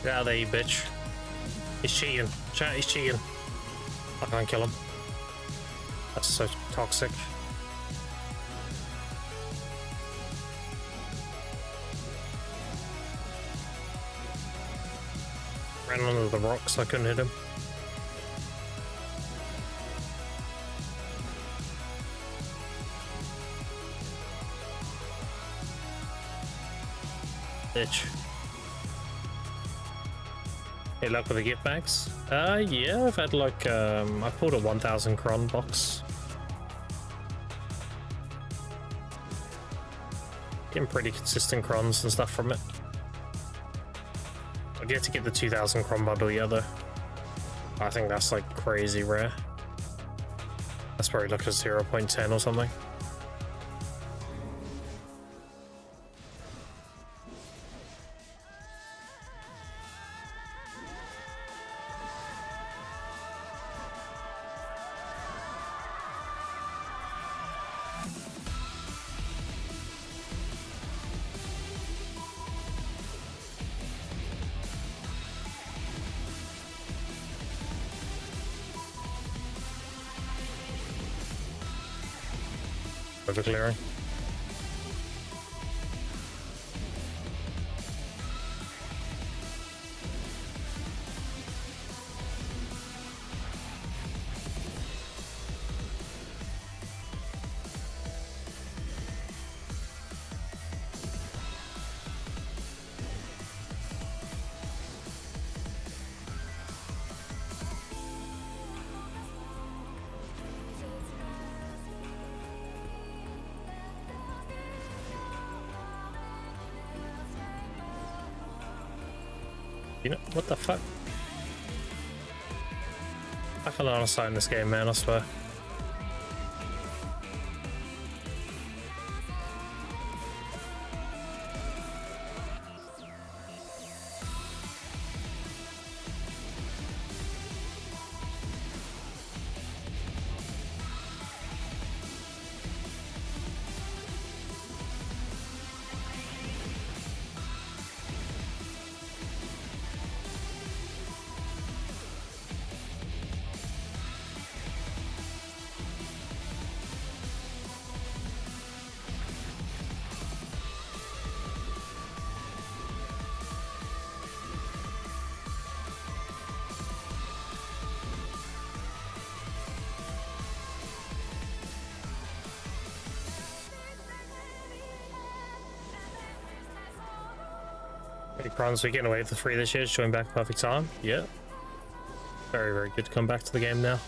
A: Get out of there, you bitch. He's cheating. Chat, he's cheating. I can't kill him. That's so toxic. Ran under the rocks, I couldn't hit him. Bitch. Hey, luck with the gift bags? Yeah, I've had like, I pulled a 1,000 cron box. Getting pretty consistent crons and stuff from it. I've yet to get the 2,000 cron bundle yet though. I think that's like crazy rare. That's probably like a 0.10 or something. Over clearing. You know, what the fuck? I fell on a side in this game, man, I swear. Crons, we're getting away with the 3 this year, just join back perfect time. Yeah. Very, very good to come back to the game now.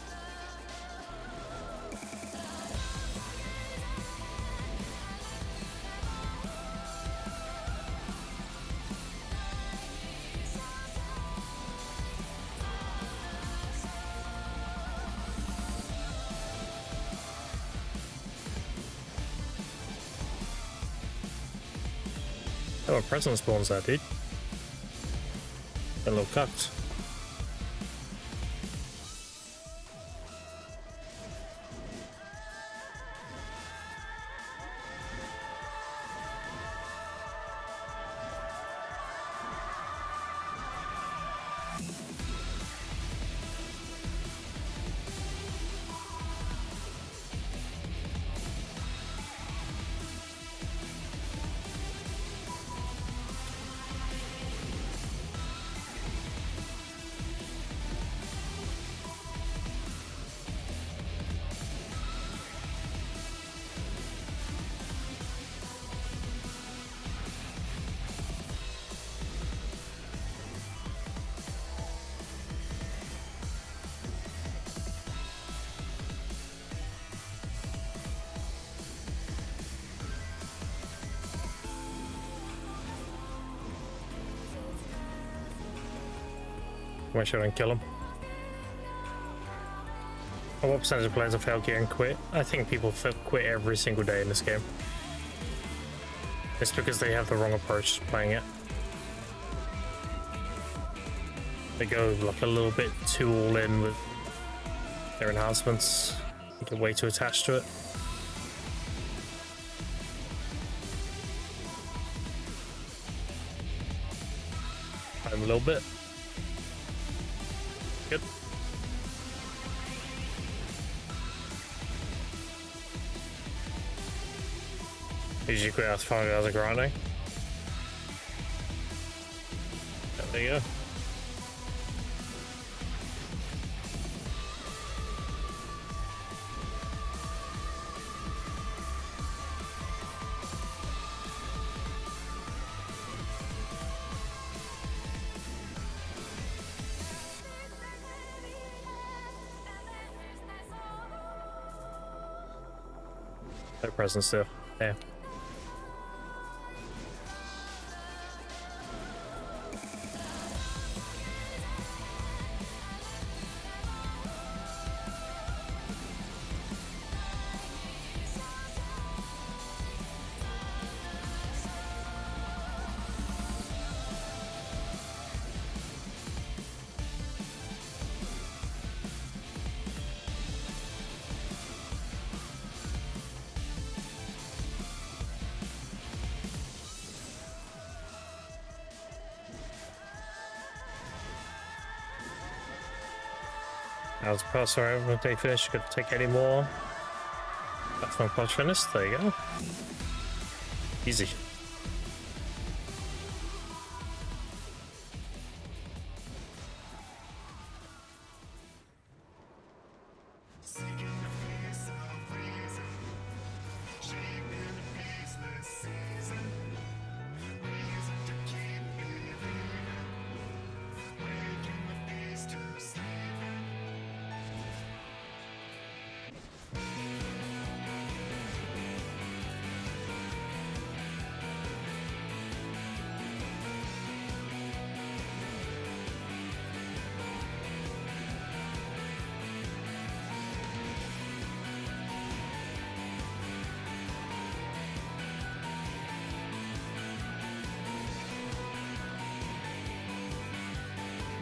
A: Oh, a present spawns there, dude. A little cucked. Make sure I don't kill him. Oh, what percentage of players have failed gear and quit? I think people quit every single day in this game. It's because they have the wrong approach to playing it. They go like a little bit too all in with their enhancements. They get way too attached to it. A little bit. Good. Usually quit after 5 hours of grinding. There you go. No presence still. Yeah. As a pass around when they finish, you could take any more. That's one patch finished. There you go. Easy.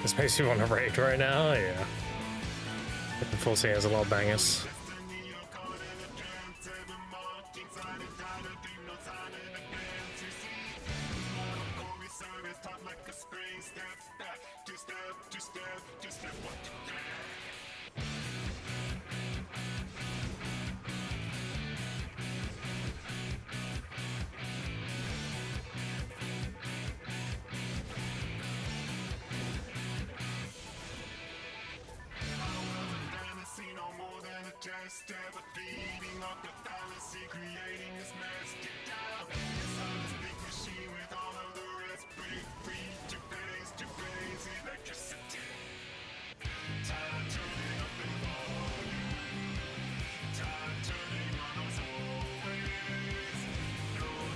A: This makes me want to raid right now, yeah. The 14 has a lot of bangers.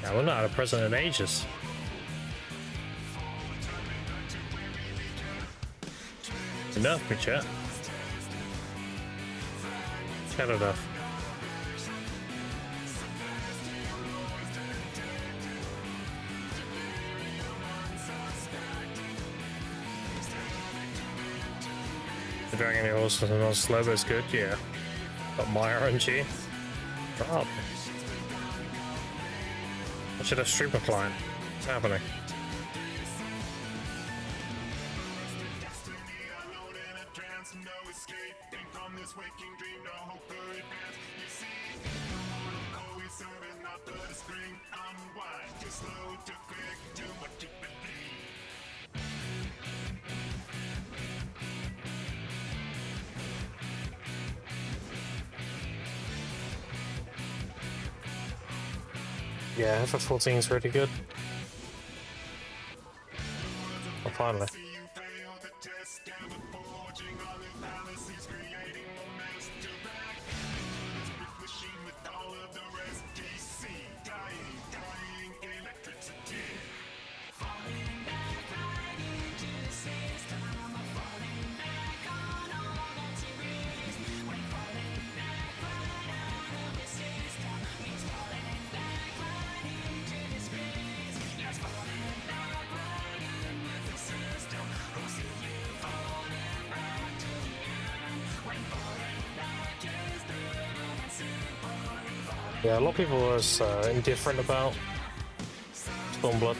A: Yeah, we're not out of prison in ages. Enough, me chat. Chat enough. The Dragon Horse is not slow, but it's good, yeah. Got my RNG. Drop. I should have streamer client. What's happening? Yeah, FF14 is really good. Oh, finally. Yeah, a lot of people are indifferent about Stormblood.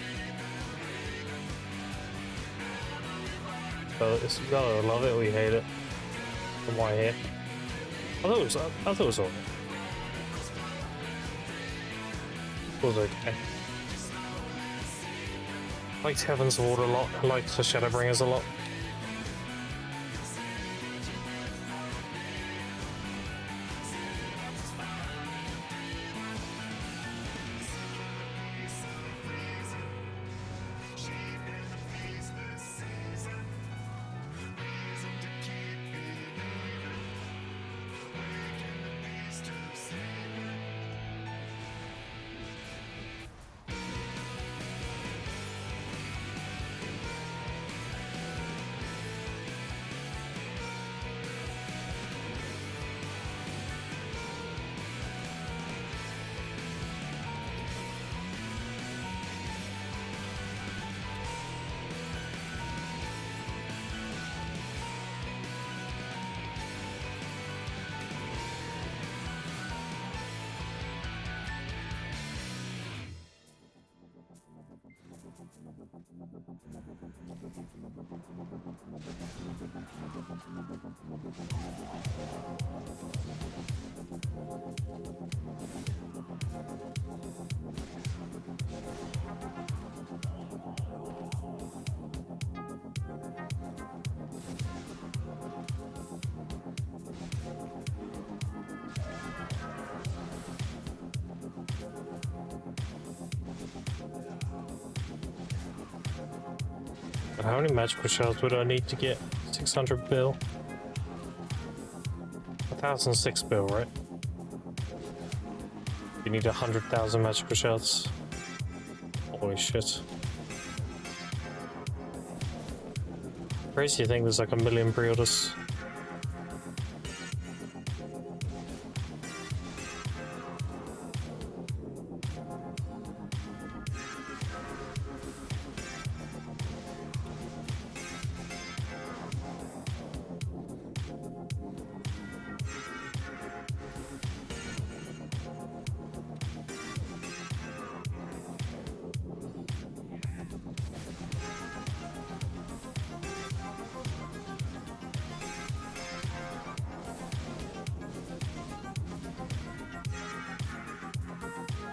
A: So it's either love it or you hate it. From what I hear. I thought it was alright. It was okay. I liked Heaven's Ward a lot. I liked the Shadowbringers a lot. How many magical shells would I need to get 600 bill? 1006 bill, right? You need 100,000 magical shells. Holy shit. Crazy to think there's like 1 million pre-orders.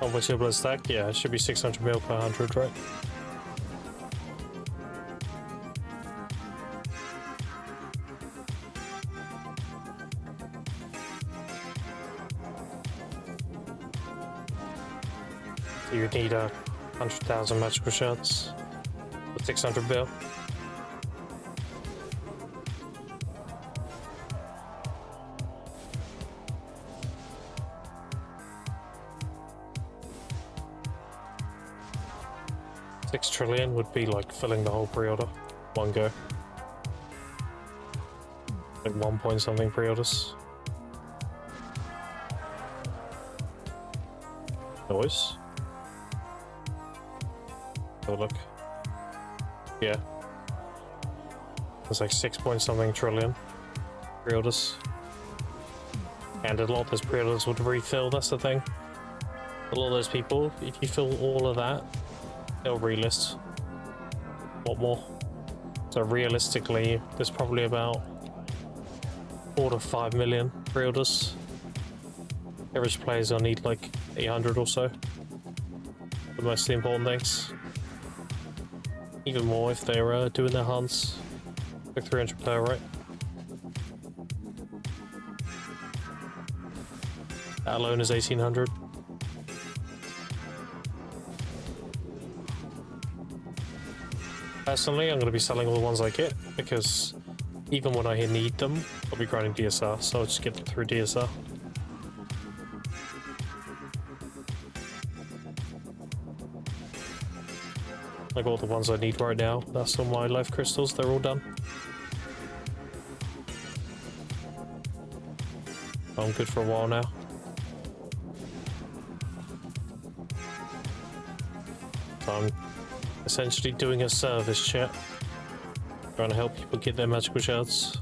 A: Oh, what's your blood stack? Yeah, it should be 600 mil per 100, right? So you need 100,000 magical shards with 600 bill. $6 trillion would be like filling the whole pre-order, one go. Like 1 point something pre-orders. Noise. Oh look. Yeah. There's like 6 point something trillion pre-orders. And a lot of those pre-orders would refill, that's the thing. A lot of those people, if you fill all of that, they'll relist. What more? So realistically, there's probably about 4 to 5 million pre-orders. Average players will need like 800 or so. The most important things. Even more if they're doing their hunts. Like 300 player, right? That alone is 1800. Personally, I'm going to be selling all the ones I get, because even when I need them, I'll be grinding DSR, so I'll just get them through DSR. Like all the ones I need right now, that's all my life crystals, they're all done. I'm good for a while now. So I'm essentially doing a service chat, trying to help people get their magical shards.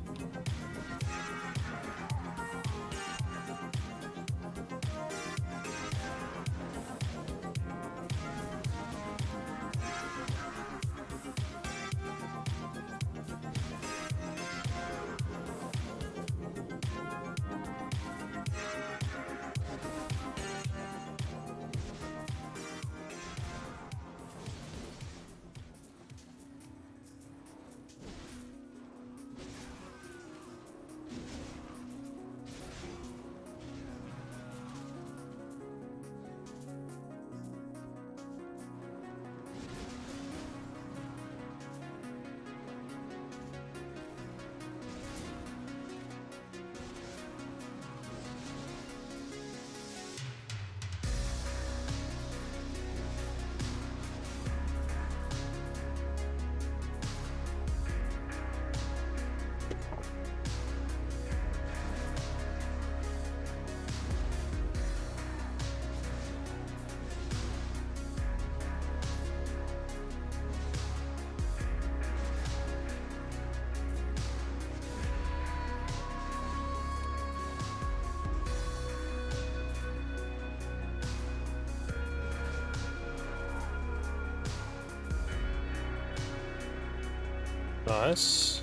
A: Nice.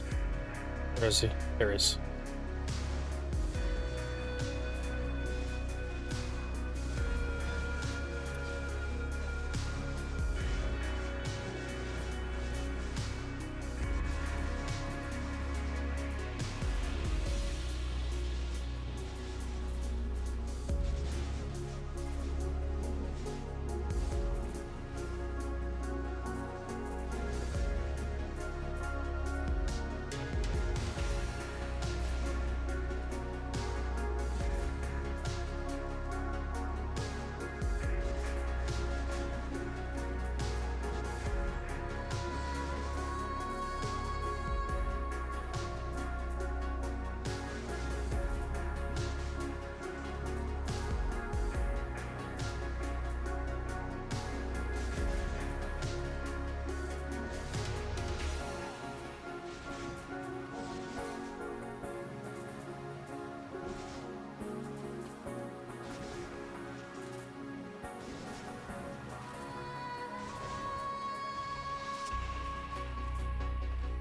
A: Where is he? There he is.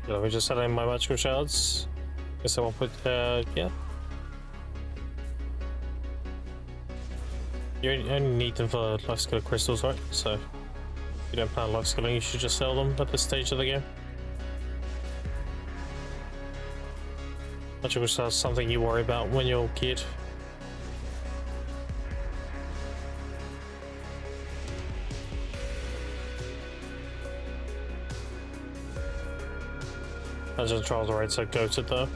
A: Let me just set in my magical shards. Guess I won't put, yeah. You only need them for life skill crystals, right? So, if you don't plan life skilling, you should just sell them at this stage of the game. Magical shards is something you worry about when you're geared. Dungeon Trials are right, so go to the.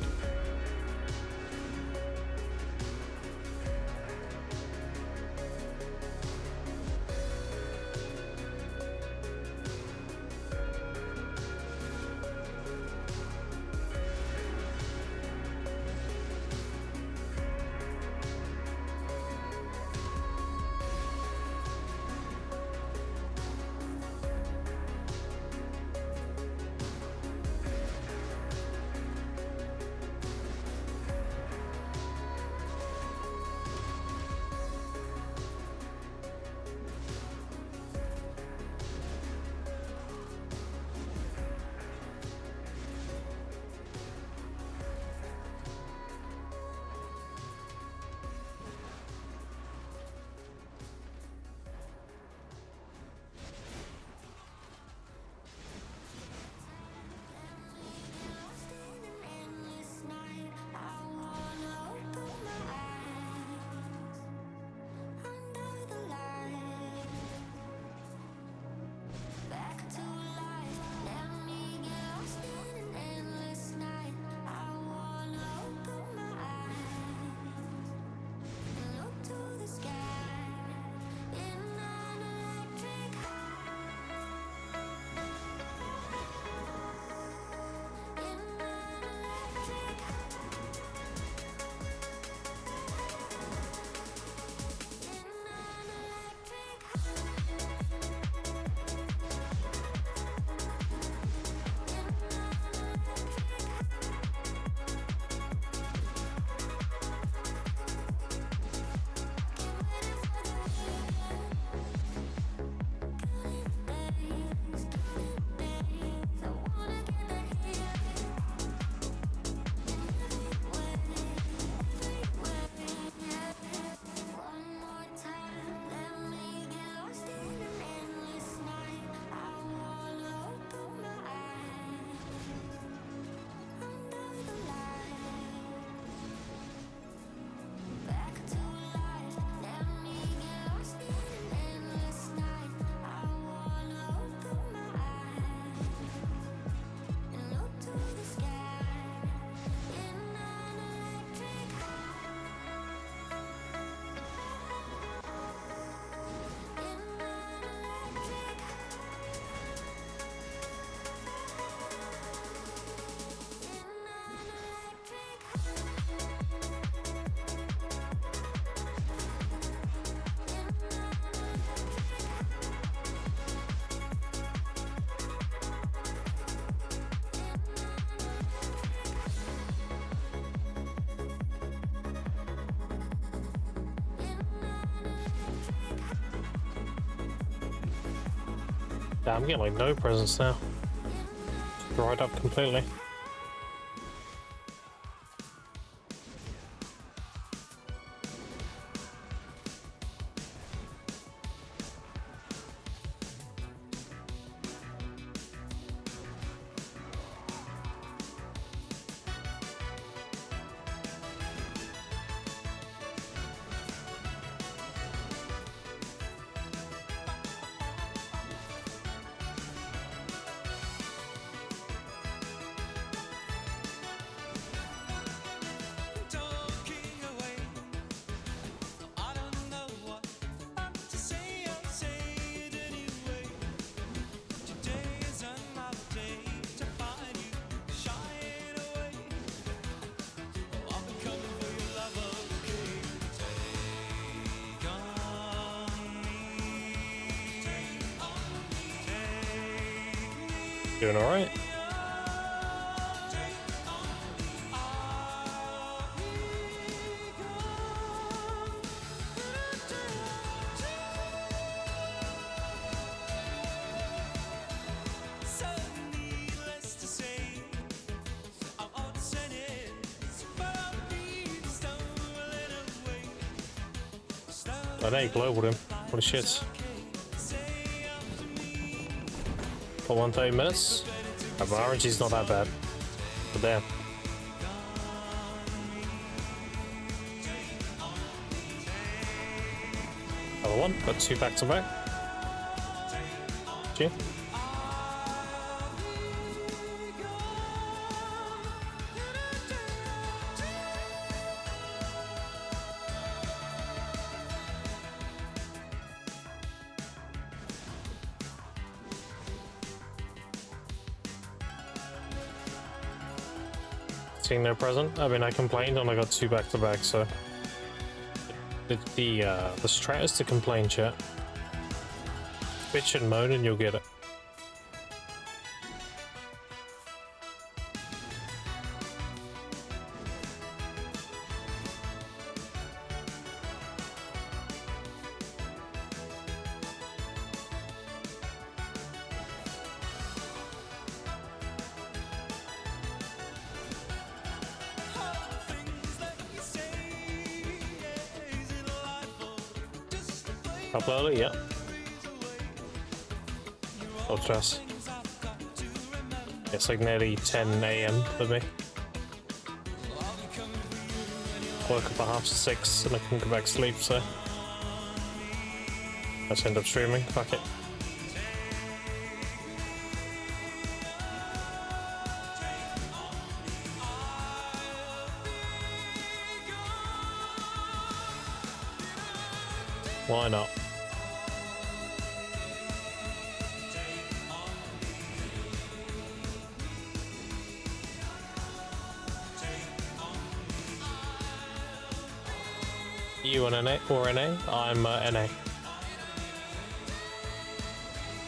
A: Yeah, I'm getting like no presents now. Dried up completely. Doing alright. I know you globaled him. What a shit. For 130 minutes? Oh, but RNG's not that bad. But damn. Another one. Got 2 back to back. Gee. Seeing no present. I mean, I complained and I got 2 back to back, so the strat is to complain, chat. Bitch and moan and you'll get it. Upload it, yeah. Oh, trust. It's like nearly 10 AM for me. Woke up at 6:30 and I can go back to sleep, so let's end up streaming. Fuck it. Why not? You an NA or NA? I'm NA.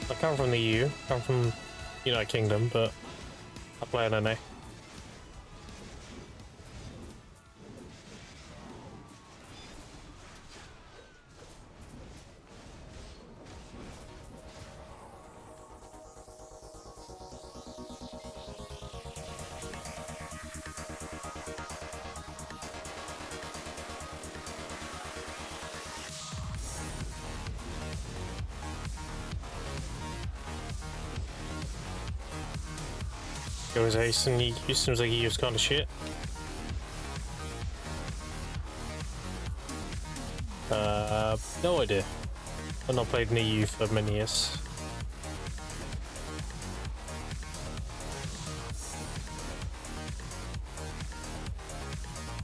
A: I come from the EU, I'm from United Kingdom, but I play an NA. It was Ace and he seems like he was kind of shit. No idea. I've not played in EU for many years.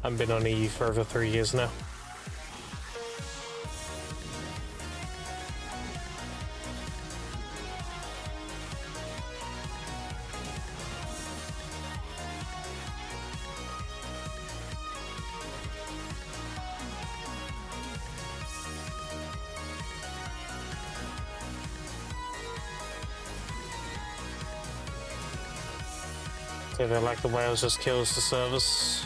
A: I've been on EU for over 3 years now. Say they like the whales just kills the service.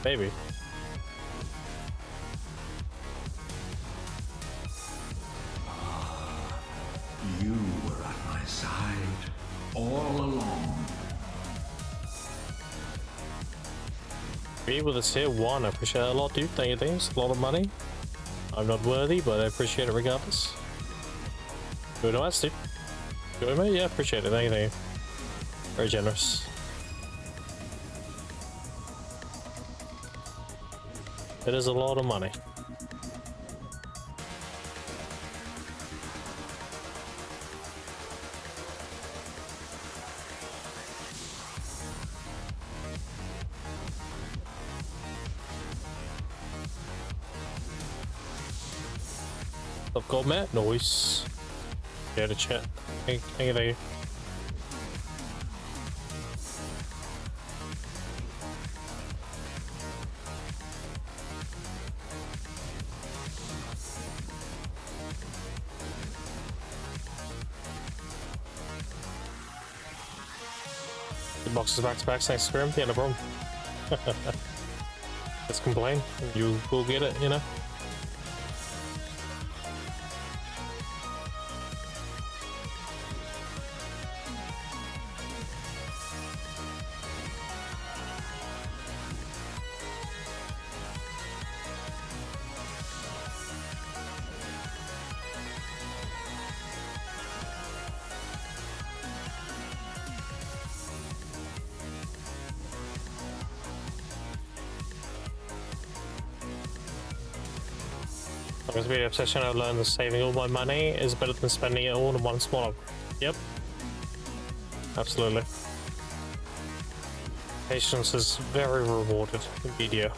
A: Maybe.
C: You were at my side all along.
A: Be with us here, one. I appreciate it a lot, dude. Thank you, thanks. A lot of money. I'm not worthy, but I appreciate it regardless. Good advice, dude. Good, mate. Yeah, appreciate it. Thank you, thank you. Very generous. It is a lot of money. Up gold, Matt. Nice. Yeah, to chat. Thank you, thank you. boxes back to back next to Grim. Yeah, no problem. Let's complain. You will get it, you know? Because the obsession I've learned that saving all my money is better than spending it all in one small. Yep. Absolutely. Patience is very rewarded in video.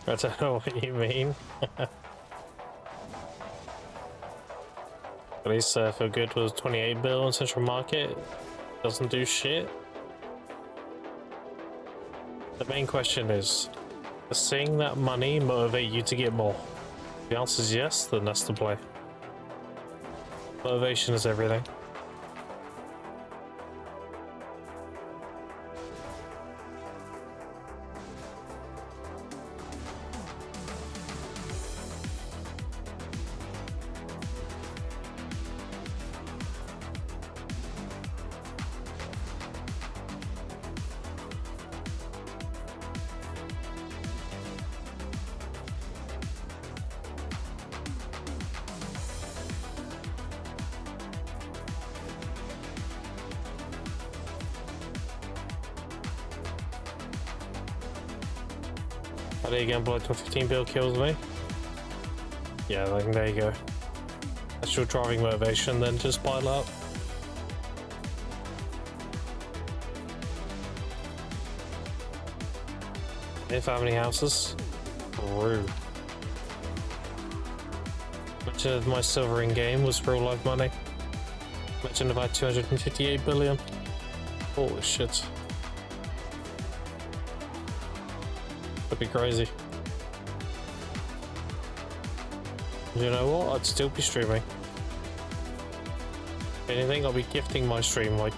A: I don't know what you mean. At least feel good was 28 bill in Central Market. Doesn't do shit. The main question is, does seeing that money motivate you to get more? If the answer is yes, then that's the play. Motivation is everything. There you go, blood to 15 bill kills me. Yeah, like, there you go. That's your driving motivation, then just pile up. If I have any houses? Rude. Imagine if my silver in game was real life money. Imagine if I had 258 billion. Holy shit. That'd be crazy. You know what? I'd still be streaming. If anything, I'll be gifting my stream like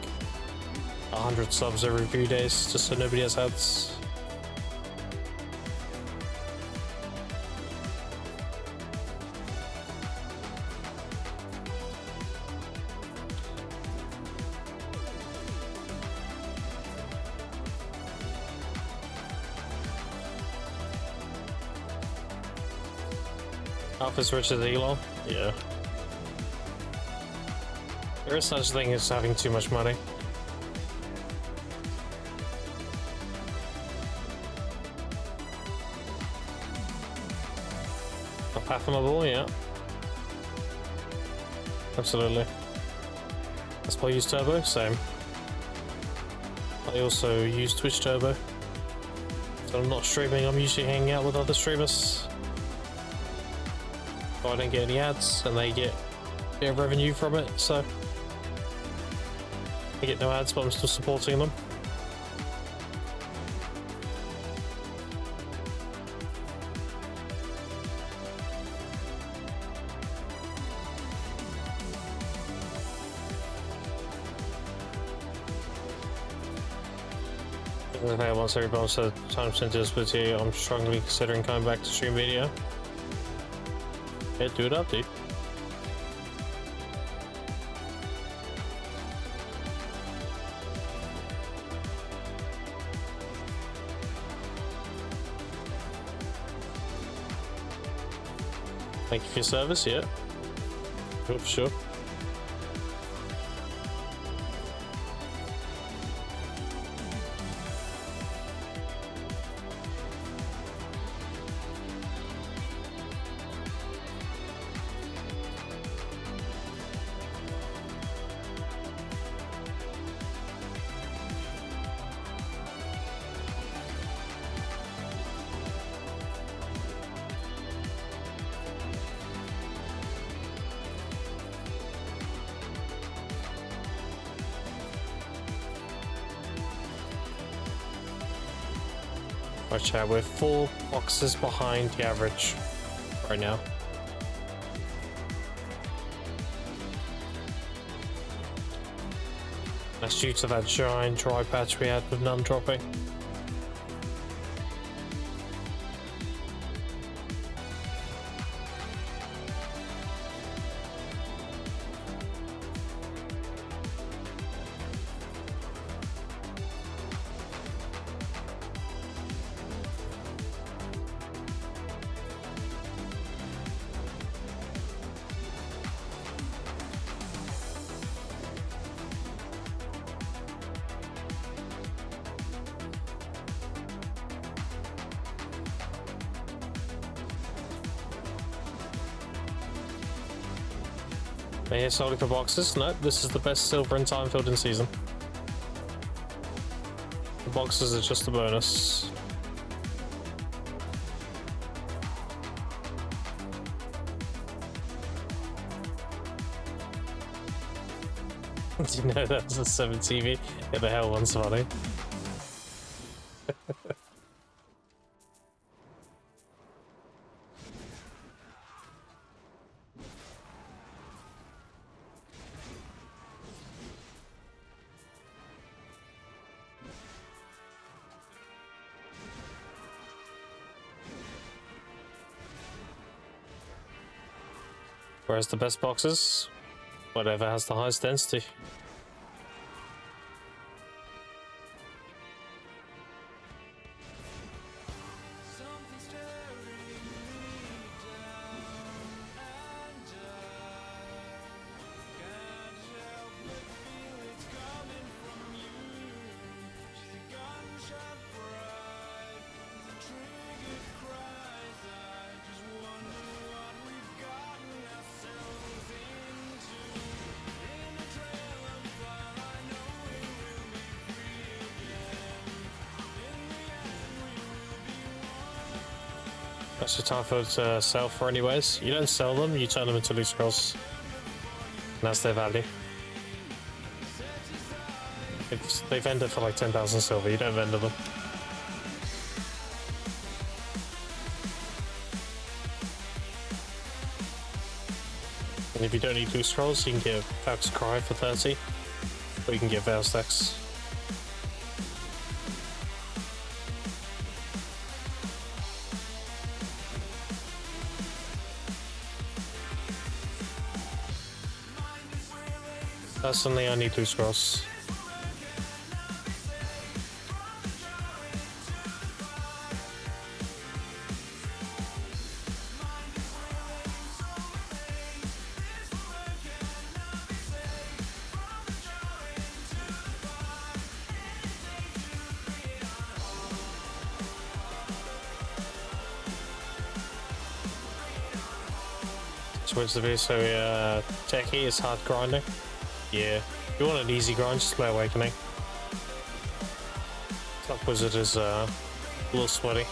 A: 100 subs every few days just so nobody has ads. Half as rich as Elon? Yeah. There is such a thing as having too much money. Fathomable, yeah. Absolutely. That's why I use Turbo, same. I also use Twitch Turbo. So I'm not streaming, I'm usually hanging out with other streamers. I don't get any ads and they get a bit of revenue from it, so I get no ads but I'm still supporting them. Once every bonus at time spent disability, I'm strongly considering coming back to stream video. Yeah, do it up, dude. Thank you for your service, yeah. Sure, for sure. Watch out, we're 4 boxes behind the average right now. That's due to that giant dry patch we had with none dropping. Are you solely for boxes? Nope, this is the best silver in time filled in season. The boxes are just a bonus. Do you know that was a 7 TV? Yeah, the hell one's funny. Whereas the best boxes, whatever has the highest density. That's the time for it to sell for anyways. You don't sell them, you turn them into loose scrolls. And that's their value. They vend it for like 10,000 silver, you don't vendor them. And if you don't need loose scrolls, you can get Falc's Cry for 30. Or you can get Veil Stacks. Personally, I need 2 scrolls. Switch the video, so techie is hard grinding. Yeah, if you want an easy grind, just play Awakening. Top Wizard is a little sweaty.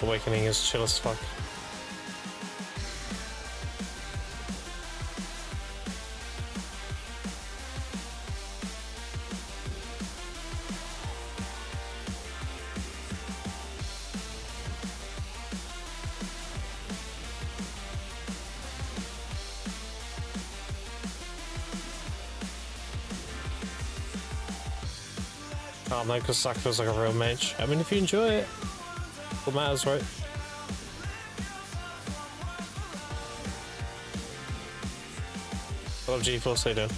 A: Awakening is chill as fuck. Oh no, because Sack feels like a real mage. I mean, if you enjoy it, what matters, right? What up, G-Force, how you doing?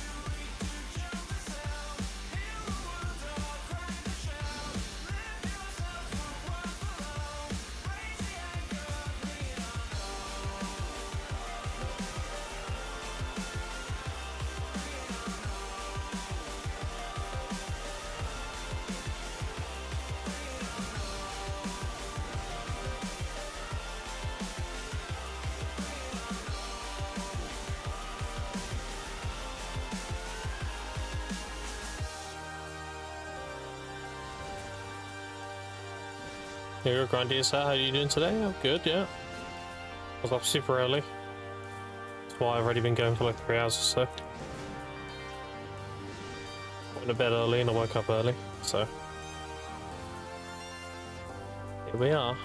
A: You're Grandia, sir. How are you doing today? I'm good, yeah. I was up super early. That's why I've already been going for like 3 hours or so. Went to bed early and I woke up early, so. Here we are.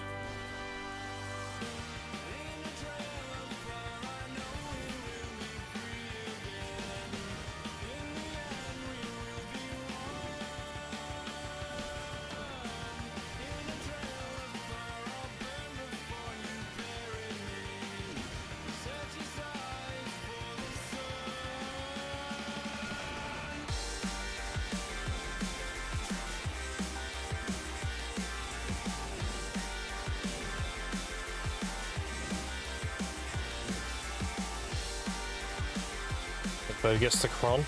A: Bird gets the cron.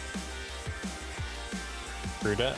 A: Through that.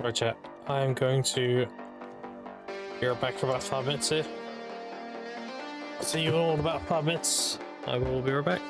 A: Right, chat. I'm going to be right back for about 5 minutes here. I'll see you all in about 5 minutes. I will be right back.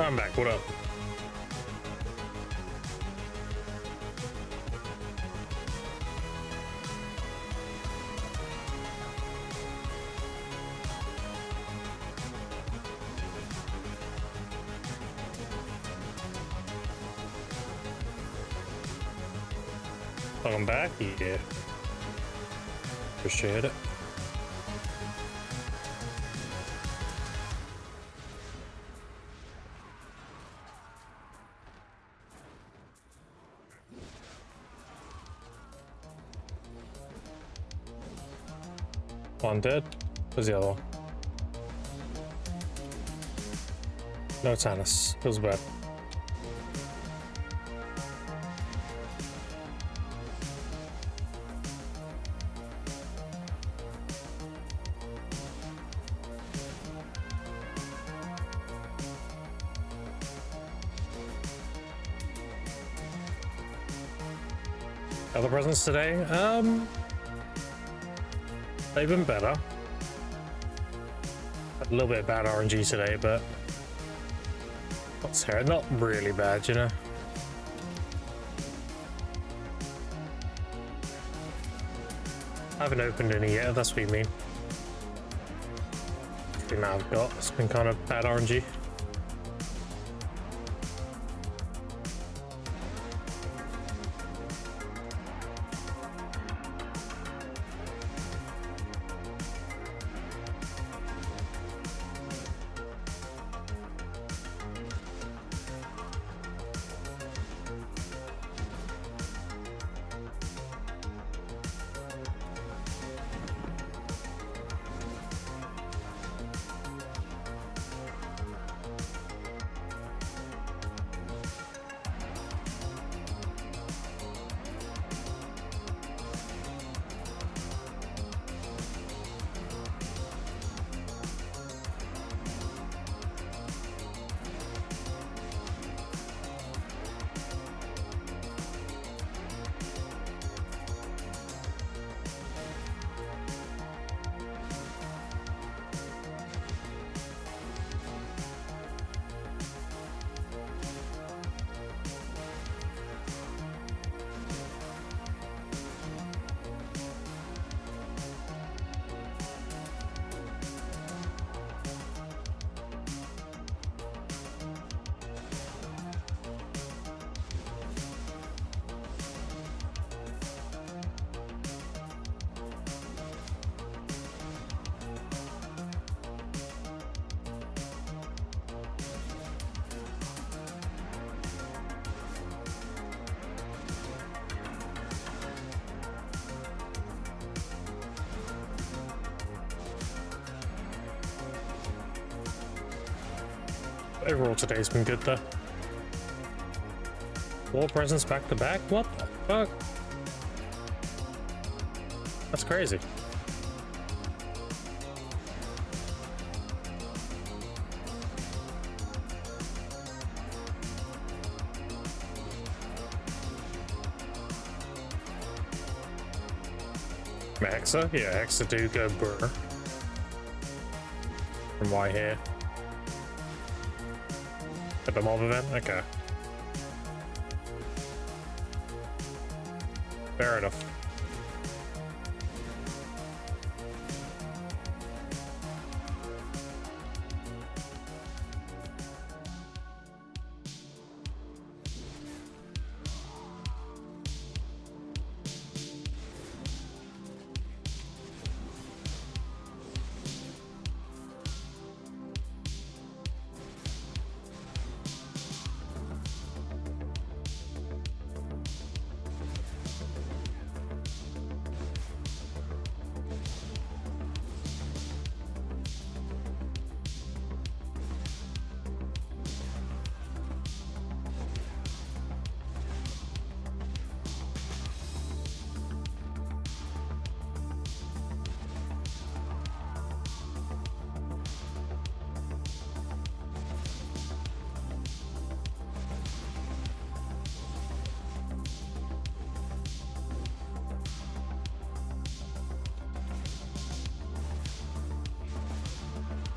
A: I'm back. What up? Welcome back. Yeah. Appreciate it. One dead. Where's the other one? No tennis. Feels bad. Other presents today? They've been better. A little bit bad RNG today, but what's here? Not really bad, you know. I haven't opened any yet, if that's what you mean. The amount I've got, it's been kind of bad RNG. Overall, today's been good though. 4 presents back to back? What the fuck? That's crazy. Hexa? Yeah, Hexa do go burr. From why here? At the mob event? Okay. Fair enough.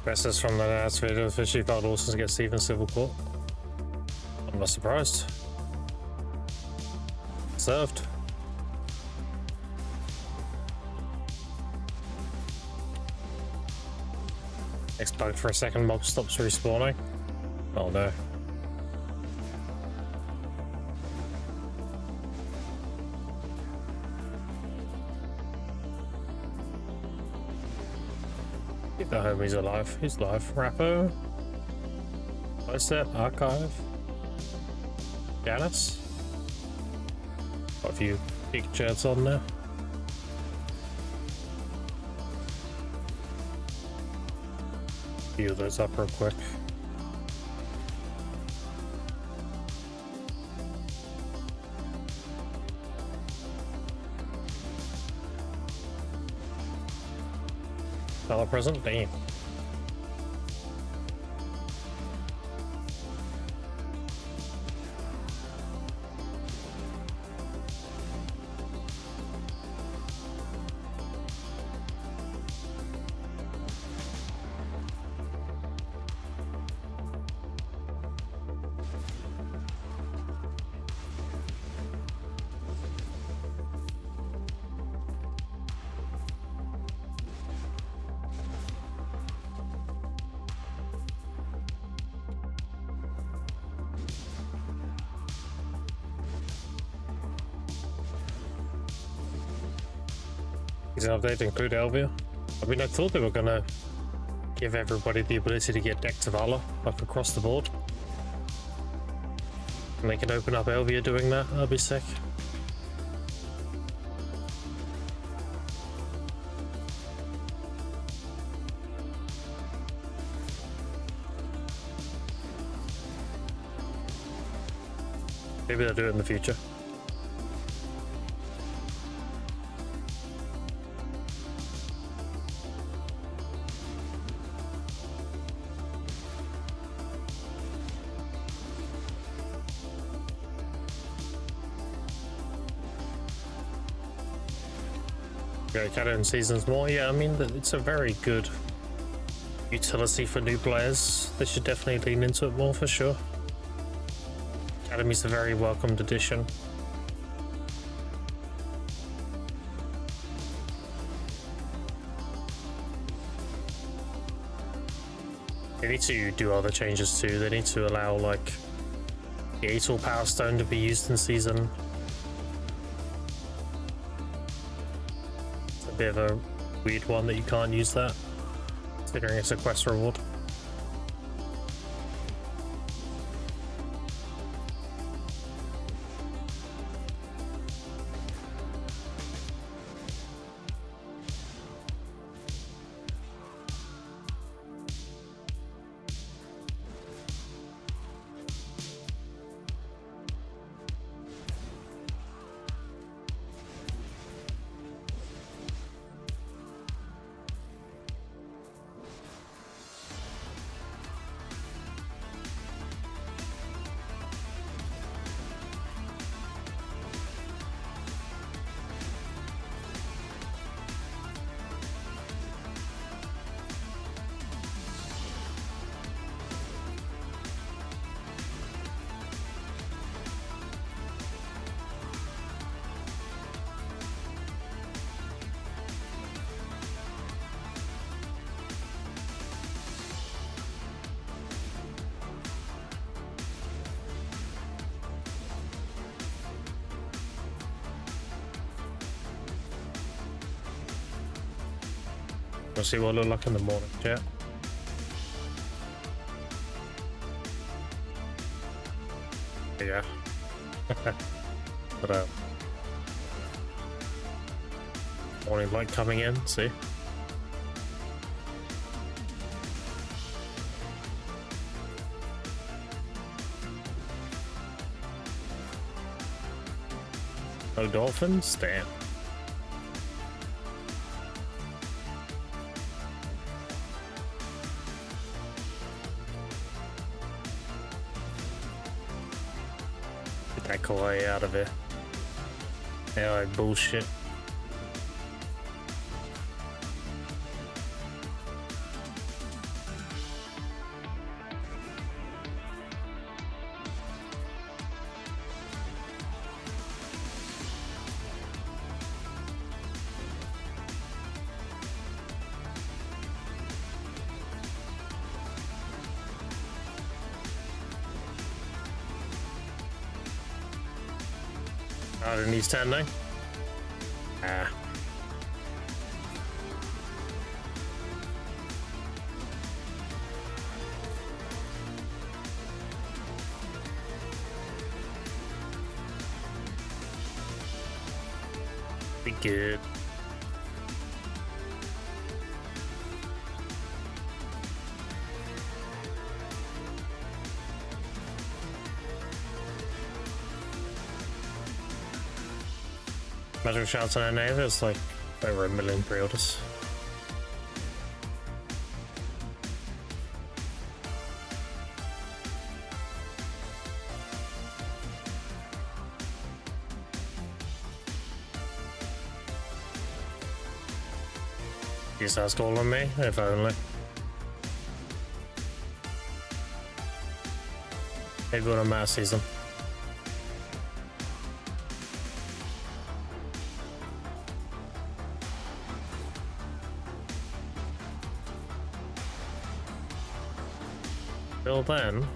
A: Best is from the last video, officially thought Lawson's get Steven Civil Court. was surprised. Served. Expect for a second, mob stops respawning. Oh no. Keep the homies alive. Who's alive? Rappo? Bicep? Archive? Janice? Got a few big jets on there. Heal those up real quick. Dollar present? Damn. Is an update to include Elvia? I mean, I thought they were gonna give everybody the ability to get deck to Valor, like across the board. And they can open up Elvia doing that, that'd be sick. Maybe they'll do it in the future. Go Academy seasons more. Yeah, I mean, it's a very good utility for new players. They should definitely lean into it more for sure. Academy's a very welcomed addition. They need to do other changes too. They need to allow like the 8-all Power Stone to be used in season. It's a bit of a weird one that you can't use that, considering it's a quest reward. We'll see what it'll look like in the morning, yeah. Yeah. But morning light coming in, see? No dolphins? Damn. Get that way out of here. Yeah, like bullshit. Paladin needs 10 now. Ah. Be good. Magical shots on NA, there's like over 1 million pre-orders. He's asked all on me, if only. Maybe on a mass season. Till then,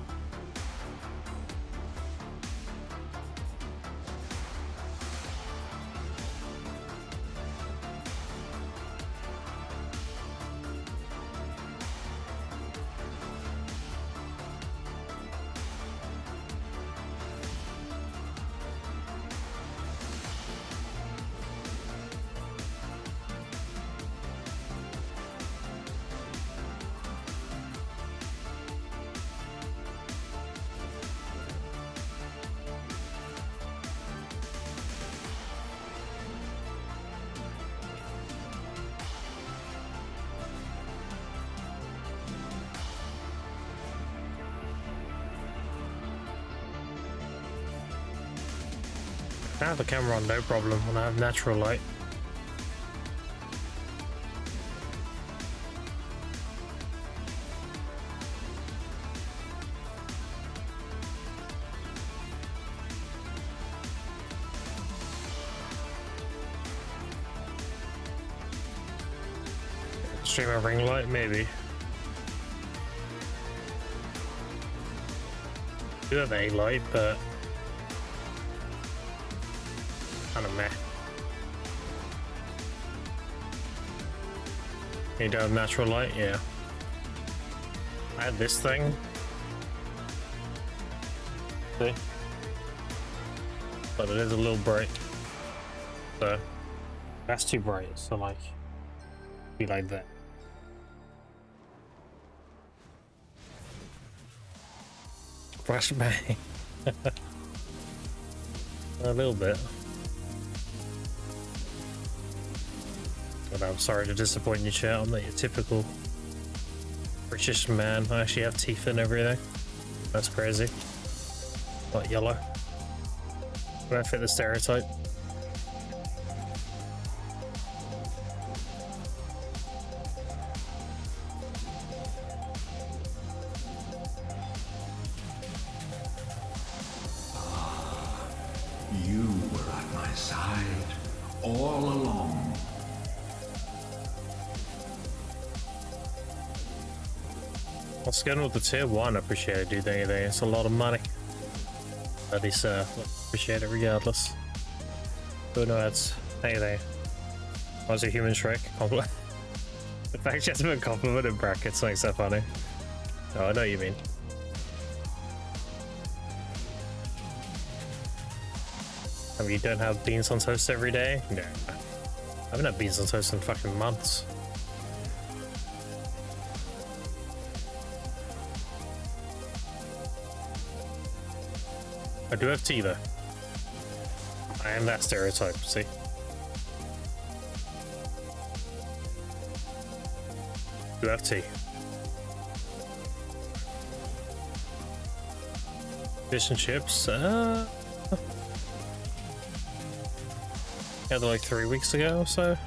A: I have the camera on, no problem, and I have natural light. Stream a ring light, maybe. Do have a light, but kind of meh. You don't have natural light, yeah. I had this thing. See? But it is a little bright. So that's too bright, so like be like that. Flashbang. A little bit. But I'm sorry to disappoint you, chat. I'm not your typical British man. I actually have teeth and everything. That's crazy. Not yellow. But I fit the stereotype.
C: You were at my side all along.
A: Let's get with the tier 1. I appreciate it, dude. Anything. It's a lot of money. But it's appreciate it regardless. But no ads. Anything. I was a human Shrek. Compliment. The fact she has been compliment in brackets makes that funny. Oh, I know what you mean. I mean, you don't have beans on toast every day? No. I haven't had beans on toast in fucking months. I do have tea though. I am that stereotype, see? Do have tea. Fish and chips, yeah, they're like 3 weeks ago or so.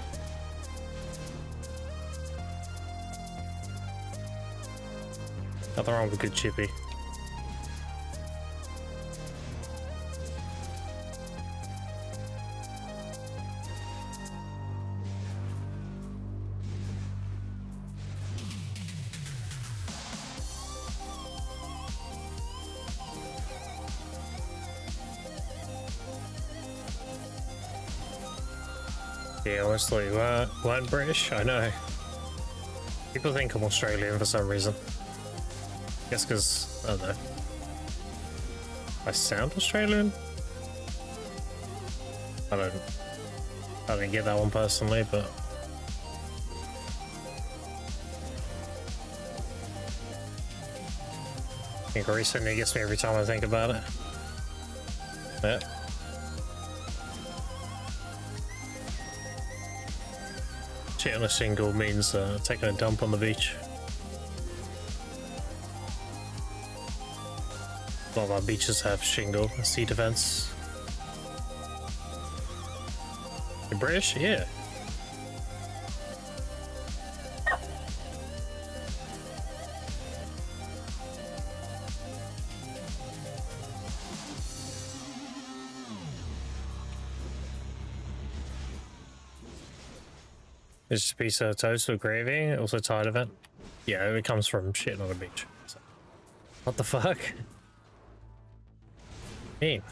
A: Nothing wrong with a good chippy. Yeah, honestly, weren't British? I know. People think I'm Australian for some reason. Guess because, I don't know. I sound Australian? I don't get that one personally, but I think recently gets me every time I think about it. Yep. Shit on a shingle means taking a dump on the beach. A lot of our beaches have shingle, sea defense. You're British? Yeah. It's just a piece of toast with gravy, also tired of it. Yeah, it comes from shitting on the beach. So. What the fuck? Mean.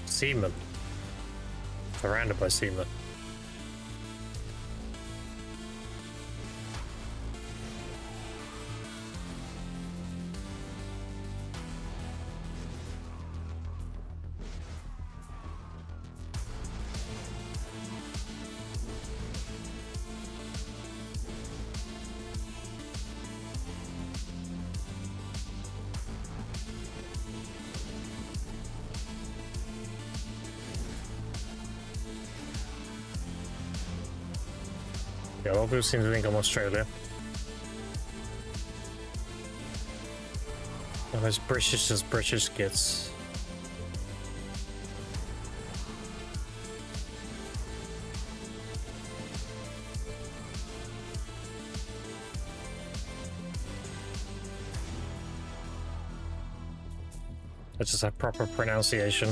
A: Seamen. Surrounded by seamen. Yeah, a lot of people seem to think I'm Australian. I'm as British as British gets. I just have proper pronunciation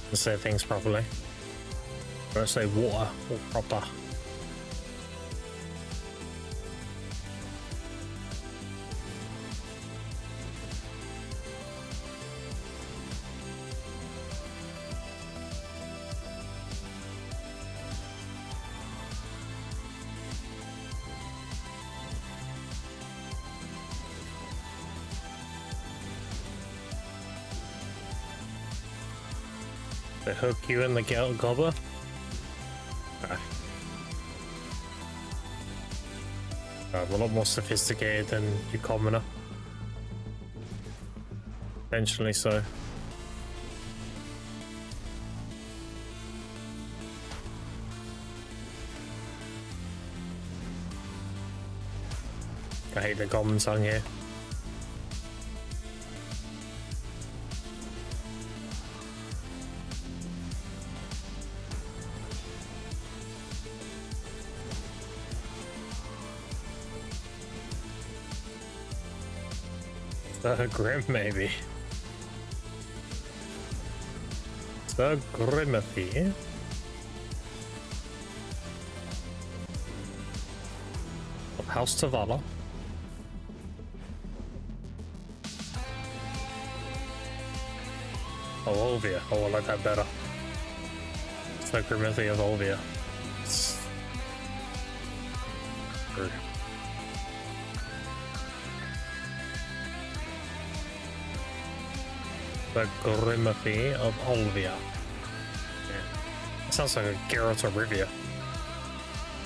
A: and say things properly. I don't say water or proper. They hook you in the gobbler? I'm a lot more sophisticated than your commoner. Intentionally so. I hate the common tongue here. Grim, maybe. So Grimothy. House Tavala. Oh, Olvia. Oh, I like that better. It's like Grimothy of Olvia. The Grimothy of Olvia. Yeah. That sounds like a Geralt of Rivia.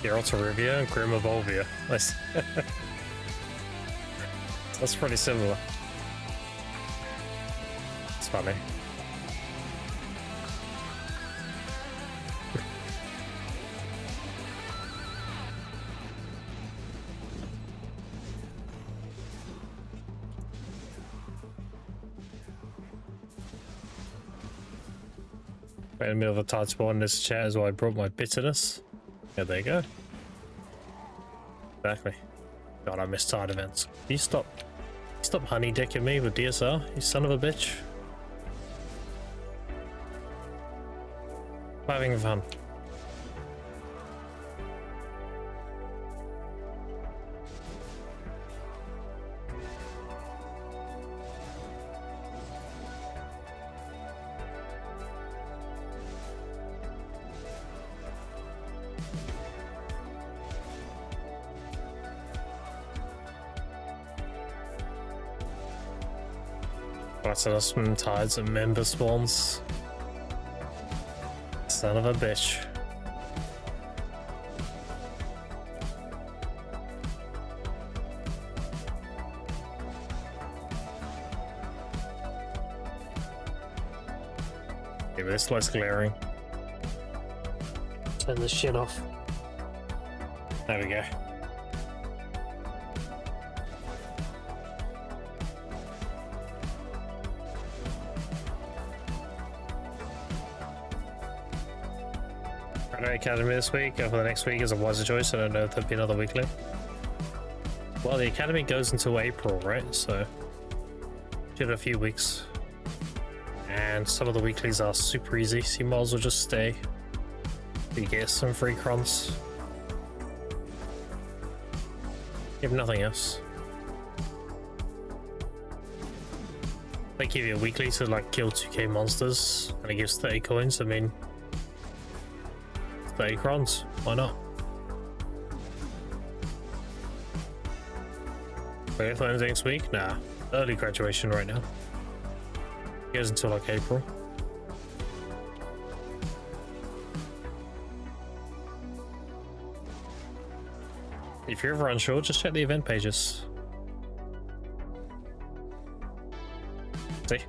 A: Geralt of Rivia and Grim of Olvia. Nice. That's pretty similar. It's funny. In the middle of a tight spot in this chat is why I brought my bitterness. Yeah, there you go. Exactly. God, I miss tide events. You stop honey dicking me with DSR, you son of a bitch. I'm having fun. Blasting us from tides and member spawns. Son of a bitch. Yeah, this light's glaring. Turn this shit off. There we go. Academy this week. For the next week is a wiser choice. I don't know if there'll be another weekly. Well, the academy goes until April, right? So give it a few weeks. And some of the weeklies are super easy, so you might as well just stay. You get some free crons. If nothing else. They give you a weekly to like kill 2k monsters and it gives 30 coins. I mean, 30 crons, why not? Wait for next week? Nah, early graduation right now. It goes until like April. If you're ever unsure, just check the event pages. See?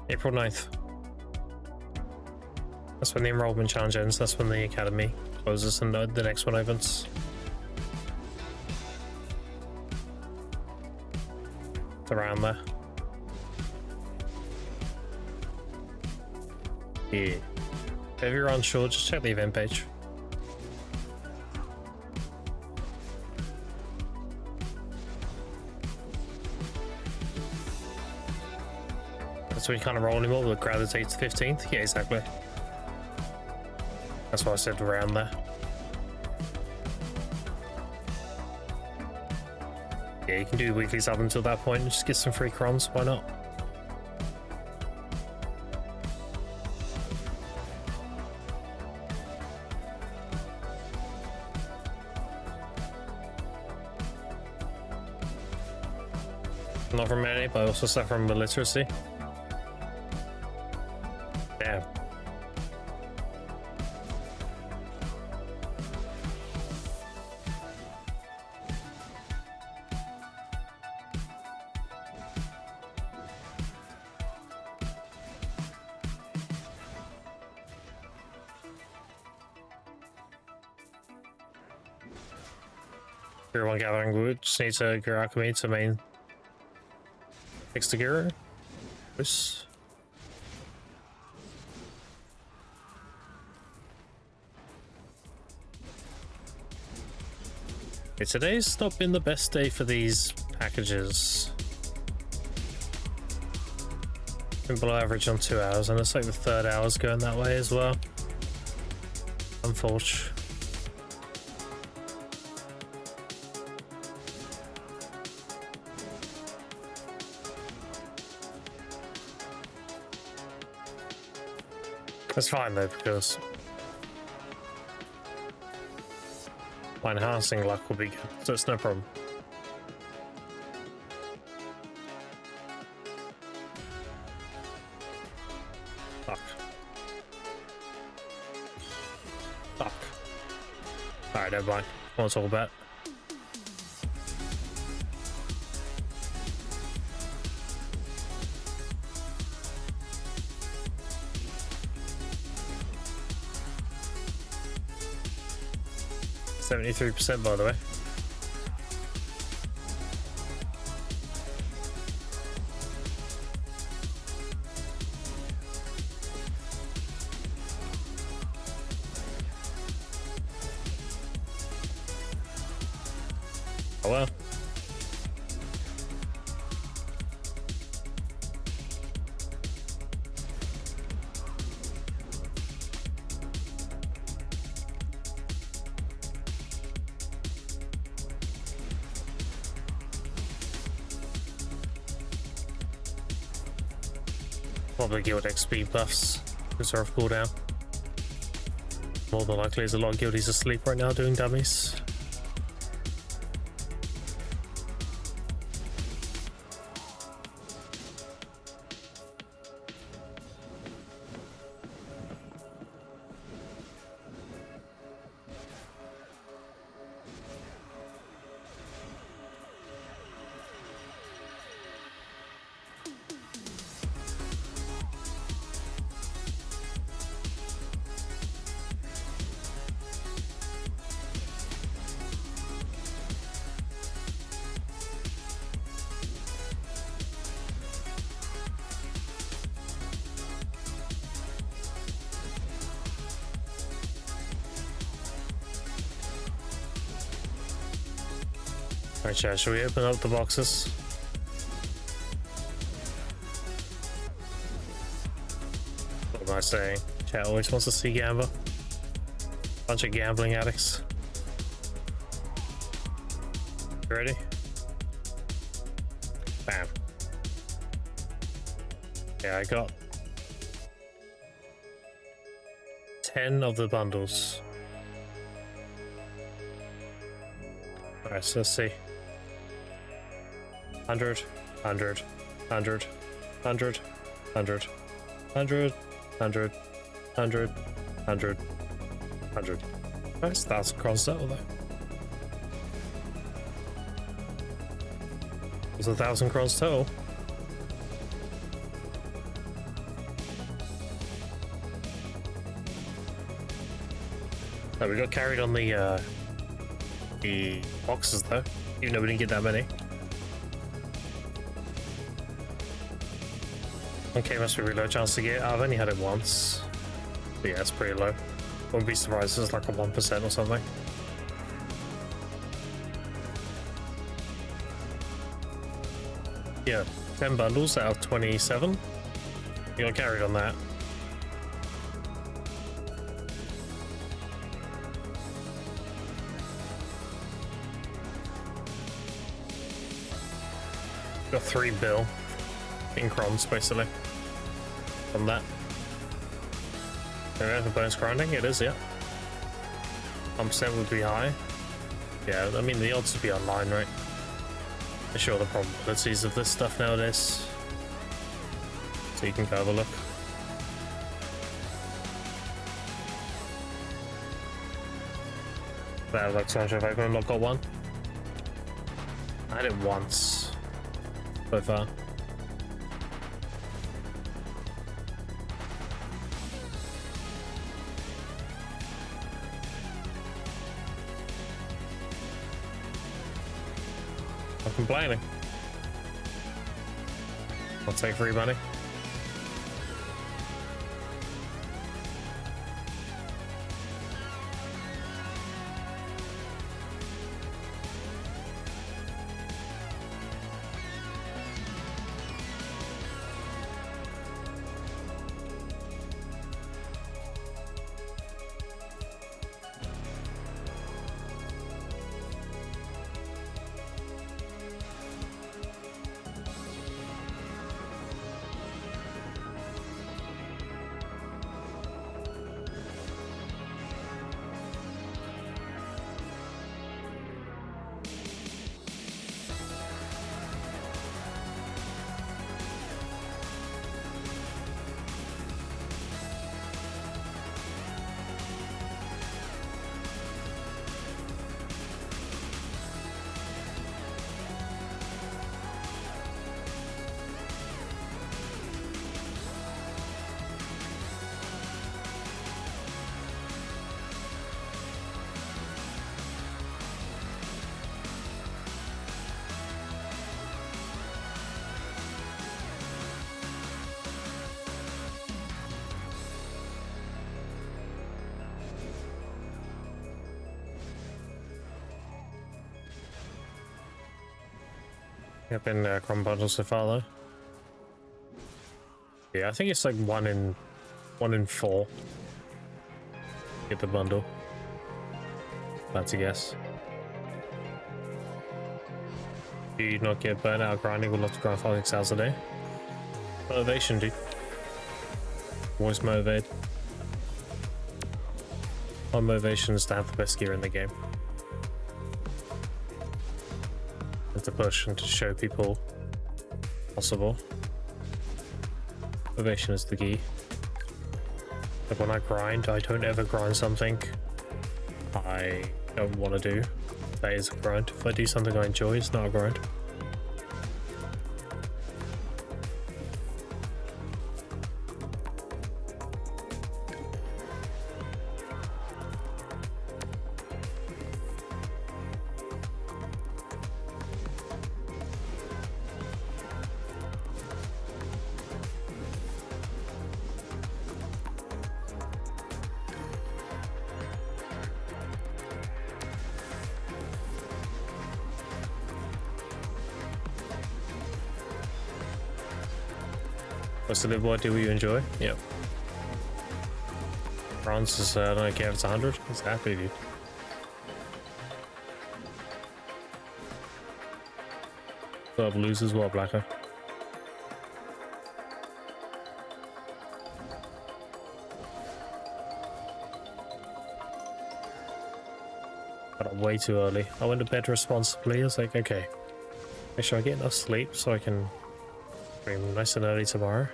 A: April 9th. That's when the enrollment challenge ends. That's when the academy closes and the next one opens. It's around there. Yeah. If you're unsure, just check the event page. So we kind of roll anymore, but gravitate to 15th? Yeah, exactly. That's why I said around there. Yeah, you can do weeklies up until that point and just get some free crons, why not? Not from many, but I also suffer from illiteracy. Damn. Everyone gathering wood, just needs a Gurakami to main next to Guru. This. Okay, today's not been the best day for these packages. Been below average on 2 hours, and it's like the third hour's going that way as well. Unfortunate. That's fine though, because my enhancing luck will be good, so it's no problem. Fuck. Fuck. Alright, never mind. What it's all about. %, by the way. Oh well. Probably guild XP buffs because they're off cooldown. More than likely, there's a lot of guildies asleep right now doing dummies. Alright, chat, should we open up the boxes? What am I saying? Chat always wants to see Gamba. Bunch of gambling addicts. You ready? Bam. Yeah, I got 10 of the bundles. Alright, so let's see. 100, 100, 100, 100, 100, 100, 100, 100, 100, 100. Nice, that's across that though. There's 1,000 crowns total. Oh, we got carried on the boxes though, even though we didn't get that many. 1k must be a really low chance to get. I've only had it once. But yeah, it's pretty low. Wouldn't be surprised if it's like a 1% or something. Yeah, 10 bundles out of 27. You got carried on that. Got 3 bill in crons basically from that. Okay, the bonus grinding, it is, yeah. 1% would be high. Yeah, I mean the odds would be online, right? For sure, the probabilities of this stuff nowadays. So you can go have a look. That looks like if I've not got one. I had it once so far. I'm complaining. I'll take free money. I've been cron bundles so far though. Yeah, I think it's like 1 in 4. Get the bundle. That's a guess. Do you not get burnt out grinding? We'll have to grind 5 hours a day. Motivation, dude. Always motivated. My motivation is to have the best gear in the game. And to push and to show people possible. Motivation is the key. Like when I grind, I don't ever grind something I don't want to do. That is a grind. If I do something I enjoy, it's not a grind. What's the what do you enjoy? Yep. Bronze is, I don't care if it's 100. Exactly, dude. Club loses well, Blacker. Got up way too early. I went to bed responsibly. I was like, okay, make sure I get enough sleep so I can stream nice and early tomorrow.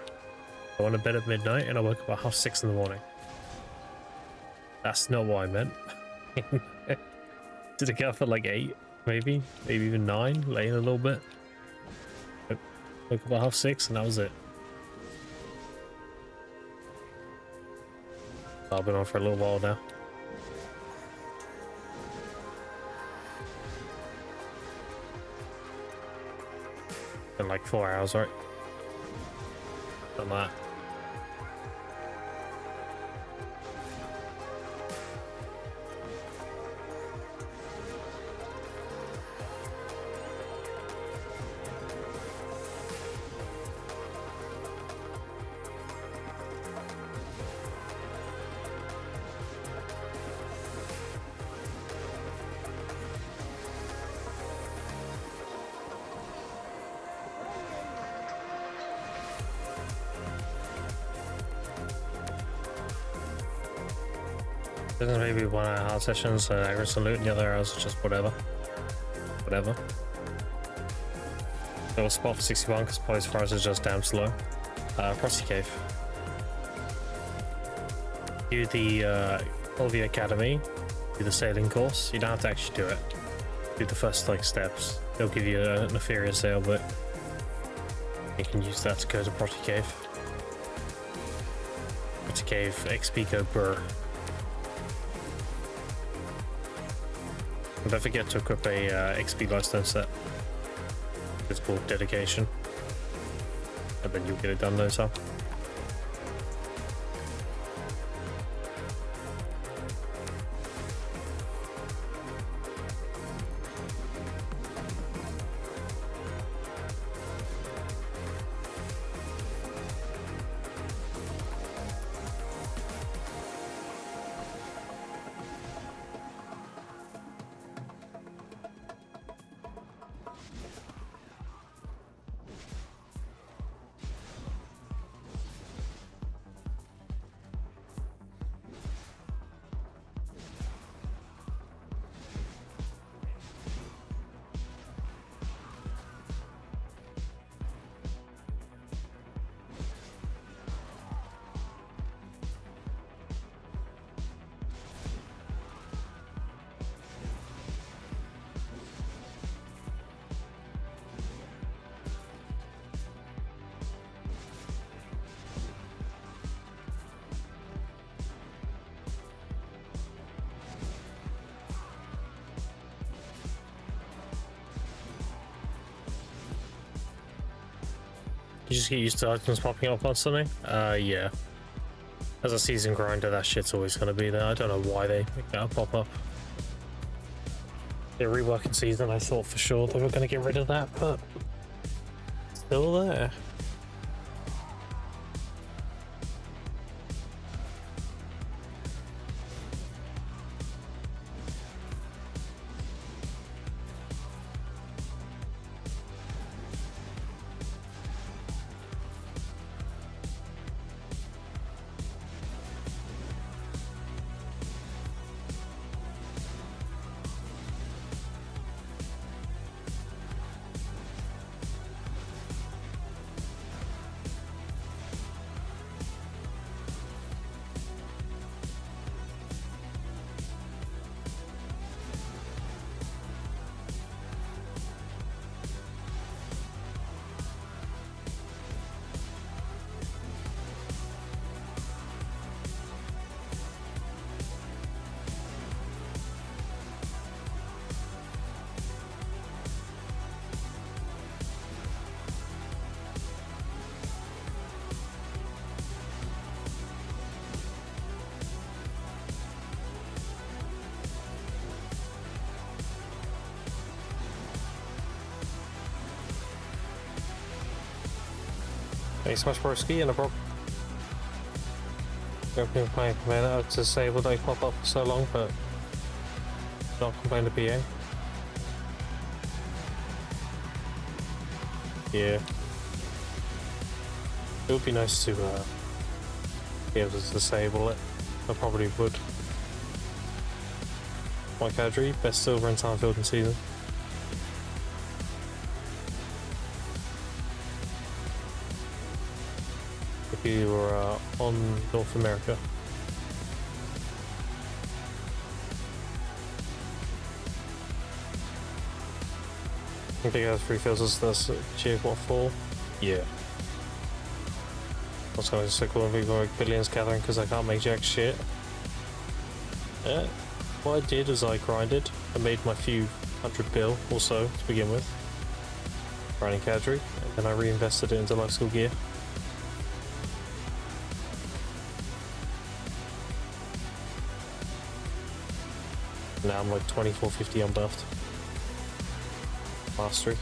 A: I went to bed at midnight and I woke up at 6:30 in the morning. That's not what I meant. Did it get up at like 8, maybe even 9, laying a little bit. Woke up at 6:30 and that was it. I've been on for a little while now. Been like 4 hours, right? Done that. There's maybe 1 hour hard sessions, Agris and loot, and the other hours is just whatever. Whatever. Got a spot for 61 because Poise Forest is just damn slow. Frosty Cave. Do the Olvia Academy, do the sailing course. You don't have to actually do it. Do the first like steps. They'll give you a nefarious sail, but you can use that to go to Frosty Cave. Frosty Cave XP go burr. And don't forget to equip a XP Glowstone set. It's called Dedication. And then you'll get it done no time. You just get used to items popping up on something? Yeah. As a season grinder, that shit's always going to be there. I don't know why they make that pop up. Yeah, reworking season, I thought for sure they were going to get rid of that, but still there. Thanks so much, Broski, and a prop. I've been playing Commander. I've disabled they pop up for so long, but not complain to PA. Yeah. It would be nice to be able to disable it. I probably would. Mike Adri, best silver in Tarnfield in season. If you were on North America. I think I have 3 filters, that's tier what 4? Yeah. I was going to say cool and like billions gathering because I can't make jack shit. Yeah. What I did is I grinded. I made my few 100 bill or so to begin with. Grinding cadre, and then I reinvested it into life school gear. Now I'm like 2450 unbuffed. Mastery.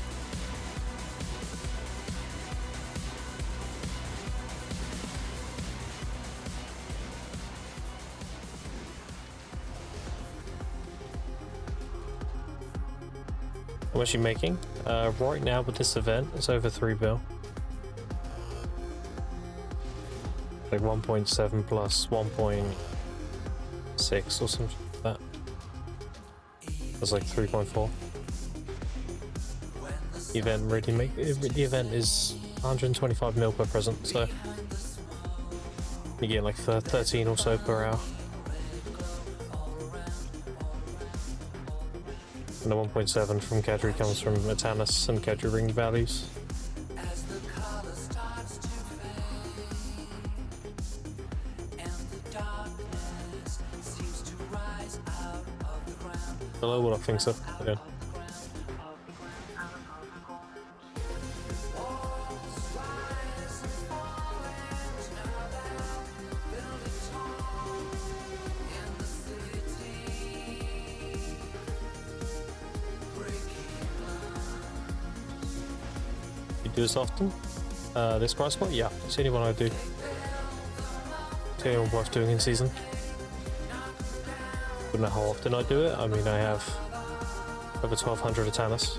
A: How much are you making? Right now with this event, it's over 3 bill. Like 1.7 plus 1.6 or something like that. That's like 3.4. The event really the event is 125 mil per present, so you get like 13 or so per hour. And the 1.7 from Kadri comes from Atanus and Kadri ring values. Hello, what I think so. Yeah. You do this often? This price spot? Yeah, it's the only one I do. It's the only one worth doing in season. Wouldn't know how often I do it. I mean, I have over 1200 Atanus.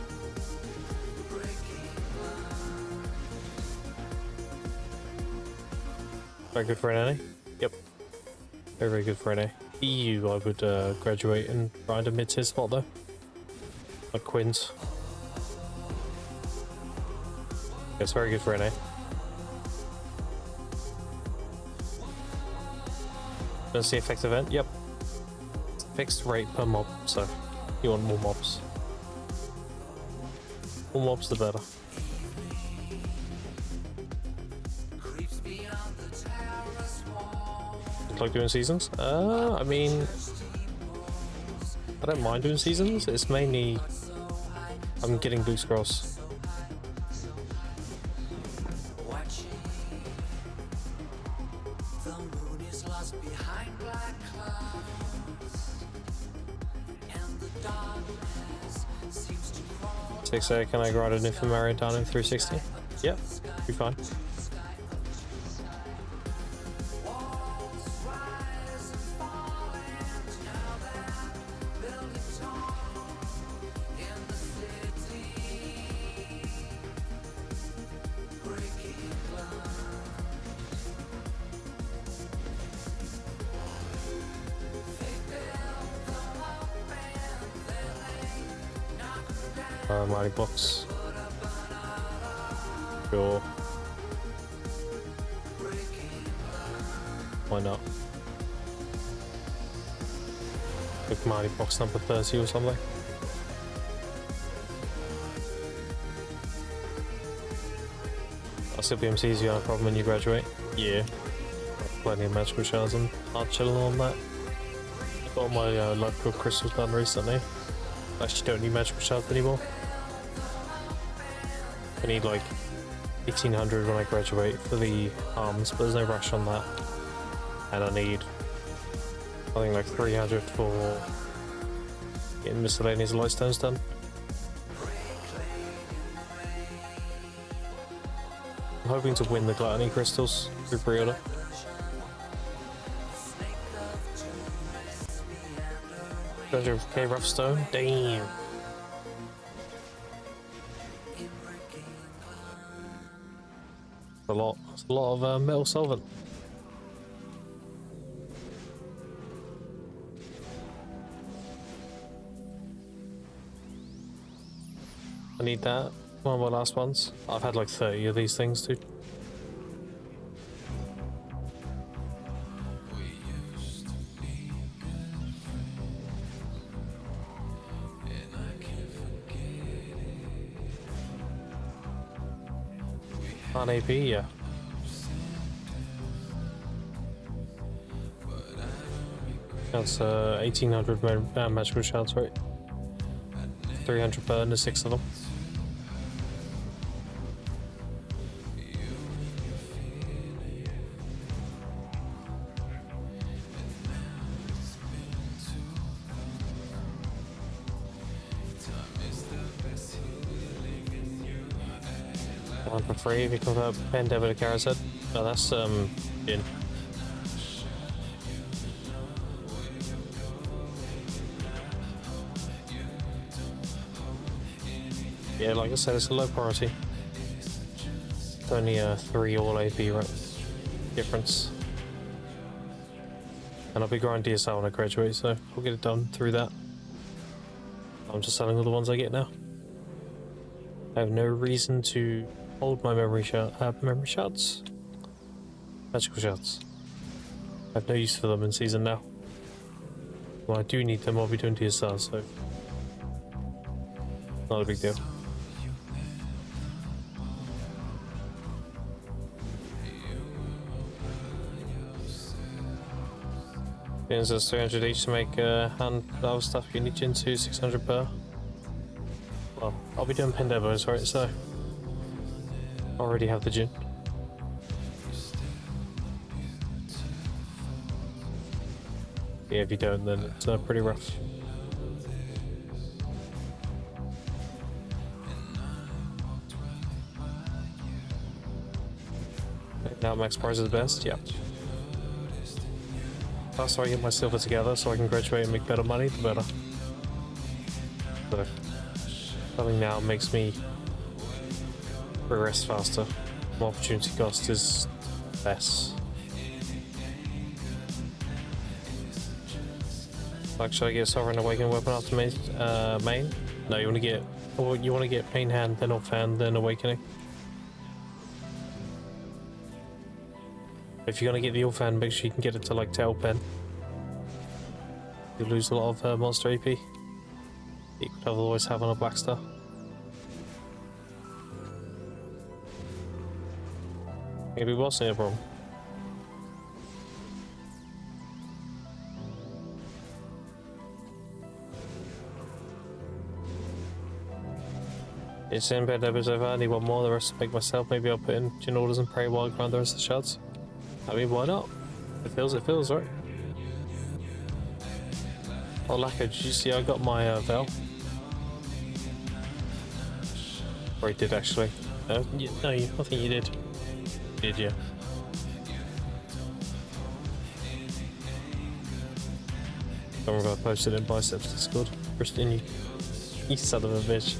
A: Very good for NA. Yep. Very, very good for NA. EU, I would graduate and grind a mid-tier spot though. Like Quins. It's very good for NA. Does the effect event? Yep. Fixed rate per mob, so you want more mobs. More mobs the better. Like doing seasons? I mean, I don't mind doing seasons. It's mainly I'm getting blue scrolls. Can I grind an Infirmarian down in 360? Yeah, be fine. Mighty box. Sure. Why not? Like mighty box number 30 or something. CPMC's you have a problem when you graduate? Yeah. Plenty of magical shells and hard chilling on that. I got my life crystals done recently. I actually don't need magical shells anymore. I need like 1800 when I graduate for the arms, but there's no rush on that. And I need, I think, like 300 for getting miscellaneous lightstones done. hoping to win the Gluttony crystals through pre-order. $200k rough stone? Damn. A lot. It's a lot of metal solvent. I need that. One of my last ones. I've had like 30 of these things, dude. On AP, yeah. That's 1800 magical shards, right? 300 per and there's 6 of them. One for free if you convert pen debit to Kara's head. Oh, that's in. Yeah, like I said, it's a low priority. It's only a 3 all AP right difference. And I'll be grinding DSL when I graduate, so I'll get it done through that. I'm just selling all the ones I get now. I have no reason to hold my memory shards. Magical shards. I have no use for them in season now. When I do need them, I'll be doing DSL, so not a big deal. It says 300 each to make hand other stuff you need into 600 per. Well, I'll be doing pen demos, right? So I already have the gin. Yeah, if you don't, then it's pretty rough. Now max price is the best, yeah. So I get my silver together so I can graduate and make better money, the better. So, selling now makes me progress faster. My opportunity cost is less. Like, should I get Sovereign Awakening weapon after main? No, you want to get main hand, then offhand, then Awakening. If you're gonna get the offhand, make sure you can get it to like tail pen. You lose a lot of monster AP. You could otherwise have on a black star. Maybe boss ain't a problem. It's in bed levels over. I need one more, the rest to make myself. Maybe I'll put in gin orders and pray while I grind the rest of the shards. I mean, why not? It feels, right? Oh, Lacquer, did you see I got my Veil? Or I did actually. No, I think you did. You did, yeah. Don't remember if I posted it in Biceps Discord. Christian, you son of a bitch.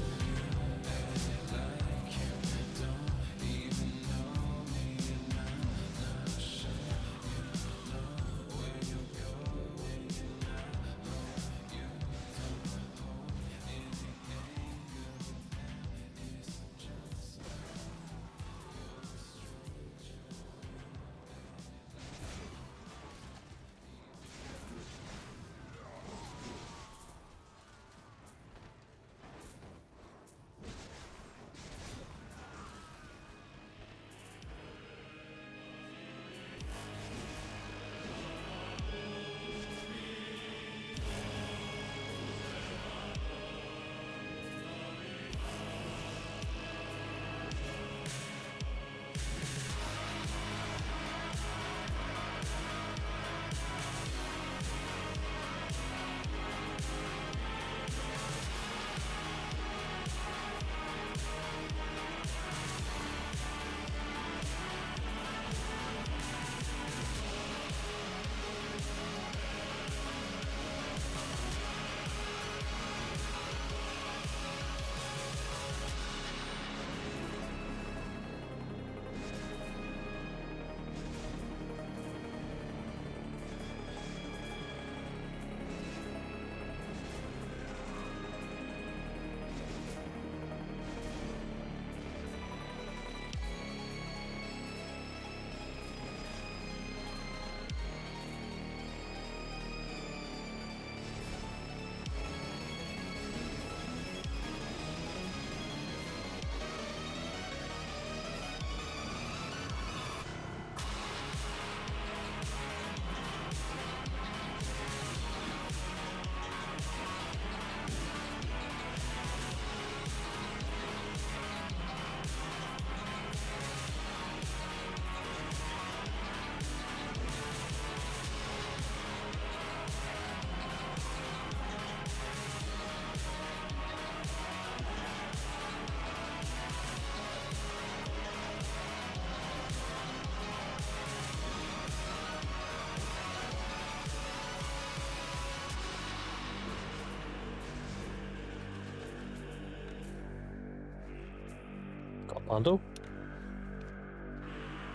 A: Bundle?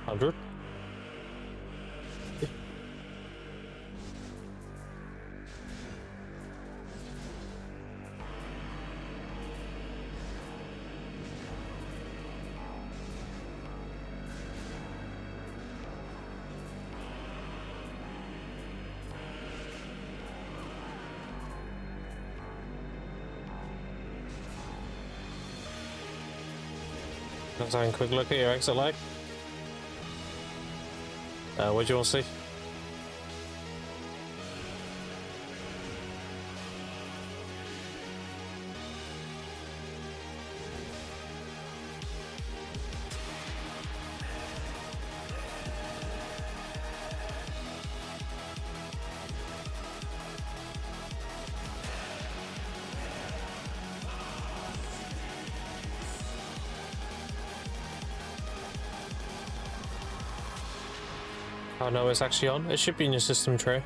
A: 100? Let's have a quick look at your exit lag. What do you want to see? Oh no, it's actually on. It should be in your system tray.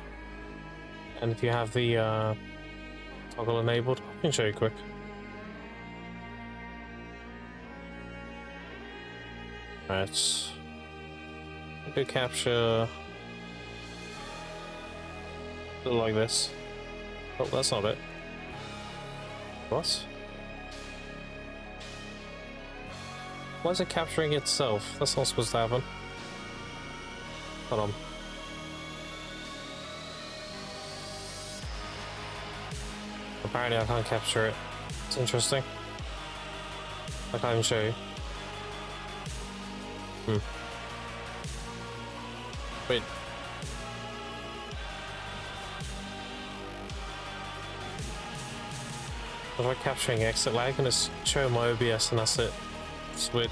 A: And if you have the toggle enabled, I can show you quick. Alright. Good capture. Look like this. Oh, that's not it. What? Why is it capturing itself? That's not supposed to happen. Hold on. Apparently I can't capture it. It's interesting. I can't even show you. Wait. I'm like capturing exit lag and it's showing my OBS and that's it. It's weird.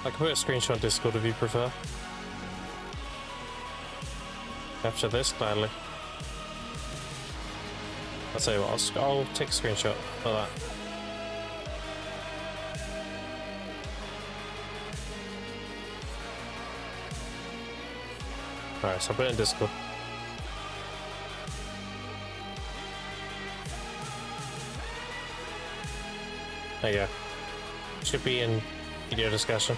A: I can put a screenshot on Discord if you prefer. Capture this gladly. I'll tell you what, I'll take a screenshot of that. Alright, so I'll put it in Discord. There you go. Should be in video discussion.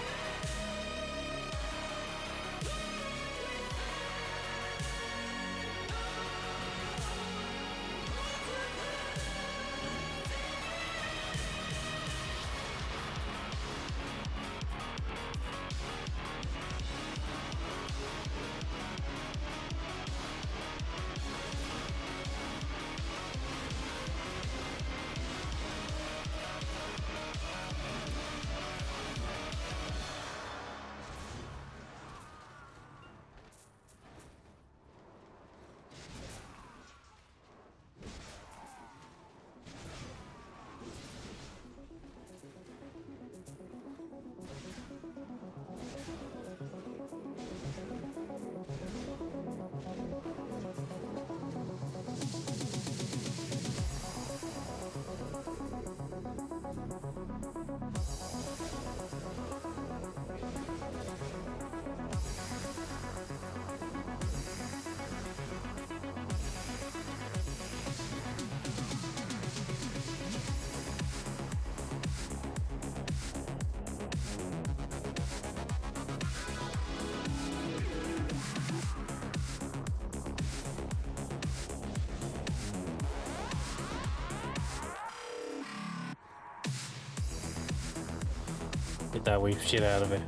A: Get that weak shit out of it.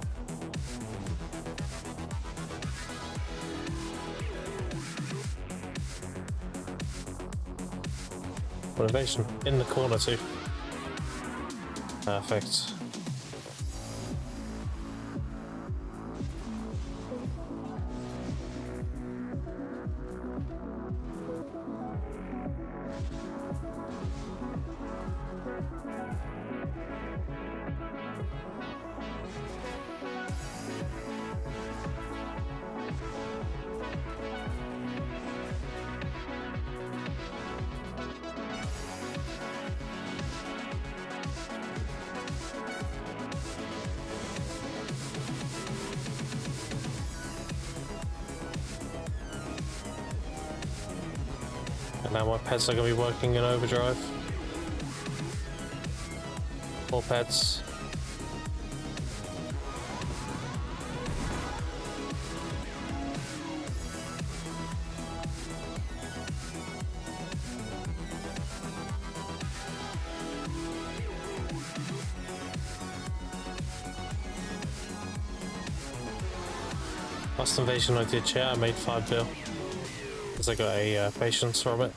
A: Motivation in the corner too. Perfect. Now my pets are going to be working in overdrive. mopeds. Last invasion I did, yeah, I made 5 bill. Because I got a patience from it.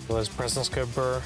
A: Well, there's presence code burr.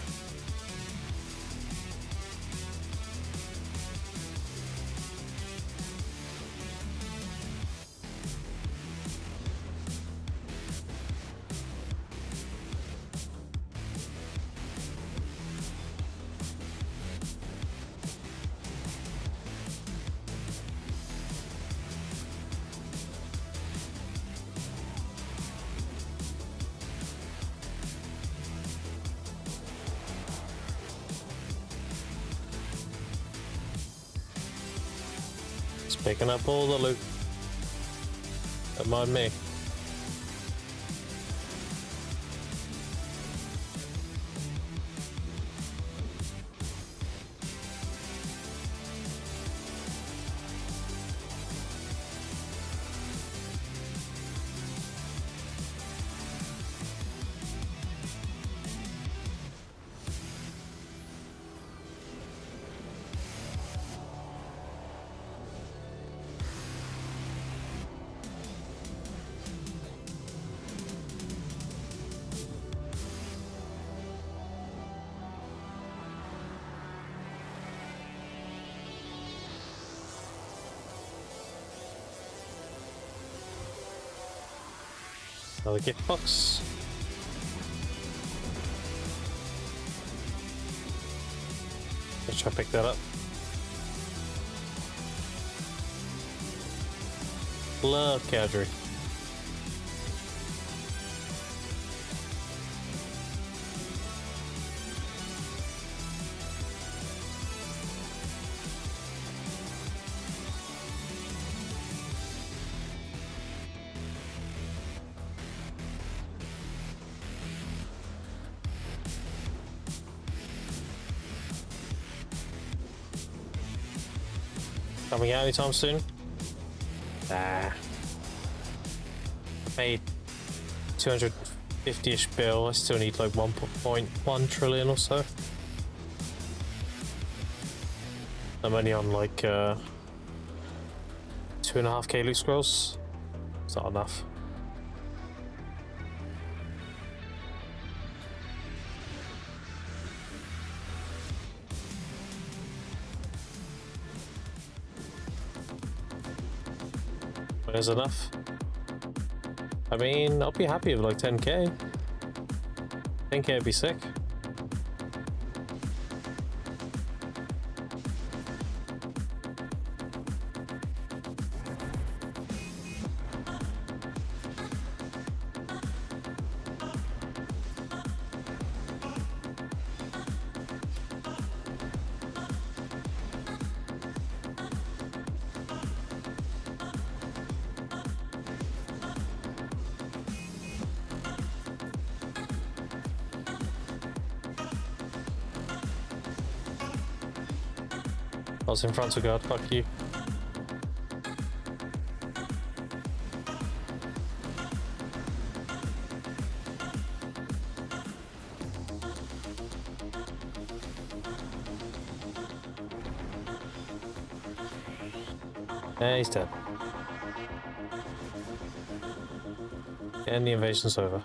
A: Picking up all the loot. Don't mind me. Another gift box. Let's try to pick that up. Love cavalry. Coming out anytime soon? Nah. Made 250-ish bill. I still need like 1.1 trillion or so. I'm only on like 2.5k loot scrolls. It's not enough. Is enough? I mean, I'll be happy with like 10k. 10k would be sick. I was in front of God, fuck you. Yeah, he's dead. And the invasion's over.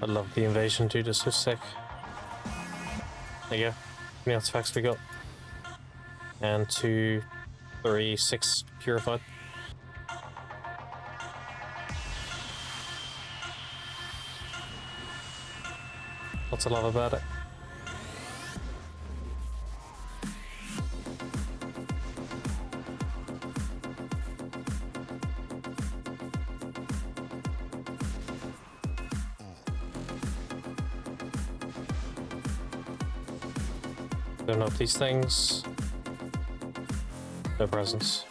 A: I love the invasion, dude, it's so sick. There you go. How many artifacts we got? And 2, 3, 6 purified. Lots of love about it. Don't know these things. No presents.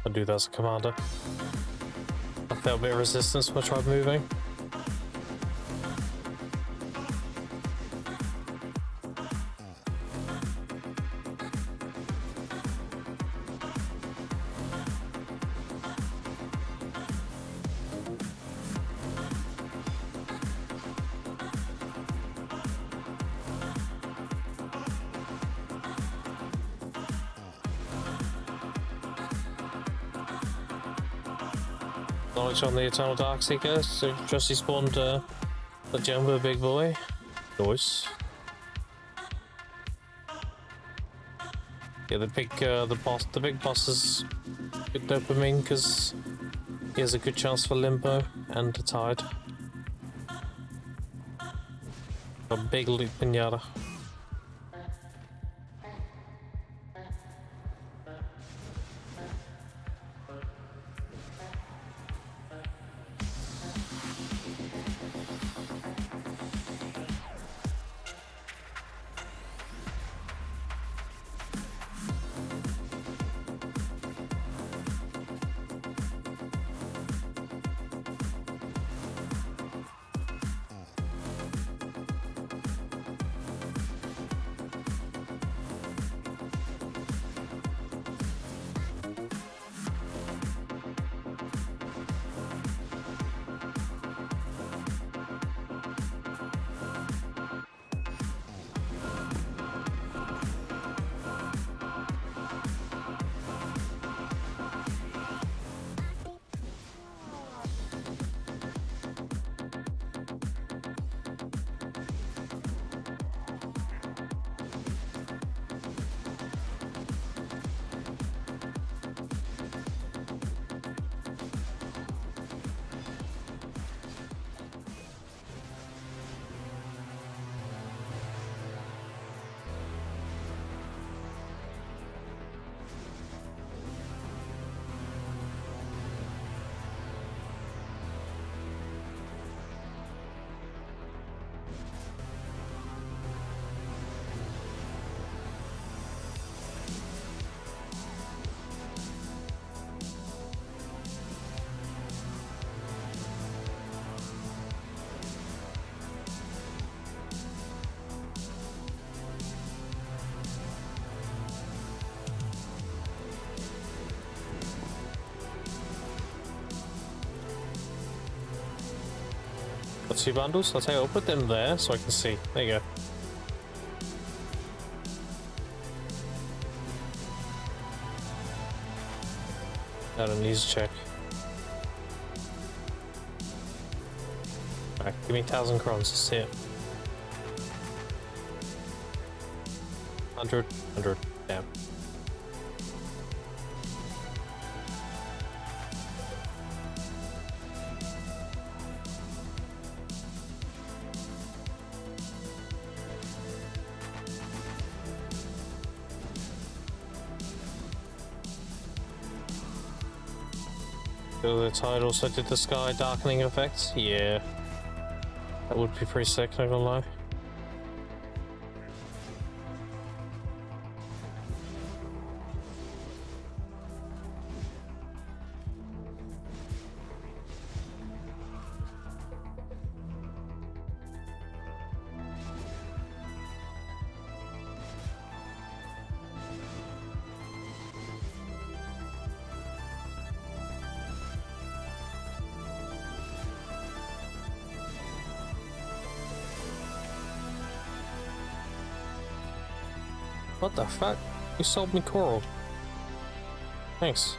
A: I'll do that as a commander. I felt a bit of resistance when I tried moving. Knowledge on the Eternal Darkseeker, so just he spawned the Jumbo Big Boy. Nice. Yeah, the big boss is good dopamine because he has a good chance for limbo and the tide. A big loot pinata. Got 2 bundles. I'll tell you, I'll put them there so I can see. There you go. I don't need to check. Alright, give me 1,000 crowns to see it. 100, 100, damn. So the tide also did the sky darkening effect? Yeah. That would be pretty sick, not gonna lie. What the fuck? You sold me coral. Thanks.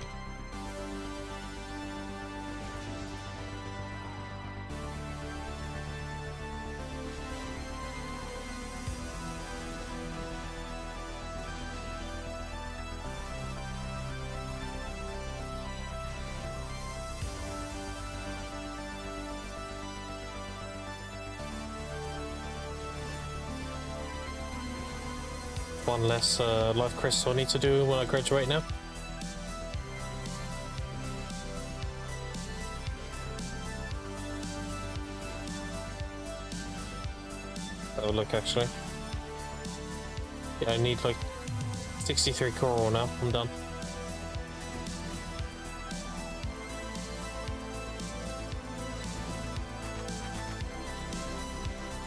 A: One less life crystal I need to do when I graduate now. Oh look, actually. Yeah, I need like 63 coral now. I'm done.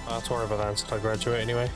A: I'll have to worry about that until I graduate anyway.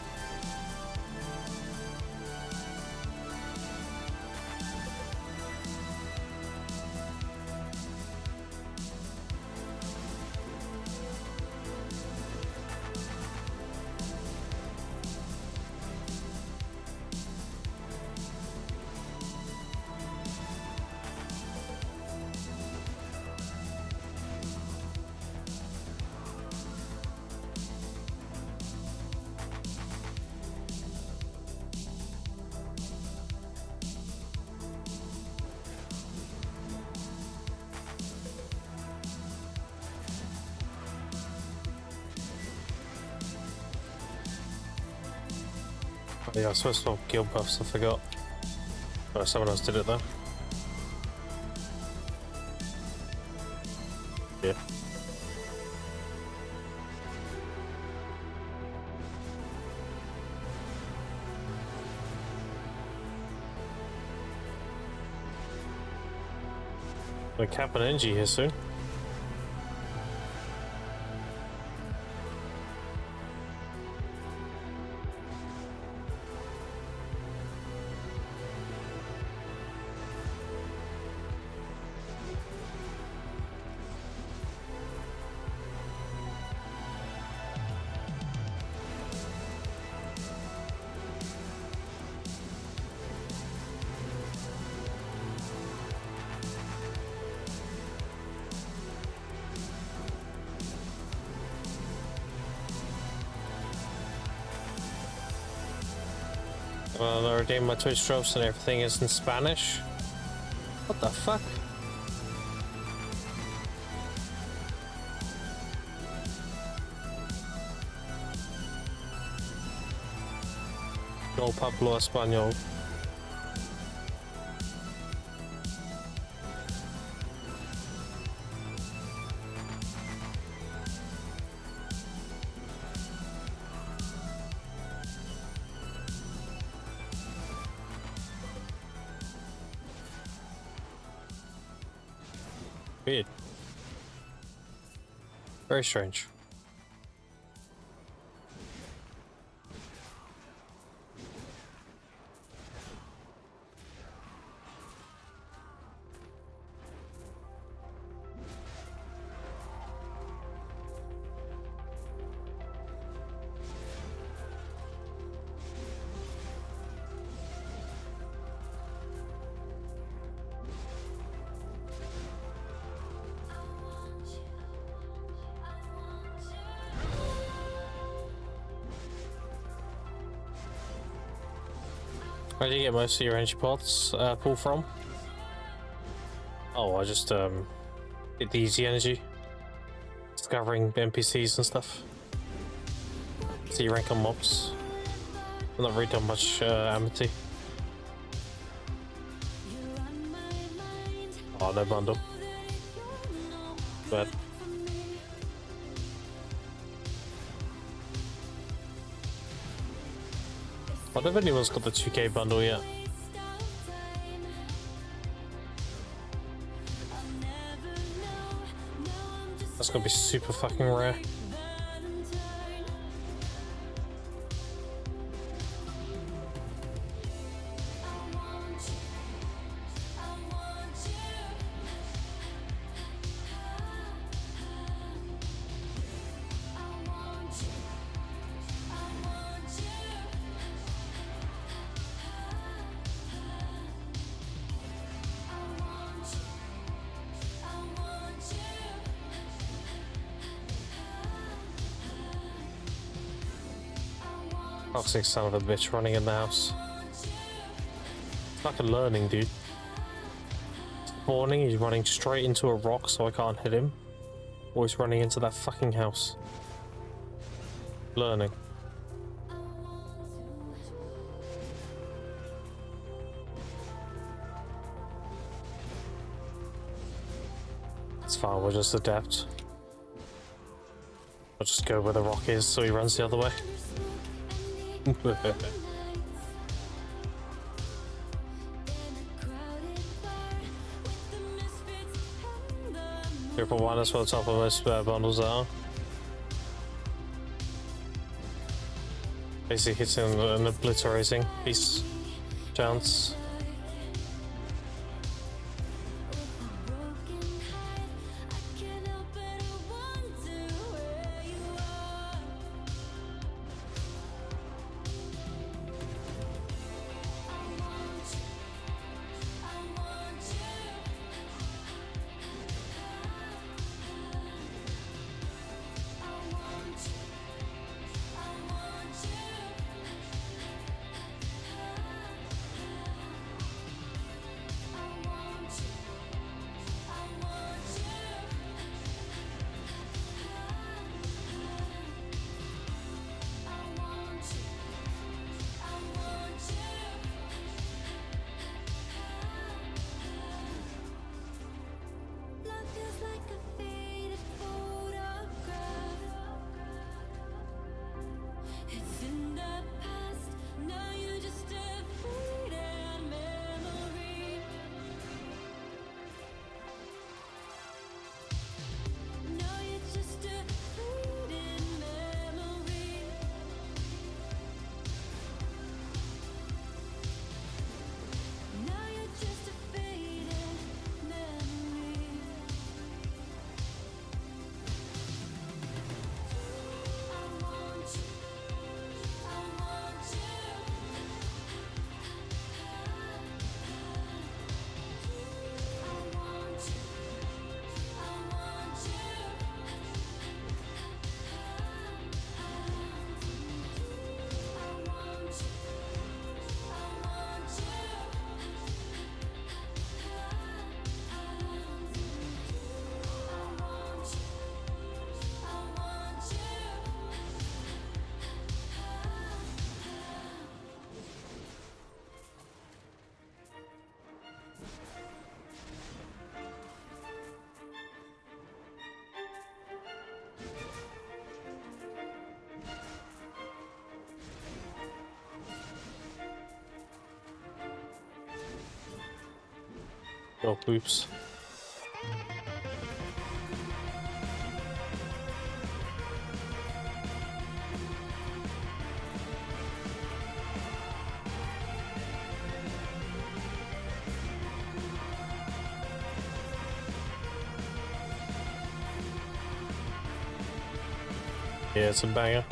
A: Yeah, I was supposed to have guild buffs, I forgot. Oh, someone else did it though. Yeah. We're capping energy here soon. Well, I redeemed my Twitch drops and everything is in Spanish. What the fuck? No Pablo Español. Weird. Very strange. Where do you get most of your energy pots pull from? Oh, I just get the easy energy. Discovering NPCs and stuff. See rank on mobs. I've not really done much amity. Oh, no bundle. But I don't know if anyone's got the 2K bundle yet. That's gonna be super fucking rare. Toxic son of a bitch running in the house. It's like a learning, dude. Spawning, he's running straight into a rock so I can't hit him. Or he's running into that fucking house. Learning. It's fine, we'll just adapt. I'll just go where the rock is so he runs the other way. Triple one, that's what the top of most bundles are. Basically hitting an obliterating piece chance. Oh, oops. Yeah, it's a banger.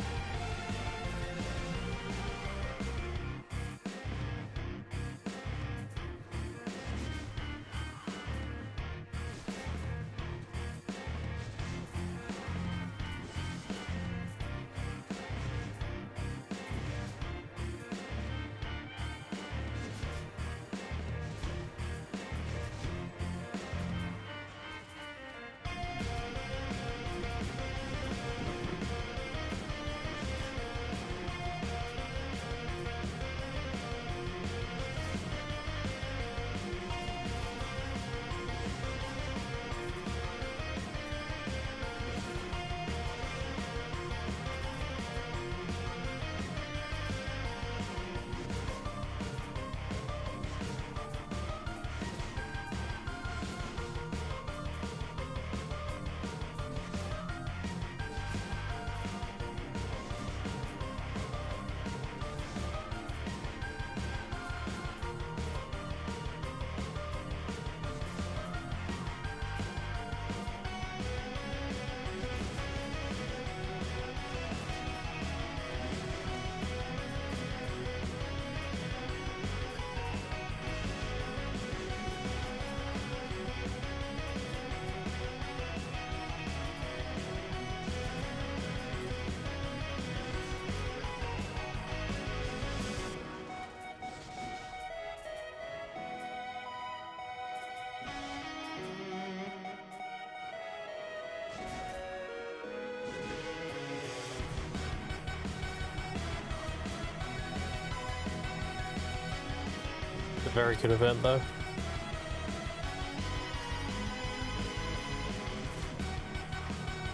A: very good event though.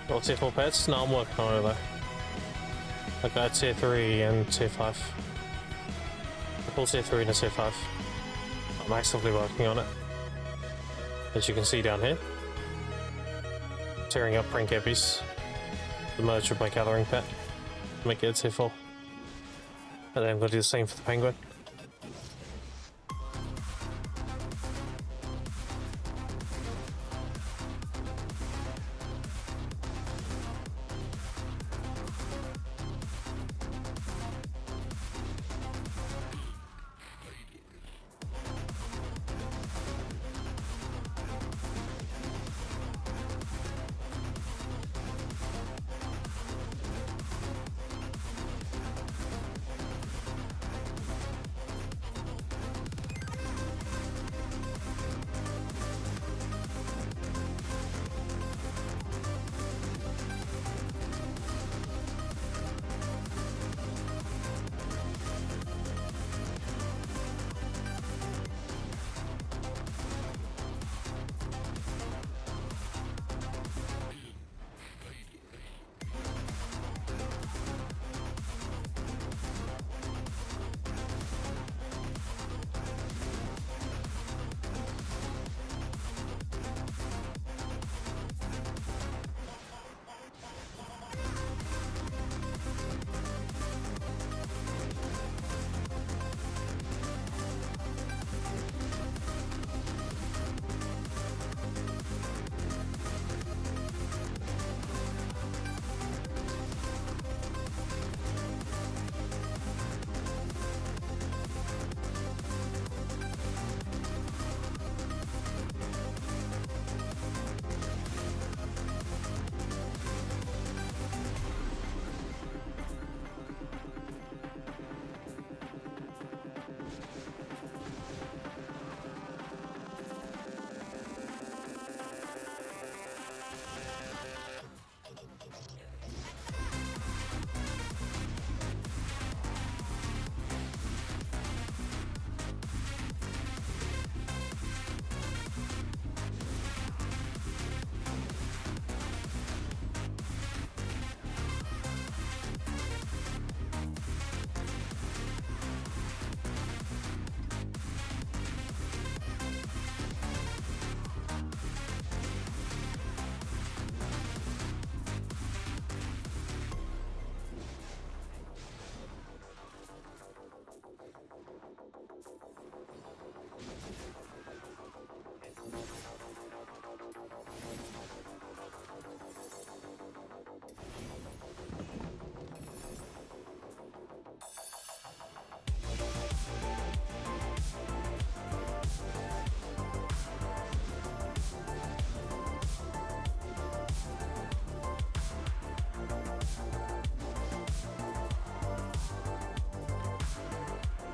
A: Got tier 4 pets? No, I'm working on it though. I got a tier 3 and tier 5. I pulled tier 3 and a tier 5. I'm actively working on it. As you can see down here. Tearing up Prank Eppies. The merge with my gathering pet. Make it a tier 4. And then I'm going to do the same for the penguin.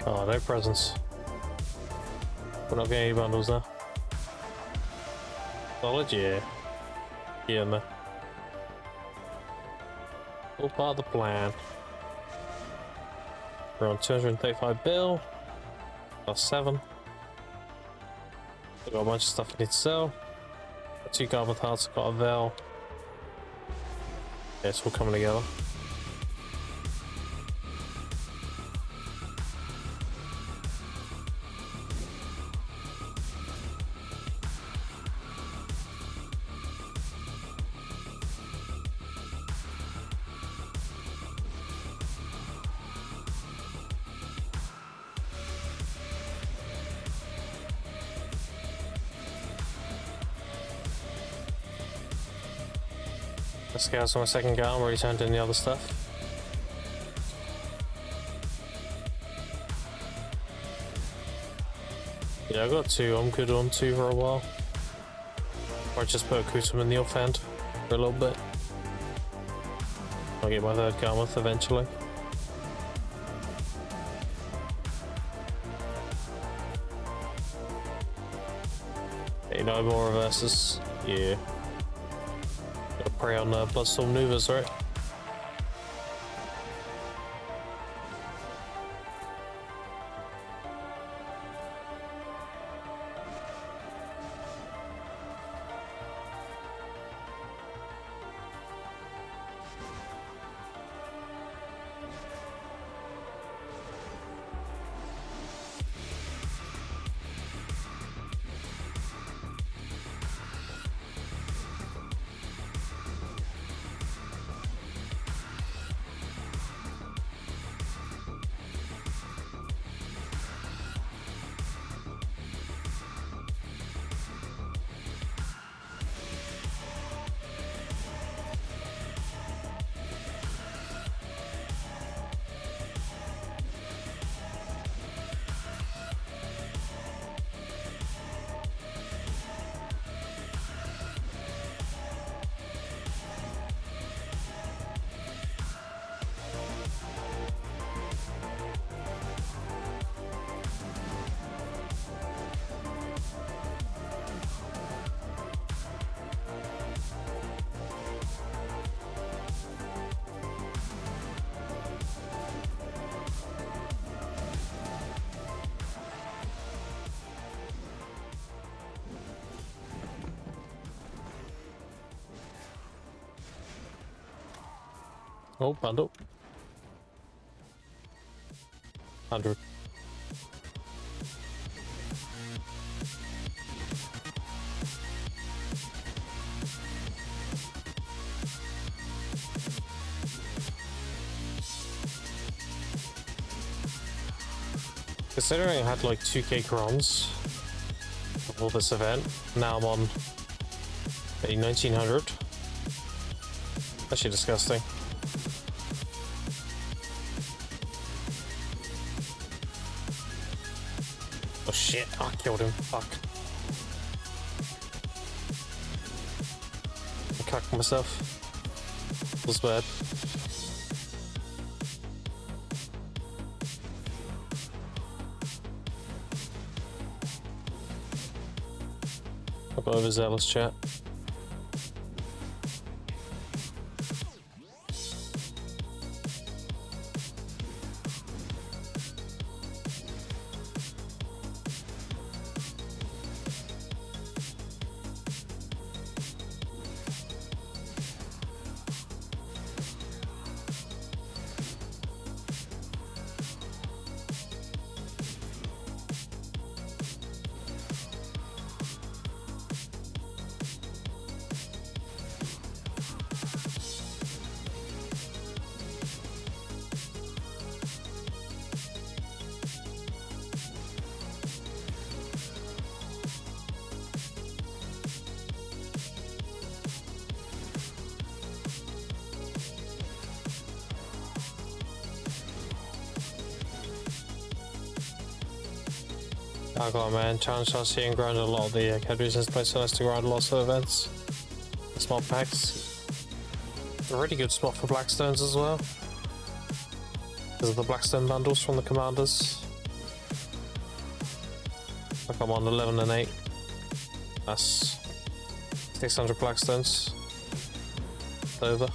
A: Oh, no presents. We're not getting any bundles now. Solid, yeah. Yeah, man. All part of the plan. We're on 235 bill. Plus 7. We've got a bunch of stuff we need to sell. Got 2 Garbled Hearts, got a Veil. Yeah, it's all coming together. Scouts on my second go, I'm already turned in the other stuff. Yeah, I got 2, I'm good on 2 for a while. Or just put a Kusum in the offhand for a little bit. I'll get my 3rd Garmouth eventually. Hey, no more reverses. Yeah. Gotta pray on Bloodstorm Nuvas, right? Oh, bundle. 100. Considering I had like 2k crowns for this event, now I'm on a 1900. Actually disgusting. Oh shit, I killed him. Fuck. I cucked myself. It was bad. I got overzealous chat. Oh god man, challenge us here and grind a lot of the categories and place on us to grind lots of events. The small packs. A really good spot for Blackstones as well. Because of the Blackstone bundles from the commanders. Like I'm on 11 and 8. That's 600 Blackstones. Over.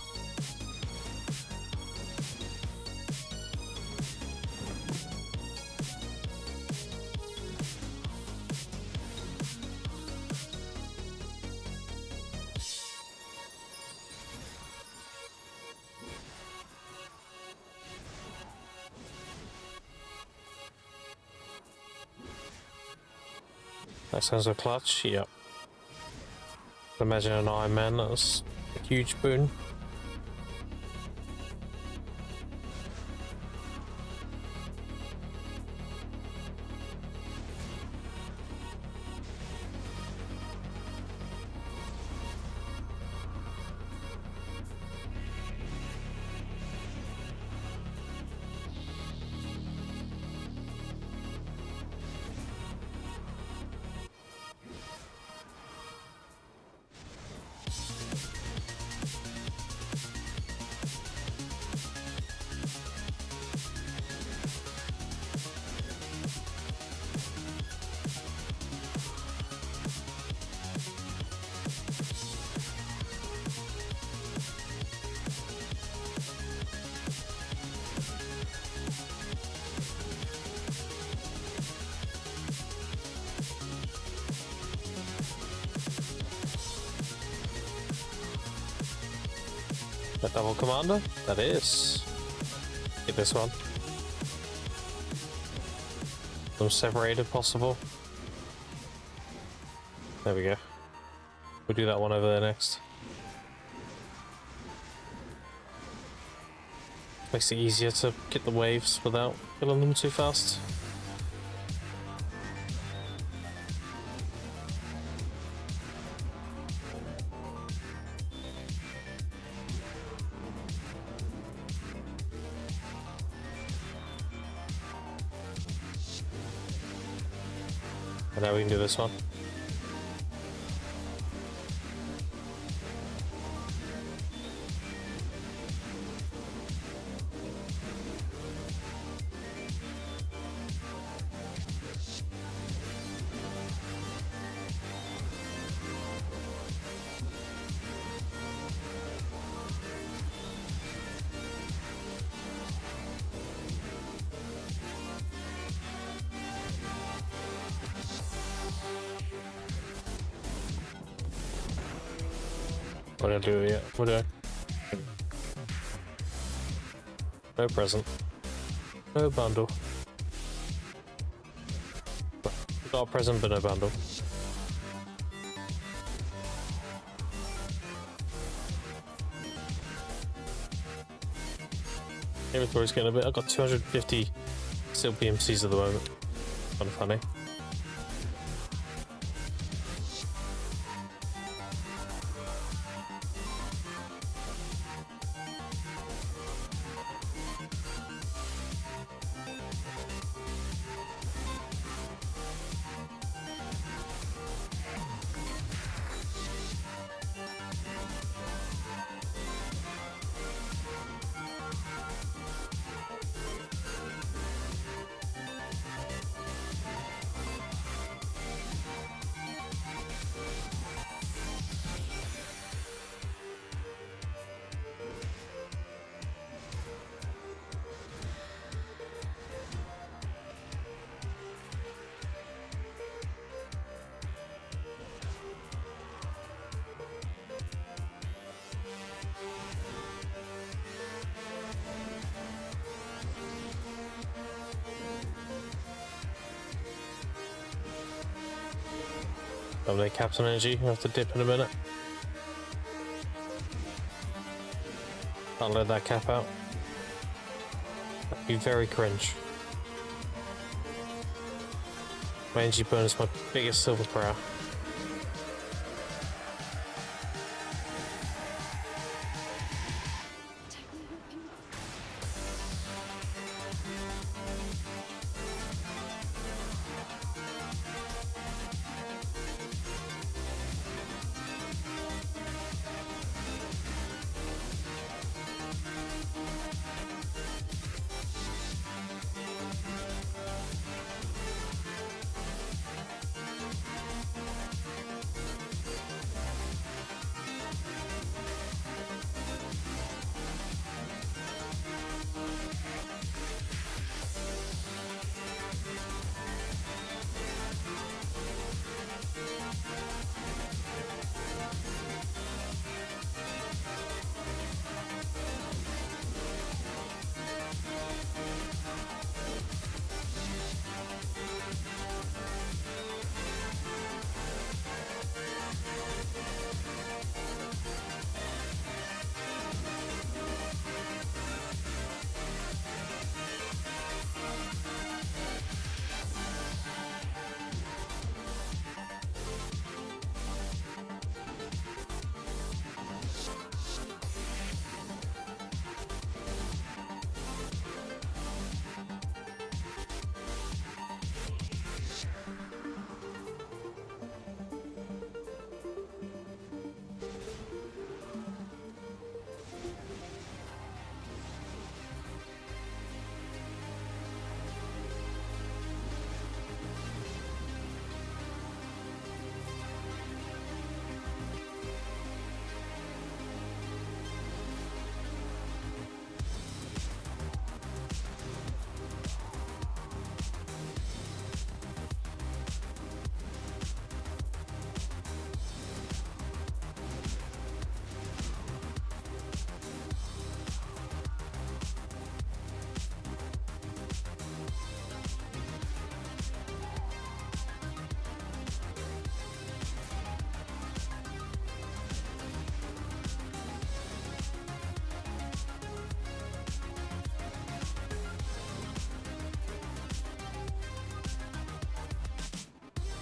A: That sounds a clutch, yep. Imagine an Iron Man, that was a huge boon. That double commander? That is. Get this one. Them separated possible. There we go. We'll do that one over there next. Makes it easier to get the waves without killing them too fast. And now we can do this one. What did I do? Yeah, what did I? No present. No bundle. Got a present, but no bundle. Inventory's getting a bit. I've got 250 still BMCs at the moment. Kind of funny. Lovely Captain Energy. We have to dip in a minute. Can't let that cap out. That'd be very cringe. My energy burn is my biggest silver prayer.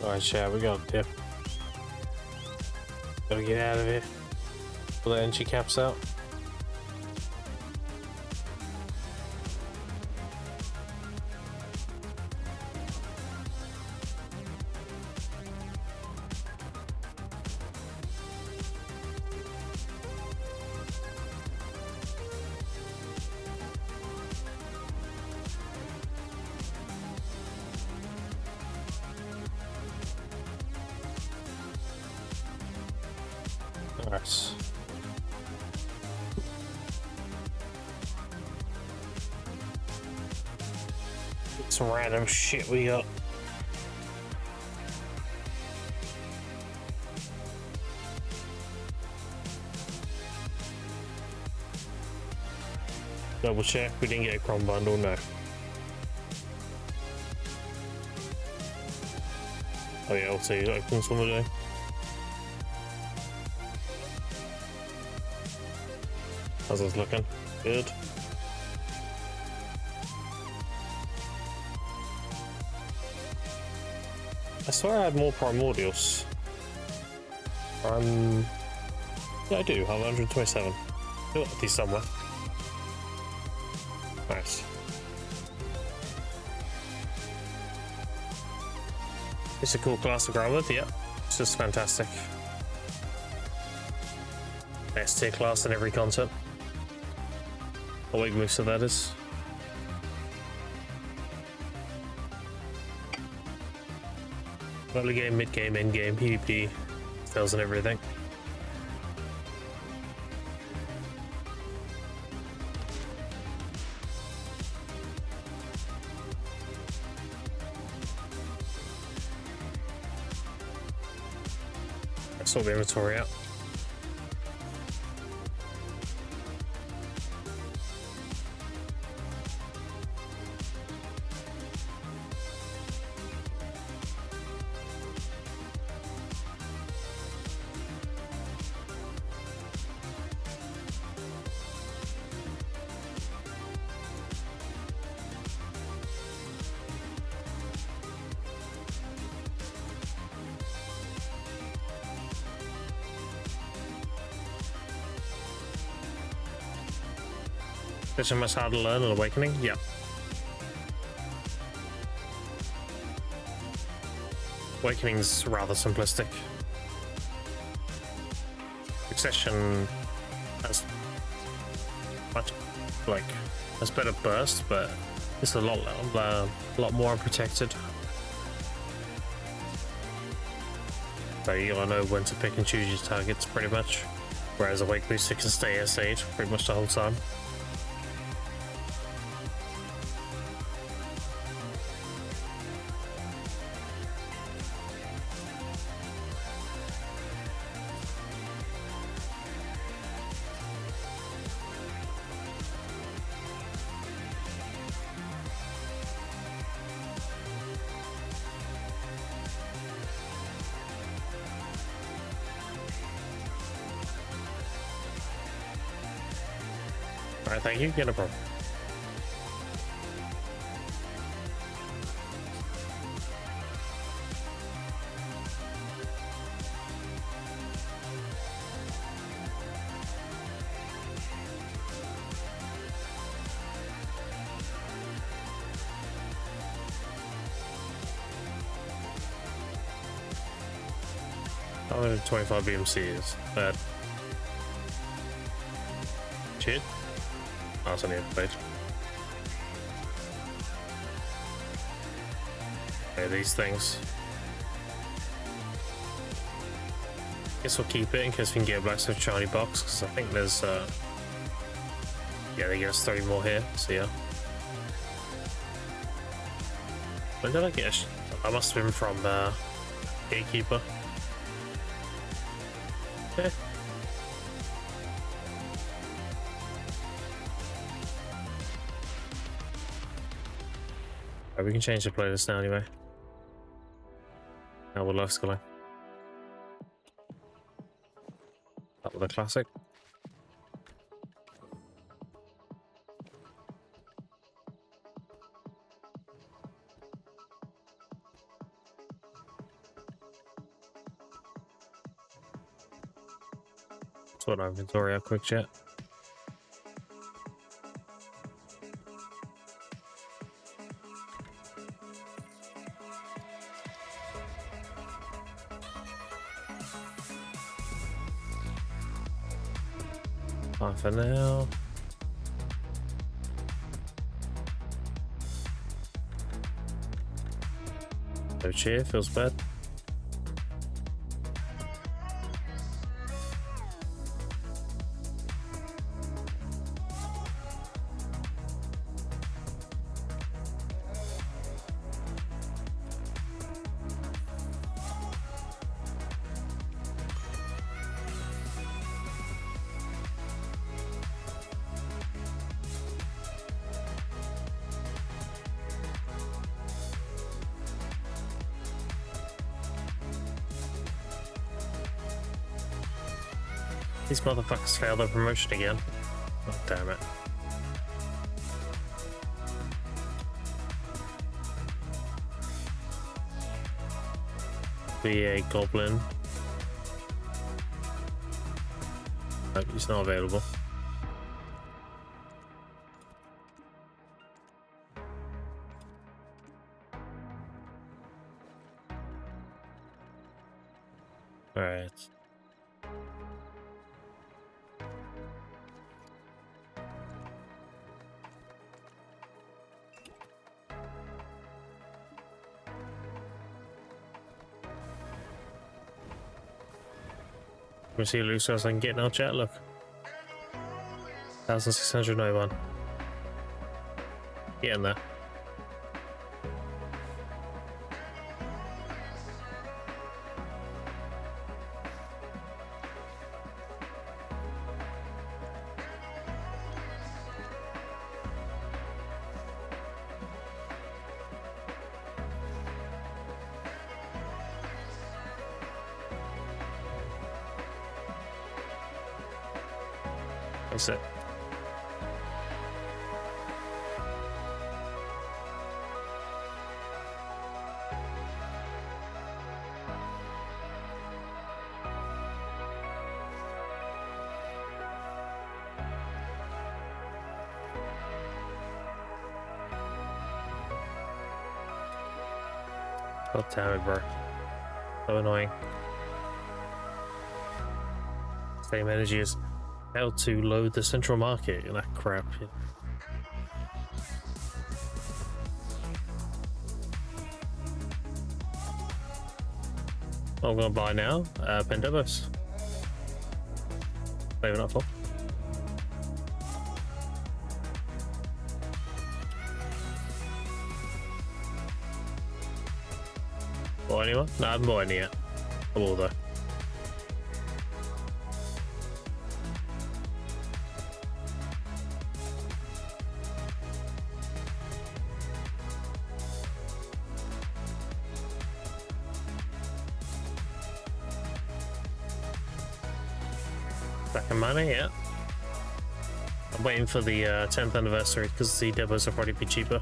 A: Alright, chat, we gotta dip. Gotta get out of here. Pull the energy caps out. Alright. Some random shit we got. Double check, we didn't get a cron bundle, no. Oh yeah, I'll see open some of the day. How's this looking? Good. I swear I had more primordials. Yeah, I do. I have 127. Got these somewhere. Nice. It's a cool class to grow with, yeah. It's just fantastic. S tier class in every content. Awake moves, so that is. Early game, mid game, end game, PvP, spells and everything. Sort the inventory out. It's much hard to learn in Awakening? Yeah. Awakening's rather simplistic. Succession has much, like, has better burst, but it's a lot more unprotected. So you gotta know when to pick and choose your targets, pretty much. Whereas Awake Booster can stay S8 pretty much the whole time. Alright, thank you. Get a problem. Oh, 25 BMC is bad. Shit. That's on the other page. Okay, these things. Guess we'll keep it in case we can get a blacksmith shiny box, because I think there's yeah, they give us 3 more here, so yeah. When did I get I must have been from Gatekeeper. Okay. Right, we can change the playlist now anyway. Now we're life schooling. That with a classic. Sort of inventory out quick chat. Fine for now. No cheer, feels bad. These motherfuckers failed their promotion again. Oh, damn it. Be a goblin. Oh, he's not available. Alright. Let me see who looks as I can get now, chat. Look, 1,691. Get in there. That's it. God damn it, bro. So annoying. Same energy as how to load the central market and that crap. I'm gonna buy now, Pendebos. Maybe not full. Bought anyone? No, I haven't bought any yet. I will though. Back in money, yeah. I'm waiting for the 10th anniversary because the demos will probably be cheaper.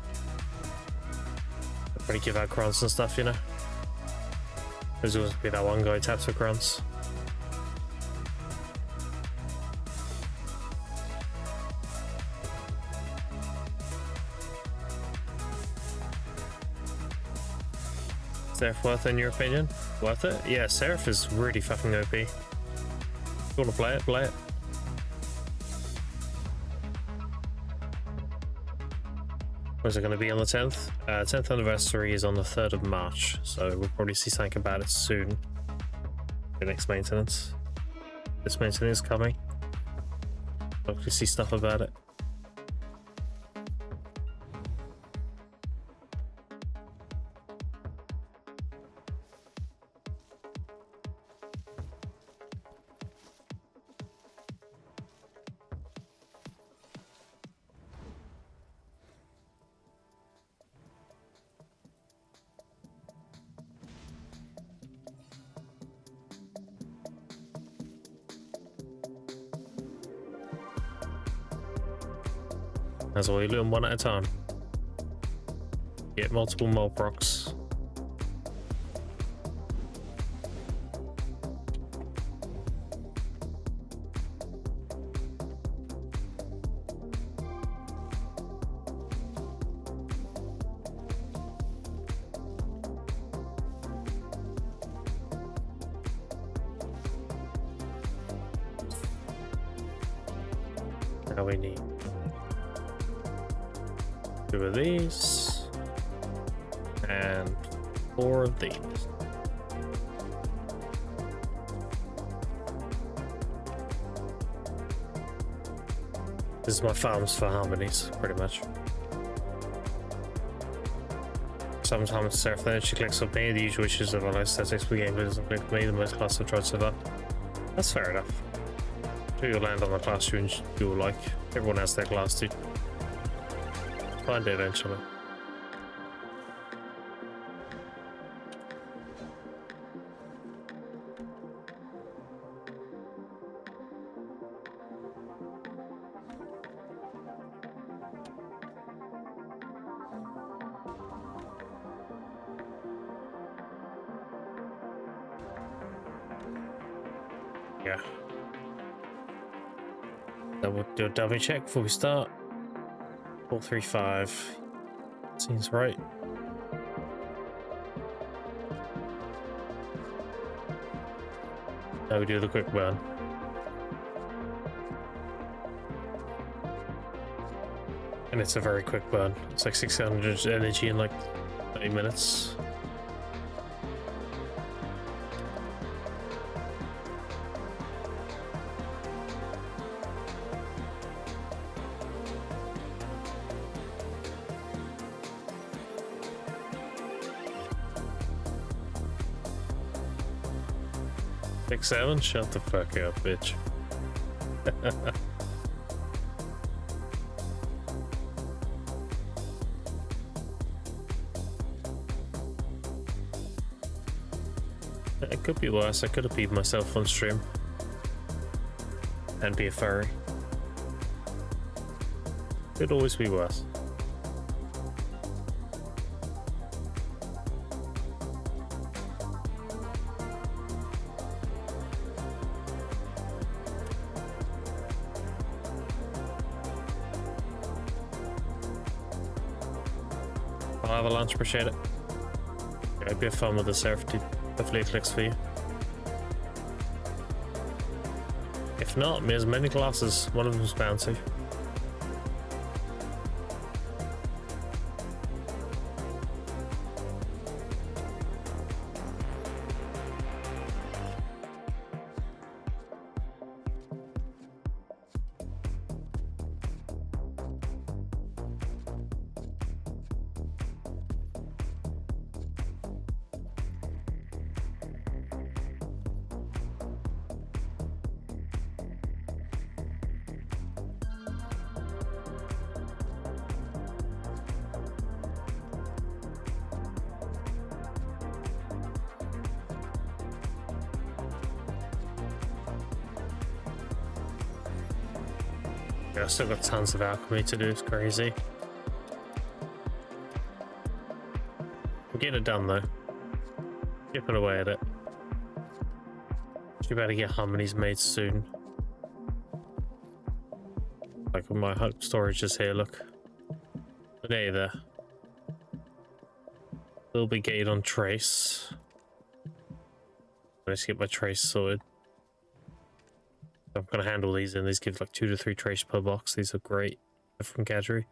A: They'll probably give out crowns and stuff, you know. There's always be that one guy who taps for crowns. Seraph worth it in your opinion? Worth it? Yeah, Seraph is really fucking OP. If you want to play it, play it. Where's it going to be on the 10th? 10th anniversary is on the 3rd of March, so we'll probably see something about it soon. The next maintenance. This maintenance is coming. Hopefully see stuff about it. That's why you do them one at a time. Get multiple mob procs. Now we need 2 of these and 4 of these. This is my farms for harmonies, pretty much. Sometimes Seraph then she clicks on me, the usual issues of our aesthetics for gameplay doesn't click with me, the most class I've tried so far. That's fair enough. Sure you'll land on the class you'll like. Everyone has their class too. Find it eventually. Yeah. Do a dummy check before we start. 435. Seems right. Now we do the quick burn. And it's a very quick burn. It's like 600 energy in like 30 minutes. Six, 7? Shut the fuck up, bitch. It could be worse. I could have peed myself on stream and be a furry. Could always be worse. I'll have a lunch, appreciate it. Yeah, it'd be a fun with the surf, dude. Hopefully it clicks for you. If not, there's many classes. One of them's bouncy. Yeah, I've still got tons of alchemy to do, it's crazy. We're getting it done though. Chipping away at it. Should better get harmonies made soon. Like my storage is here, look. There, there. Will be gated on trace. Let's get my trace sorted. I'm gonna handle these, and these give like 2 to 3 trace per box. These are great. They're from Gadgery.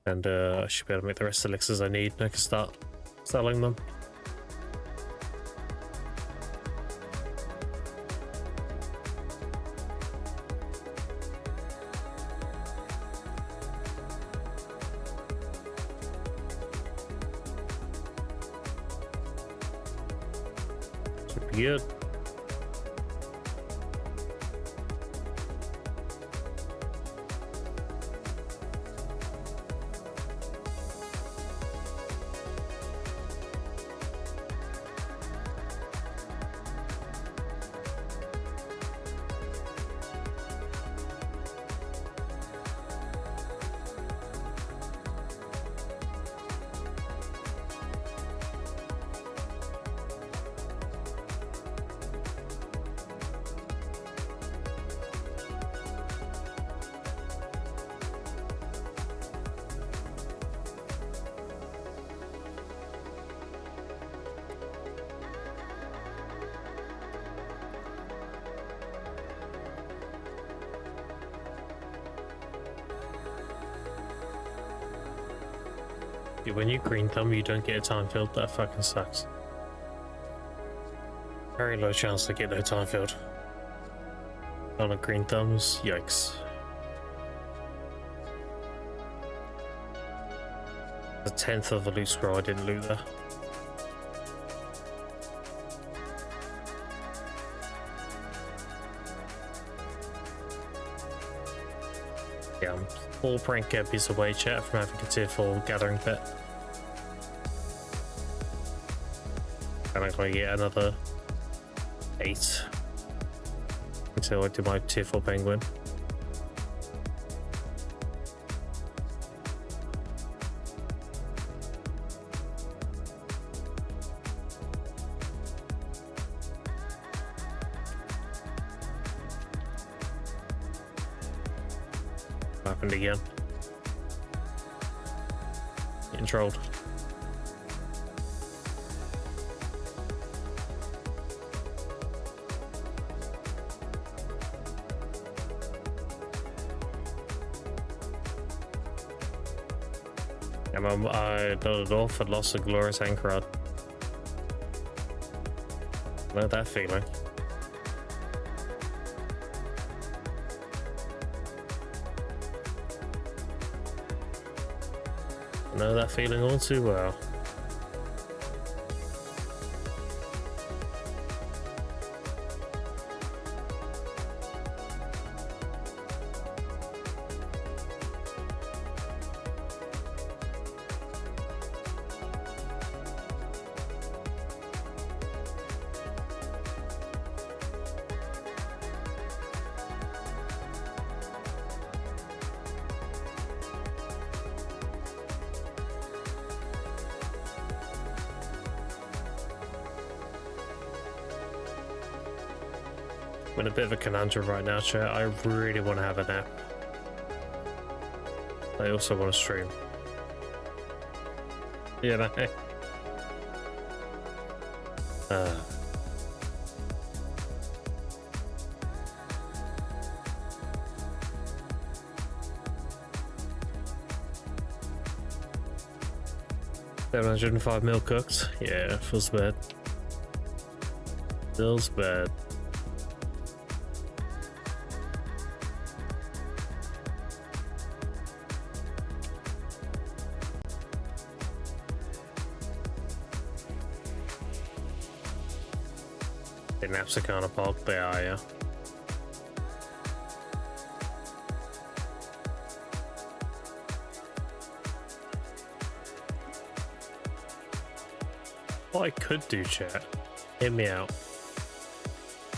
A: And I should be able to make the rest of the elixirs I need, and I can start selling them. Should be good. When you green thumb, you don't get a time field. That fucking sucks. Very low chance to get no time field on a green thumbs. Yikes. The 10th of a loot scroll I didn't loot there. Yeah, I'm full prank piece away, chat, from having a tier 4 gathering pet. And I'm going to get another 8 until I do my tier 4 penguin. Happened again. Getting trolled. I done it off and lost a glorious anchor rod. Know that feeling. I know that feeling all too well. I'm in a bit of a conundrum right now, chat. I really want to have a nap. I also want to stream. You know? $705 cooked. Yeah, feels bad. Feels bad. The naps are kind of bulk, they are, yeah. What I could do, chat, hear me out.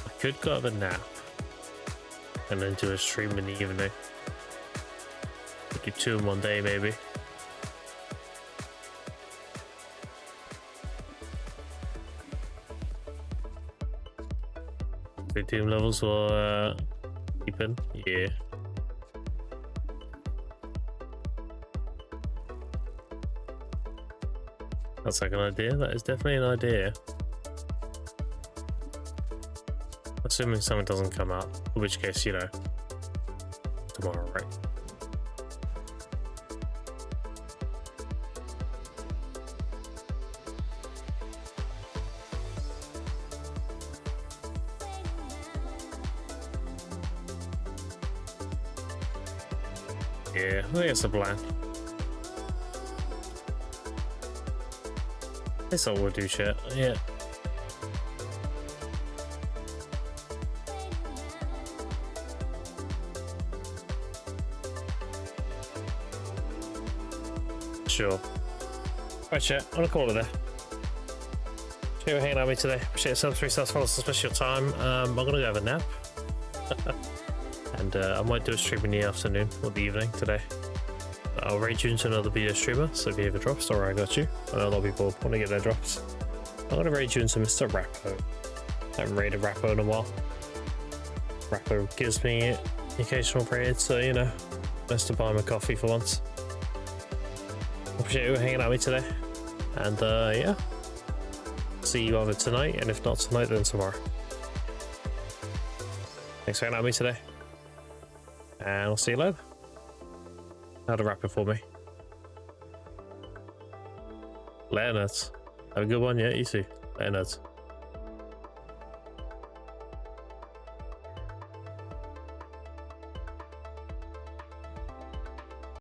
A: I could go have a nap and then do a stream in the evening. Do 2 in one day, maybe. The team levels will keep in, yeah. That's like an idea. That is definitely an idea. Assuming something doesn't come up, in which case, you know, tomorrow, right? Yeah, I think it's the plan. This all will do shit, yeah. Sure. Right, chat, I'm gonna call it there. Thank you for hanging out with me today. Appreciate yourself, 3 stars, follow us, especially your time. I'm gonna go have a nap. And I might do a stream in the afternoon or the evening today. I'll raid you into another video streamer, so if you ever drops, alright, I got you. I know a lot of people want to get their drops. I'm gonna raid you into Mr. Rappo. I haven't raided Rappo in a while. Rappo gives me the occasional raid, so you know, nice to buy him a coffee for once. Appreciate you hanging out with me today. And yeah, see you either tonight, and if not tonight, then tomorrow. Thanks for hanging out with me today. And I'll see you later. Had a wrap it for me. Later, nuts. Have a good one, yeah, you too. Later, nuts.